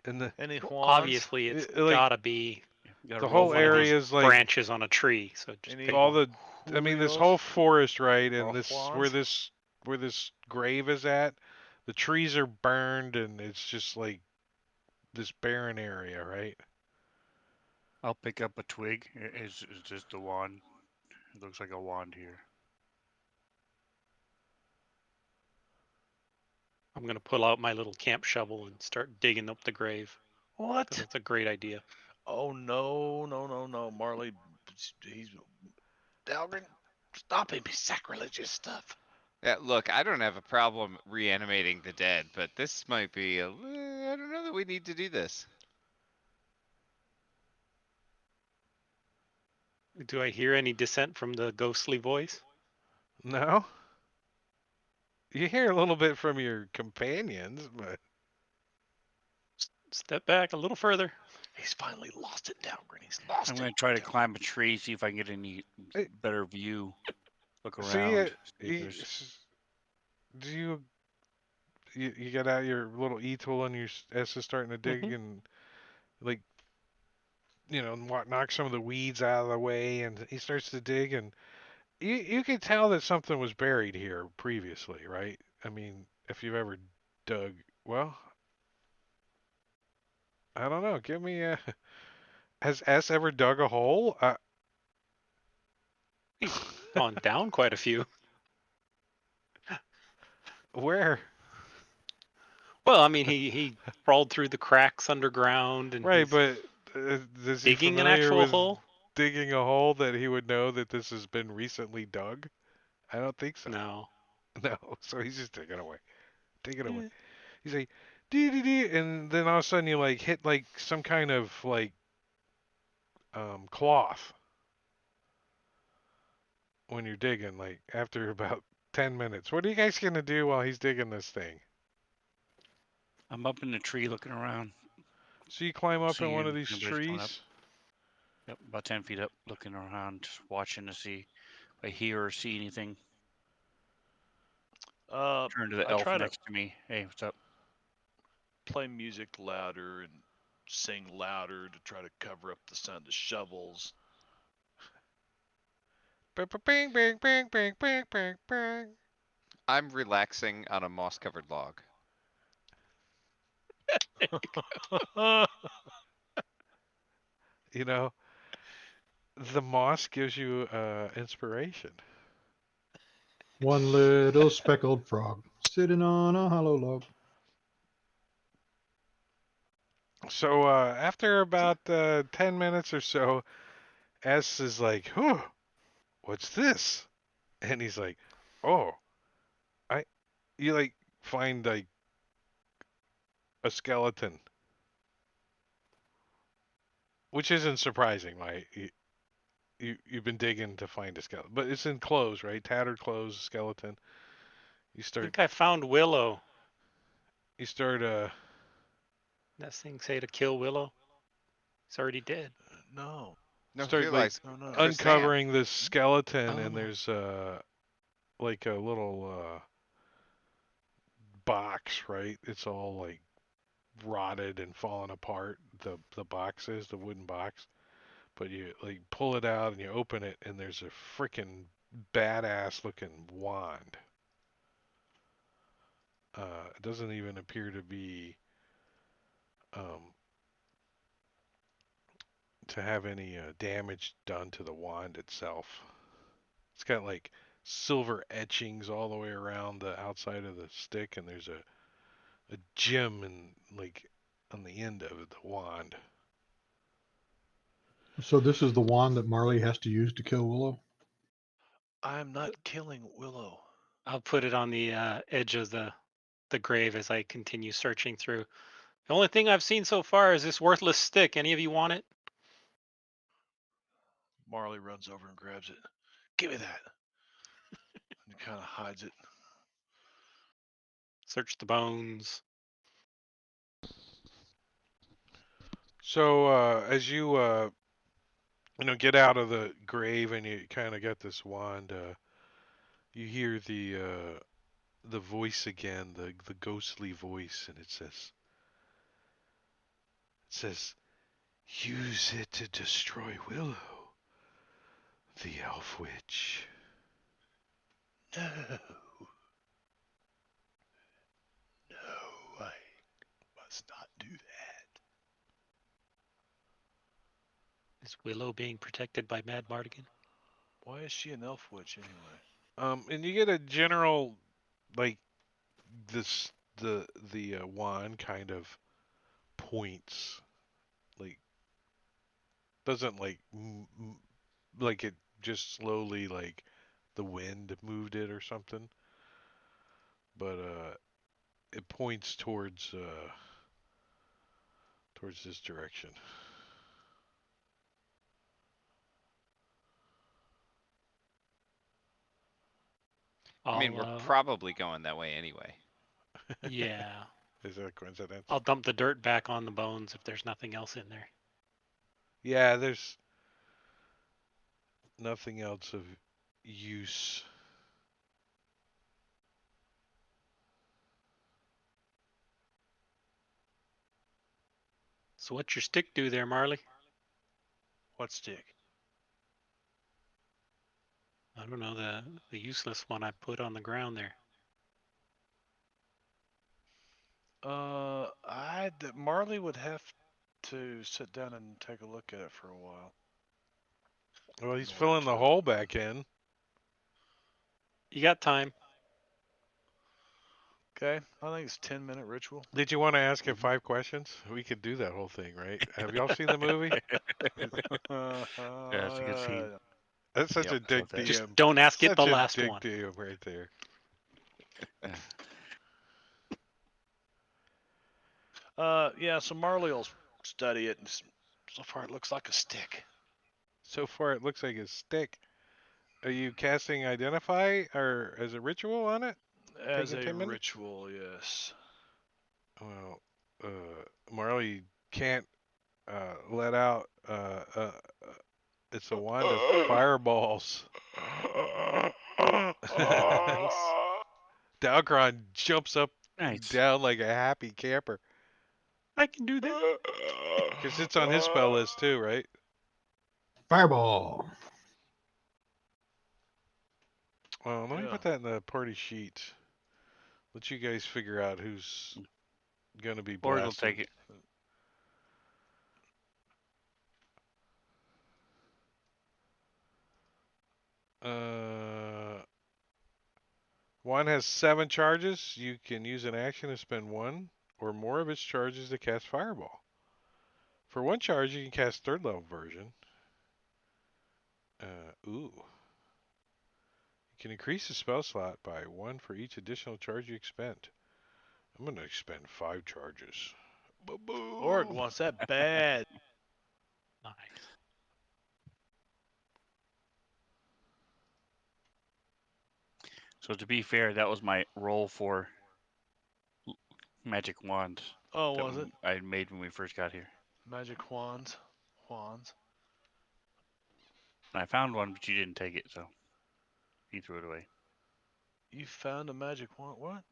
And Any well, wands? obviously it's like gotta be You gotta the roll whole one one of of those. area these is like branches on a tree. So just Any pick all one. the. I mean, this Julios? whole forest, right? And Rough this wands? where this grave is at, the trees are burned, and it's just like this barren area, right? I'll pick up a twig. It's just a wand. It looks like a wand here. I'm gonna pull out my little camp shovel and start digging up the grave because What? that's a great idea. Oh no, Marley. He's Dalgren. Stop him! He's sacrilegious stuff. Yeah, look, I don't have a problem reanimating the dead, but this might be I don't know that we need to do this. Do I hear any dissent from the ghostly voice? No, you hear a little bit from your companions, but Step back a little further. He's finally lost it, Dalgren. He's I'm lost gonna it. try to climb a tree, see if I can get any Hey, better view. Look so around, see if you, there's. do you get out your little e-tool and your S is starting to dig Hmm. and like knock some of the weeds out of the way, and he starts to dig, and you can tell that something was buried here previously, right? I mean, if you've ever dug, well, I don't know. Give me a. Has S ever dug a hole? He's gone down quite a few. Where? Well, I mean, he crawled through the cracks underground, and Right, he's but is he digging an familiar actual with hole. digging a hole that he would know that this has been recently dug? I don't think so. No. No, so he's just digging away, digging away. Eh, He's like, dee dee dee, and then all of a sudden you like hit like some kind of like cloth when you're digging. Like after about 10 minutes, what are you guys gonna do while he's digging this thing? I'm up in the tree looking around, So you climb up in one seeing of if these anybody's coming up. trees. Yep, about 10 feet up, looking around, just watching to see if I hear or see anything. Turn to the I elf try to next to me. Hey, what's up? play music louder and sing louder to try to cover up the sound of shovels. Bing, bing, bing, bing, bing, bing, bing, bing. I'm relaxing on a moss-covered log. You know, the moss gives you inspiration. One little speckled frog sitting on a hollow log. So after about 10 minutes or so, S is like, "Whew, what's this?" And he's like, "Oh, I." You like find like a skeleton, which isn't surprising, right? You've been digging to find a skeleton, but it's in clothes, right? Tattered clothes, skeleton. You I start think I found Willow. you start That thing say to kill Willow. He's already dead. No, No, start like realize no, no, no. Chrysanth. uncovering this skeleton, and Oh, there's like a little box, right? It's all like rotted and fallen apart. The box is the wooden box, but you like pull it out and you open it, and there's a freaking badass looking wand. It doesn't even appear to be um, to have any damage done to the wand itself. It's got like silver etchings all the way around the outside of the stick, and there's a gem and like on the end of it, the wand. So this is the wand that Marley has to use to kill Willow. I'm not killing Willow. I'll put it on the edge of the grave as I continue searching through. The only thing I've seen so far is this worthless stick. Any of you want it? Marley runs over and grabs it. Give me that. And kind of hides it. Search the bones. So as you get out of the grave and you kind of got this wand, you hear the voice again, the ghostly voice, and it says, use it to destroy Willow, the elf witch. No, no, I must not do that. Is Willow being protected by Mad Mardigan? Why is she an elf witch anyway? And you get a general like this the wand kind of points, like doesn't like like it just slowly like the wind moved it or something, but it points towards this direction. I mean, I'll we're probably going that way anyway. yeah. Is that a coincidence? I'll dump the dirt back on the bones if there's nothing else in there. Yeah, there's nothing else of use. So what's your stick do there, Marley? What stick? I don't know, the useless one I put on the ground there. Marley would have to sit down and take a look at it for a while. Well, he's In order filling the to- hole back in. You got time. Okay, I think it's 10-minute ritual. Did you want to ask him Mhm. 5 questions? We could do that whole thing, right? Have y'all seen the movie? Yeah, it's a good scene. That's such Yep. a I love dick that. Just DM. don't ask it Such the a last dick one. DM right there. Yeah. So Marley will study it, and so far it looks like a stick. So far, it looks like a stick. Are you casting Identify or as a ritual on it? As Taking a 10 minutes? ritual, yes. Well, Marley can't let out. It's a wand of fireballs. Nice. Dalgron jumps up and Nice. down like a happy camper. I can do that. Because it's on his spell list too, right? Fireball. Well, let me Yeah. put that in the party sheet. Let you guys figure out who's gonna be Org will take blasting. it. One has 7 charges. You can use an action to spend 1 or more of its charges to cast Fireball. For 1 charge, you can cast 3rd level version. Ooh. You can increase the spell slot by 1 for each additional charge you expend. I'm gonna expend 5 charges. Org Ba-boom! wants that bad. Nice. So to be fair, that was my roll for magic wand Oh, that was it? I made when we first got here. Magic wands. Wands. And I found one, but you didn't take it, so you threw it away. You found a magic wand? What?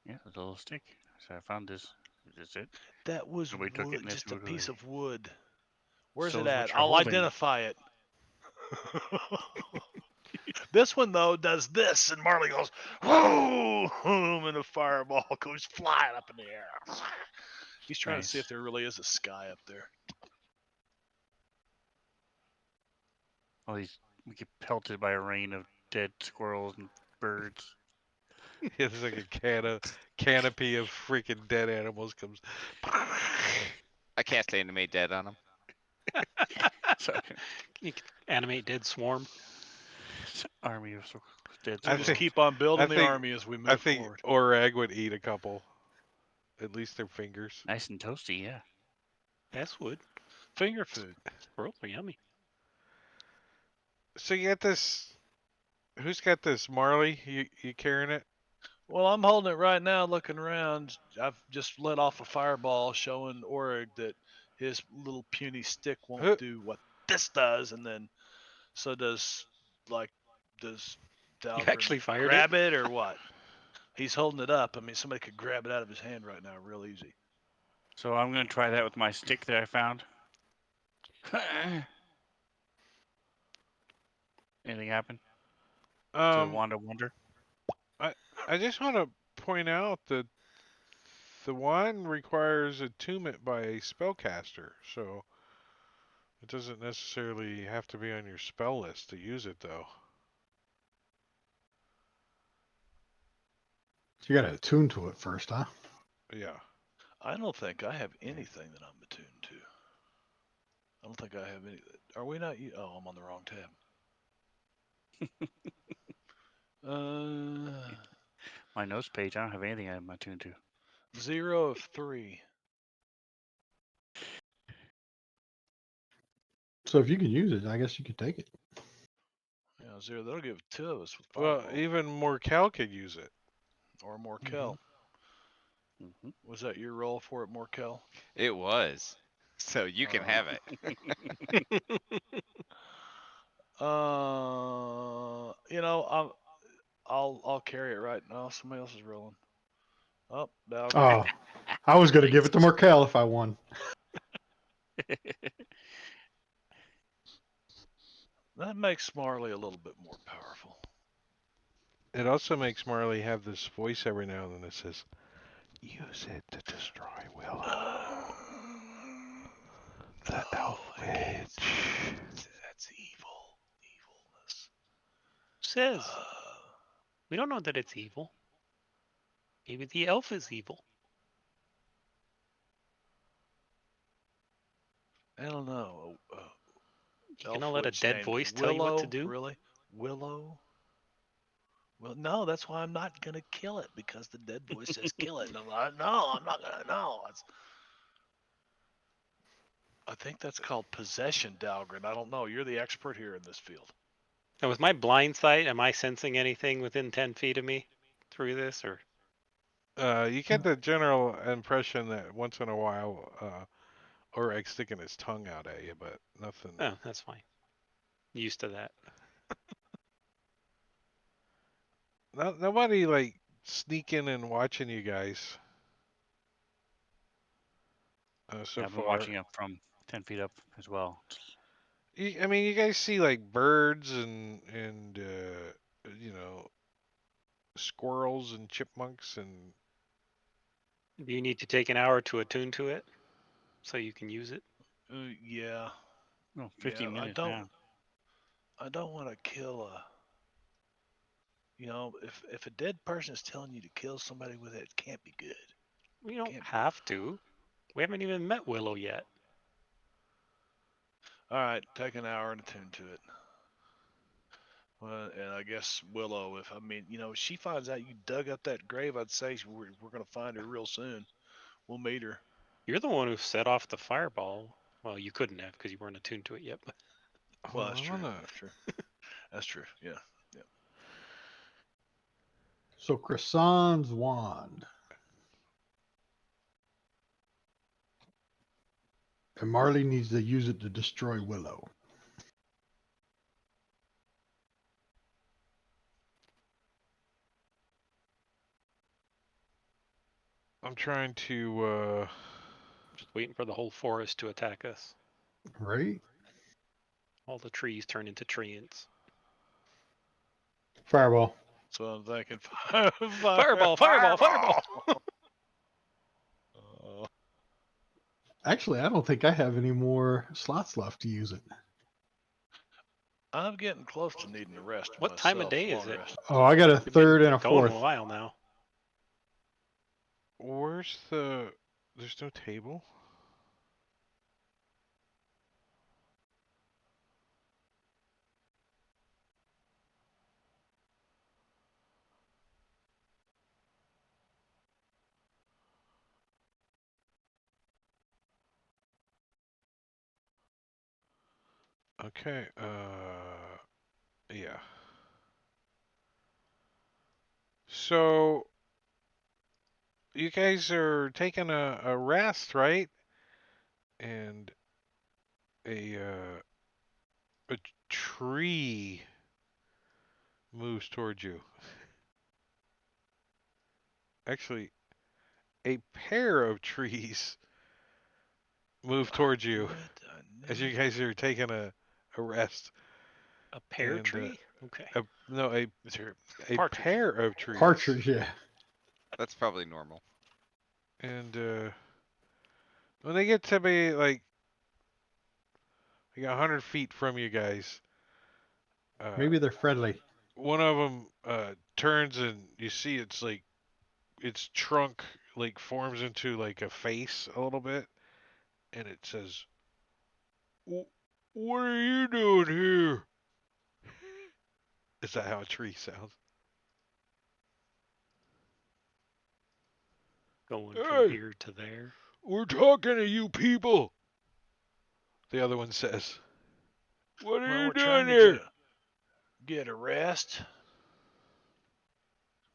Yeah, it's a little stick. So I found this. Is this it? That was Nobody took it wood, and they just a threw it piece away. of wood. Where's So it is at? what you're I'll holding. identify it. This one though does this, and Marley goes, "Whoa!" and the fireball goes flying up in the air. He's trying to see if Nice. there really is a sky up there. All these we get pelted by a rain of dead squirrels and birds. It's like a canopy of freaking dead animals comes. I cast animate dead on him. So, You can animate dead swarm. army of dead We'll I just squirrels. think keep on I building the think army as we I move think forward. Orag would eat a couple. At least their fingers. Nice and toasty, yeah. That's wood. Finger food. Squirrels are yummy. So you got this. Who's got this? Marley, you carrying it? Well, I'm holding it right now, looking around. I've just let off a fireball, showing Orig that his little puny stick won't Who- do what this does, and then so like does You Dalgren actually fired it? grab it or what? He's holding it up. I mean, somebody could grab it out of his hand right now, real easy. So I'm gonna try that with my stick that I found. Anything happen to the Um, wand of wonder? I just want to point out that the wand requires attunement by a spellcaster, so it doesn't necessarily have to be on your spell list to use it, though. So you got to attune to it first, huh? Yeah. I don't think I have anything that I'm attuned to. I don't think I have any. Are we not? Oh, I'm on the wrong tab. My notes page, I don't have anything I'm attuned to. 0 of 3. So if you can use it, I guess you could take it. Yeah, 0. That'll give 2 of us with Well, fireball even Morkel could use it. or Morkel. Mm-hmm. Was that your roll for it, Morkel? It was. So you can have it. I'll carry it right now. Somebody else is rolling. Oh, Dalgren. Oh, I was going to give it to Thanks. Markel if I won. That makes Marley a little bit more powerful. It also makes Marley have this voice every now and then that says, "Use it to destroy Willow, the Elf Witch." That's evil. Evilness. Says. We don't know that it's evil. Maybe the elf is evil. I don't know. You gonna let a Elfwitch dead named voice tell you what to Willow? do? Really? Willow? Well, no, that's why I'm not gonna kill it because the dead voice says kill it, and I'm like, no, I'm not gonna. No, I think that's called possession, Dalgren. I don't know. You're the expert here in this field. Now, with my blind sight, am I sensing anything within 10 feet of me through this, or? You get the general impression that once in a while, Oreg's sticking his tongue out at you, but nothing. Oh, that's fine. Used to that. Nobody like sneaking and watching you guys so I've been far. watching it from 10 feet up as well. I mean, you guys see like birds and squirrels and chipmunks and Do you need to take an hour to attune to it so you can use it? Yeah, Oh, 50 yeah. minutes now. I don't want to kill a. If a dead person is telling you to kill somebody with it, it can't be good. You don't Can't be. have to. We haven't even met Willow yet. All right, take an hour and attune to it. Well, and I guess Willow, if she finds out you dug up that grave, I'd say we're gonna find her real soon. We'll meet her. You're the one who set off the fireball. Well, you couldn't have because you weren't attuned to it yet. But Well, hold that's on, true. I'm gonna. That's true. That's true. Yeah. Yeah. So Croissant's wand. And Marley needs to use it to destroy Willow. I'm trying to. just waiting for the whole forest to attack us. Right? All the trees turn into treants. Fireball. So I'm thinking Fireball! Fireball! Fireball! Uh, Actually, I don't think I have any more slots left to use it. I'm getting close to needing a rest What myself. time of day is Long it? rest. Oh, I got a We've been third and a going fourth. a while now. Where's the? There's no table. Okay. Yeah. So you guys are taking a rest, right? And a tree moves towards you. Actually, a pair of trees move towards I knew you it. I as knew you it. guys are taking a rest. A pear And tree? Okay. no, It's here. a Partridge. pair of trees. Partridge, yeah. That's probably normal. And when they get to be like 100 feet from you guys, Maybe they're friendly. one of them turns and you see it's like its trunk like forms into like a face a little bit, and it says, "What are you doing here?" Is that how a tree sounds? Going from Hey, here to there. we're talking to you people. The other one says, "What are Well, you we're trying doing to here?" get a rest.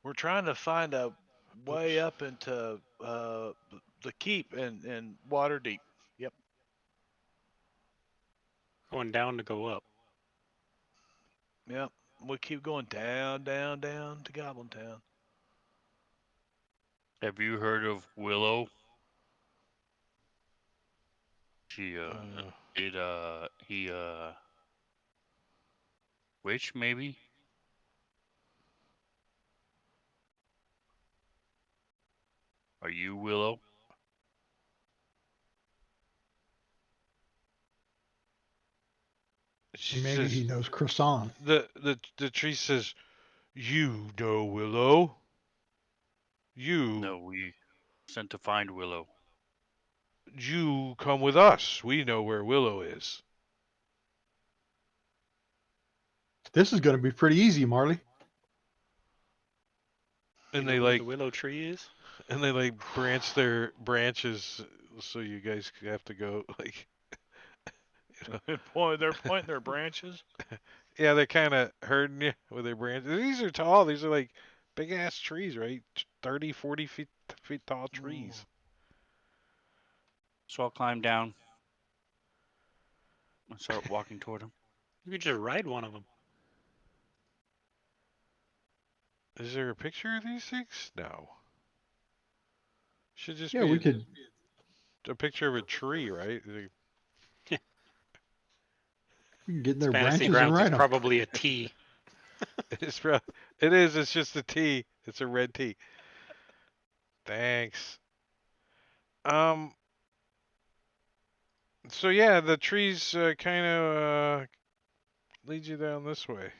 We're trying to find a way Oops. up into the keep in Waterdeep. Yep. Going down to go up. Yep. We keep going down, down, down to Goblin Town. Have you heard of Willow? She, Uh, witch maybe? Are you Willow? she Maybe says, he knows Croissant. the tree says, "You know Willow." You, No, we sent to find Willow. you come with us. We know where Willow is. This is going to be pretty easy, Marley. You And know they where like, the willow tree is? and they like branch their branches so you guys have to go like, you know. They're pointing their branches. Yeah, they're kind of hurting you with their branches. These are tall. These are like big ass trees, right? 30, 40 feet tall trees. So I'll climb down and start walking toward him. You could just ride one of them. Is there a picture of these things? No. Should just Yeah, be we could. a picture of a tree, right? We can get in It's their Fantasy branches and Grounds is ride them. probably a T. It's it is. It's just a T. It's a red T. Thanks. Um. So yeah, the trees kind of lead you down this way.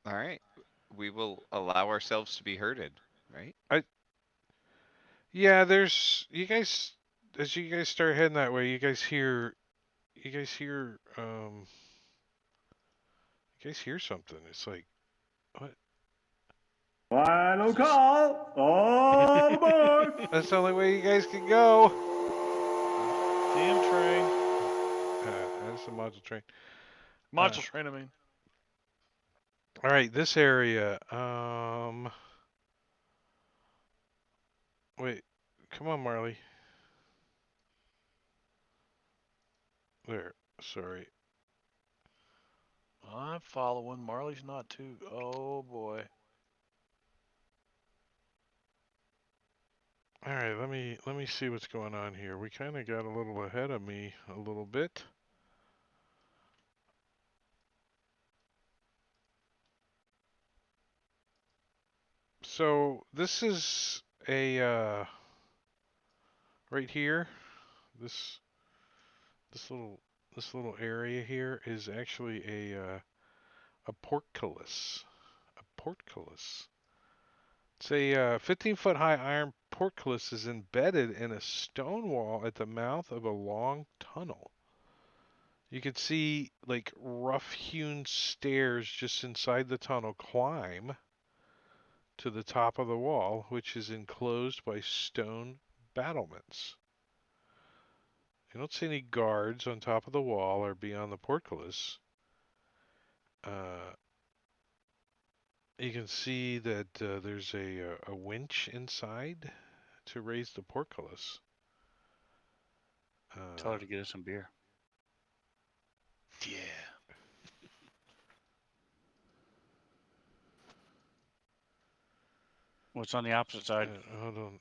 All right. We will allow ourselves to be herded, right? Yeah, there's you guys as you guys start heading that way, you guys hear you guys hear something. It's like what? Final call! All aboard! That's the only way you guys can go. Damn train. That's the module train. Module train, I mean. All right, this area. Wait, come on, Marley. There. Sorry. I'm following. Marley's not too. Oh boy. All right, let me see what's going on here. We kind of got a little ahead of me a little bit. So this is a right here. This this little this little area here is actually a portcullis. A portcullis. It's a 15-foot high iron portcullis is embedded in a stone wall at the mouth of a long tunnel. You can see like rough-hewn stairs just inside the tunnel climb to the top of the wall, which is enclosed by stone battlements. You don't see any guards on top of the wall or beyond the portcullis. You can see that there's a winch inside to raise the portcullis. Tell her to get us some beer. Yeah. What's on the opposite side? Hold on.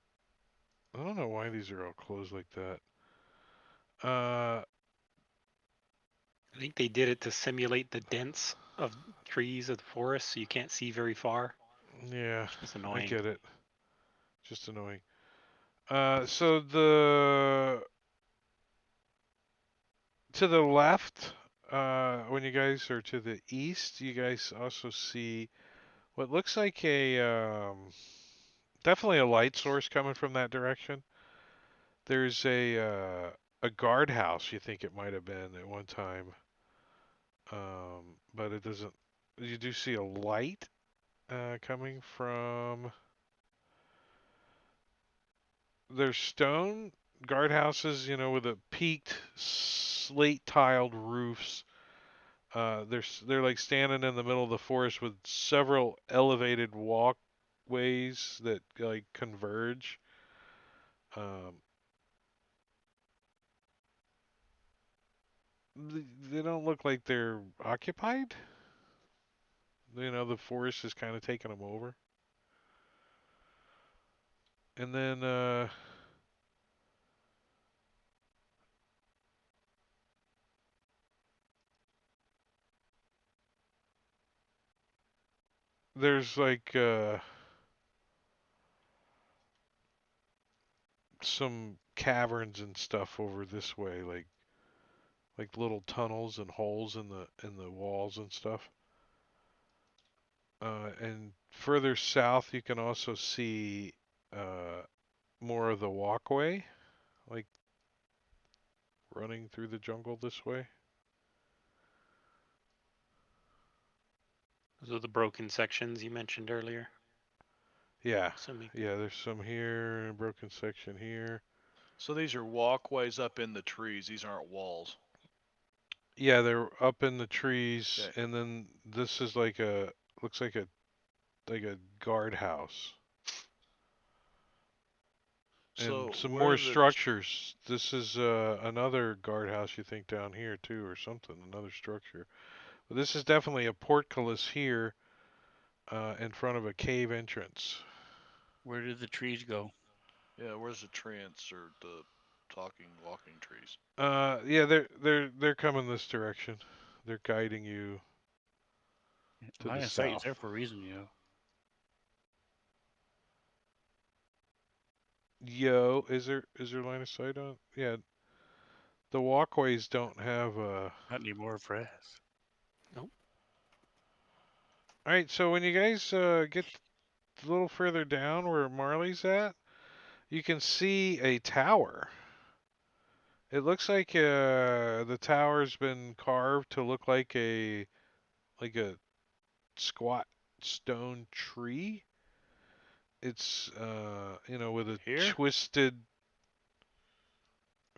I don't know why these are all closed like that. I think they did it to simulate the dents of trees of the forest so you can't see very far. Yeah, It's I annoying. get it. Just annoying. So to the left, when you guys are to the east, you guys also see what looks like definitely a light source coming from that direction. There's a guardhouse. You think it might have been at one time, but it doesn't. You do see a light coming from. There's stone guardhouses, you know, with a peaked slate tiled roofs. They're like standing in the middle of the forest with several elevated walkways that like converge. Um, they don't look like they're occupied. You know, the forest is kind of taking them over. And then there's like some caverns and stuff over this way, like little tunnels and holes in the walls and stuff. And further south, you can also see more of the walkway, like running through the jungle this way. Those are the broken sections you mentioned earlier. Yeah, Assuming. yeah. There's some here, a broken section here. So these are walkways up in the trees. These aren't walls. Yeah, they're up in the trees, Okay. and then this is like looks like a guardhouse. And So some where more are the structures. This is another guardhouse, you think, down here too, or something, another structure. But this is definitely a portcullis here in front of a cave entrance. Where did the trees go? yeah, where's the trance or the talking walking trees? Yeah, they're coming this direction. They're guiding you to the Line of sight is south. there for a reason, you know. Yo, is there line of sight on? Yeah, the walkways don't have Not anymore for us. Nope. All right, so when you guys get a little further down where Marley's at, you can see a tower. It looks like the tower's been carved to look like a squat stone tree. It's with a Here? twisted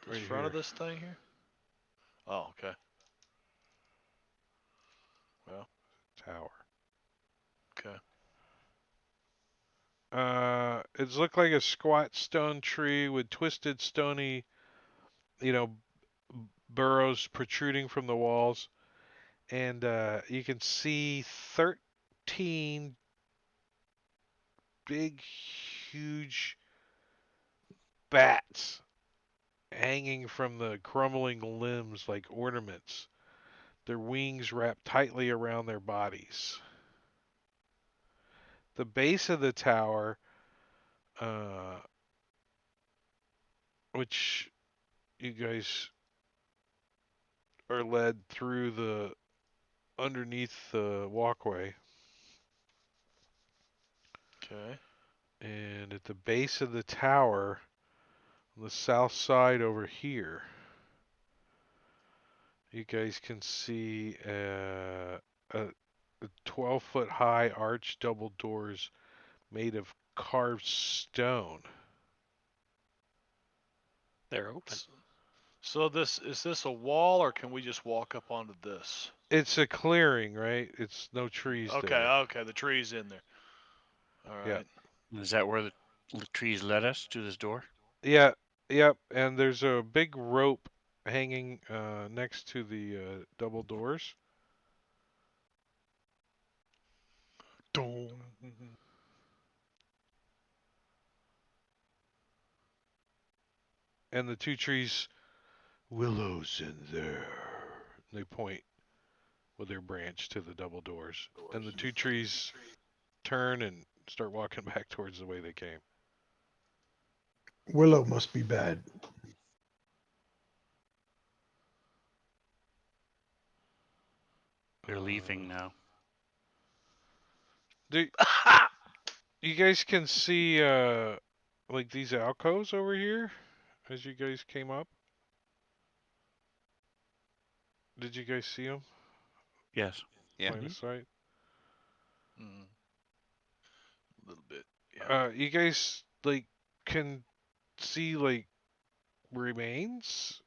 The right front of here this thing here? Oh, okay. Well, tower. okay. It's looked like a squat stone tree with twisted stony, you know, burrows protruding from the walls, and you can see 13 big, huge bats hanging from the crumbling limbs like ornaments, their wings wrapped tightly around their bodies. The base of the tower, uh, which you guys are led through the underneath the walkway, Okay. and at the base of the tower, on the south side over here, you guys can see a 12-foot high arched double doors made of carved stone. They're open. So this a wall or can we just walk up onto this? It's a clearing, right? It's no trees Okay, there. okay, the tree's in there. All Yeah. right. Is that where the trees led us to this door? Yeah, yep. And there's a big rope hanging next to the double doors. Dong. And the two trees, Willow's in there. They point with their branch to the double doors. And the two trees turn and start walking back towards the way they came. Willow must be bad. They're leaving now. Do you guys can see like these alcoves over here as you guys came up? Did you guys see them? Yes. Yeah. Line of sight. Mm, a little bit. Yeah. You guys like can see like remains,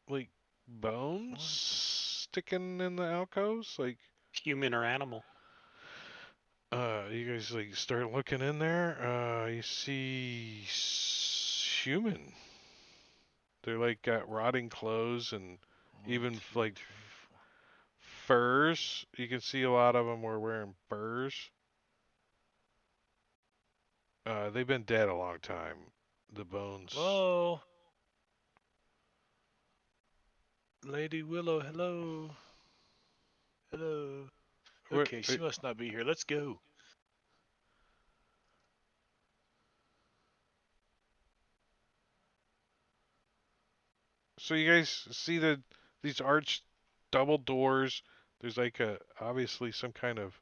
like bones What? sticking in the alcoves. Like, Human or animal. you guys like start looking in there. You see human. They're like got rotting clothes and One, even two, like three, four. furs. You can see a lot of them were wearing furs. They've been dead a long time. The bones. Whoa. Lady Willow, hello. Hello. What? Okay, she must not be here. Let's go. So you guys see these arched double doors. There's like a obviously some kind of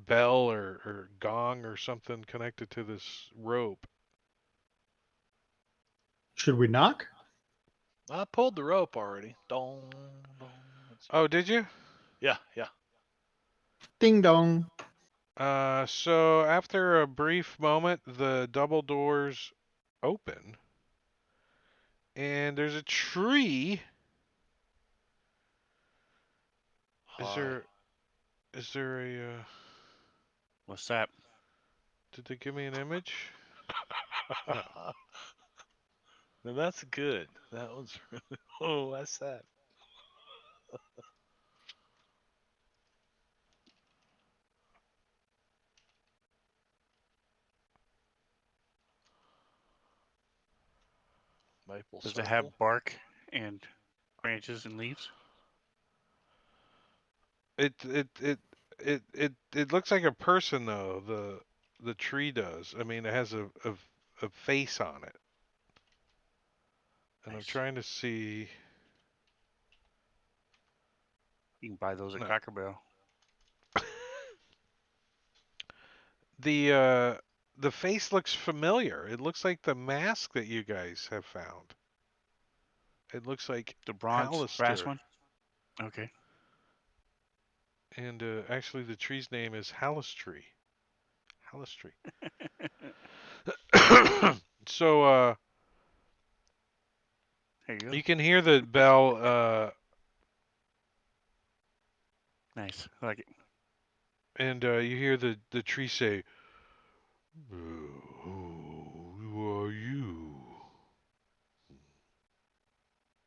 bell or gong or something connected to this rope. Should we knock? I pulled the rope already. Dong, dong. Oh, did you? Yeah, yeah. Ding dong. So after a brief moment, the double doors open, and there's a tree. Is Hi. there is there a What's that? did they give me an image? No. Now that's good. That one's really. Oh, that's that. Maple Does it circle. have bark and branches and leaves? It looks like a person though. The tree does. I mean, it has a face on it, and I'm Nice. trying to see. You can buy those at No. Cracker Barrel. The face looks familiar. It looks like the mask that you guys have found. It looks like The bronze brass Hallister. one? Okay. And actually, the tree's name is Hallistry. Hallistry. So There you go. you can hear the bell. Nice. I like it. And you hear the tree say, "Who are you?"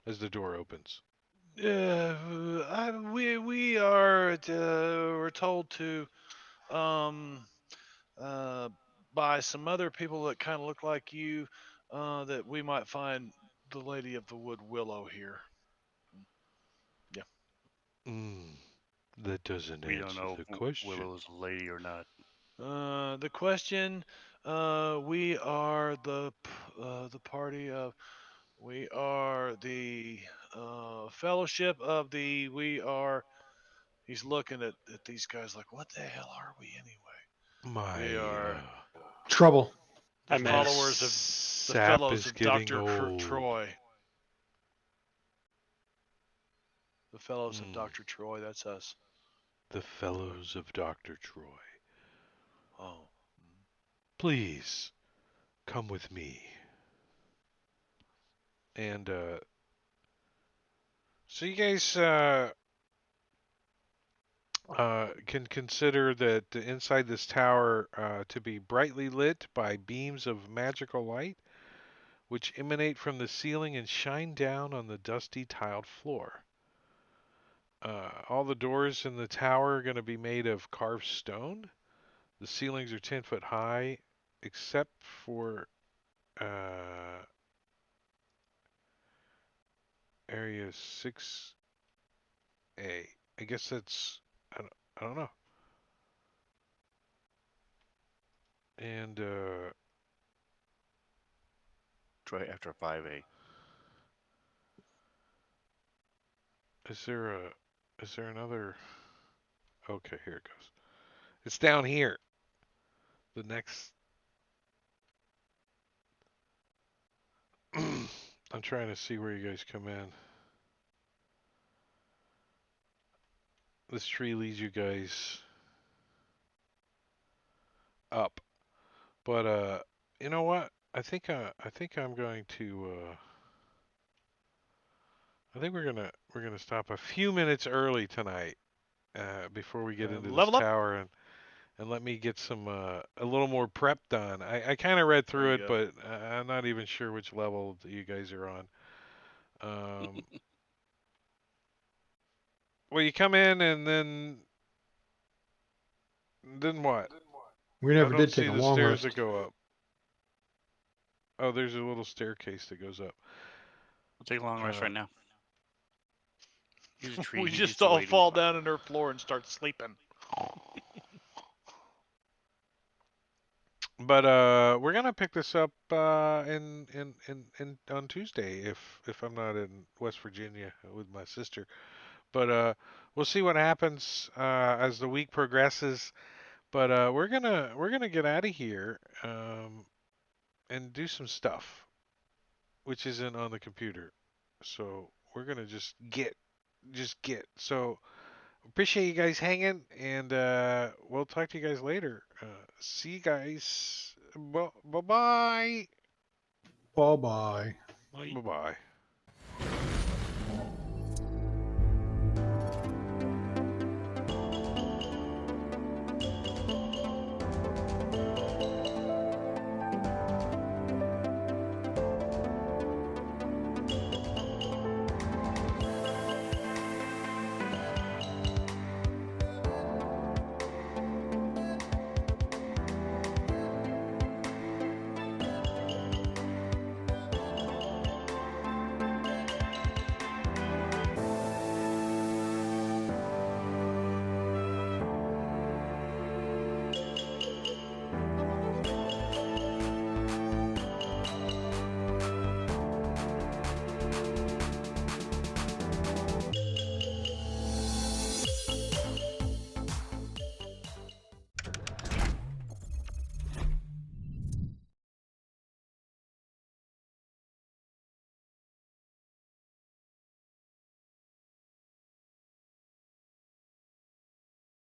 As the door opens. We are we're told to um uh by some other people that kind of look like you that we might find the Lady of the Wood Willow here. Yeah. Mm, that doesn't We don't answer know the if question. Willow's a lady or not. The question we are the party of we are the fellowship of the we are he's looking at these guys like what the hell are we anyway? We My are Trouble. the I'm in. followers of the sap fellows is of getting Dr. old. Troy. The fellows of Mm, Dr. Troy, that's us. the fellows of Dr. Troy. Oh. Please come with me. And so you guys can consider that inside this tower to be brightly lit by beams of magical light, which emanate from the ceiling and shine down on the dusty tiled floor. All the doors in the tower are going to be made of carved stone. The ceilings are 10 foot high, except for area 6A. I guess that's, I don't know. And It's right after 5A. is there another? Okay, here it goes. It's down here. The next. I'm trying to see where you guys come in. This tree leads you guys up, but you know what? I think I'm going to. I think we're gonna stop a few minutes early tonight before we get into this Level up. tower and let me get some a little more prep done. I kind of read There through you it, go. but I'm not even sure which level that you guys are on. Um, well, you come in and then what? We I never don't did take see a the long stairs that rest. go up. Oh, there's a little staircase that goes up. We'll take a long rest Uh, right now. He's a tree. We He's just used to all waiting. fall down on our floor and start sleeping. but we're gonna pick this up in on Tuesday if I'm not in West Virginia with my sister. But we'll see what happens as the week progresses. But we're gonna get out of here and do some stuff, which isn't on the computer. So we're gonna just get. So appreciate you guys hanging, and we'll talk to you guys later. See you guys. Well, bye bye. Bye bye. Well, Bye bye.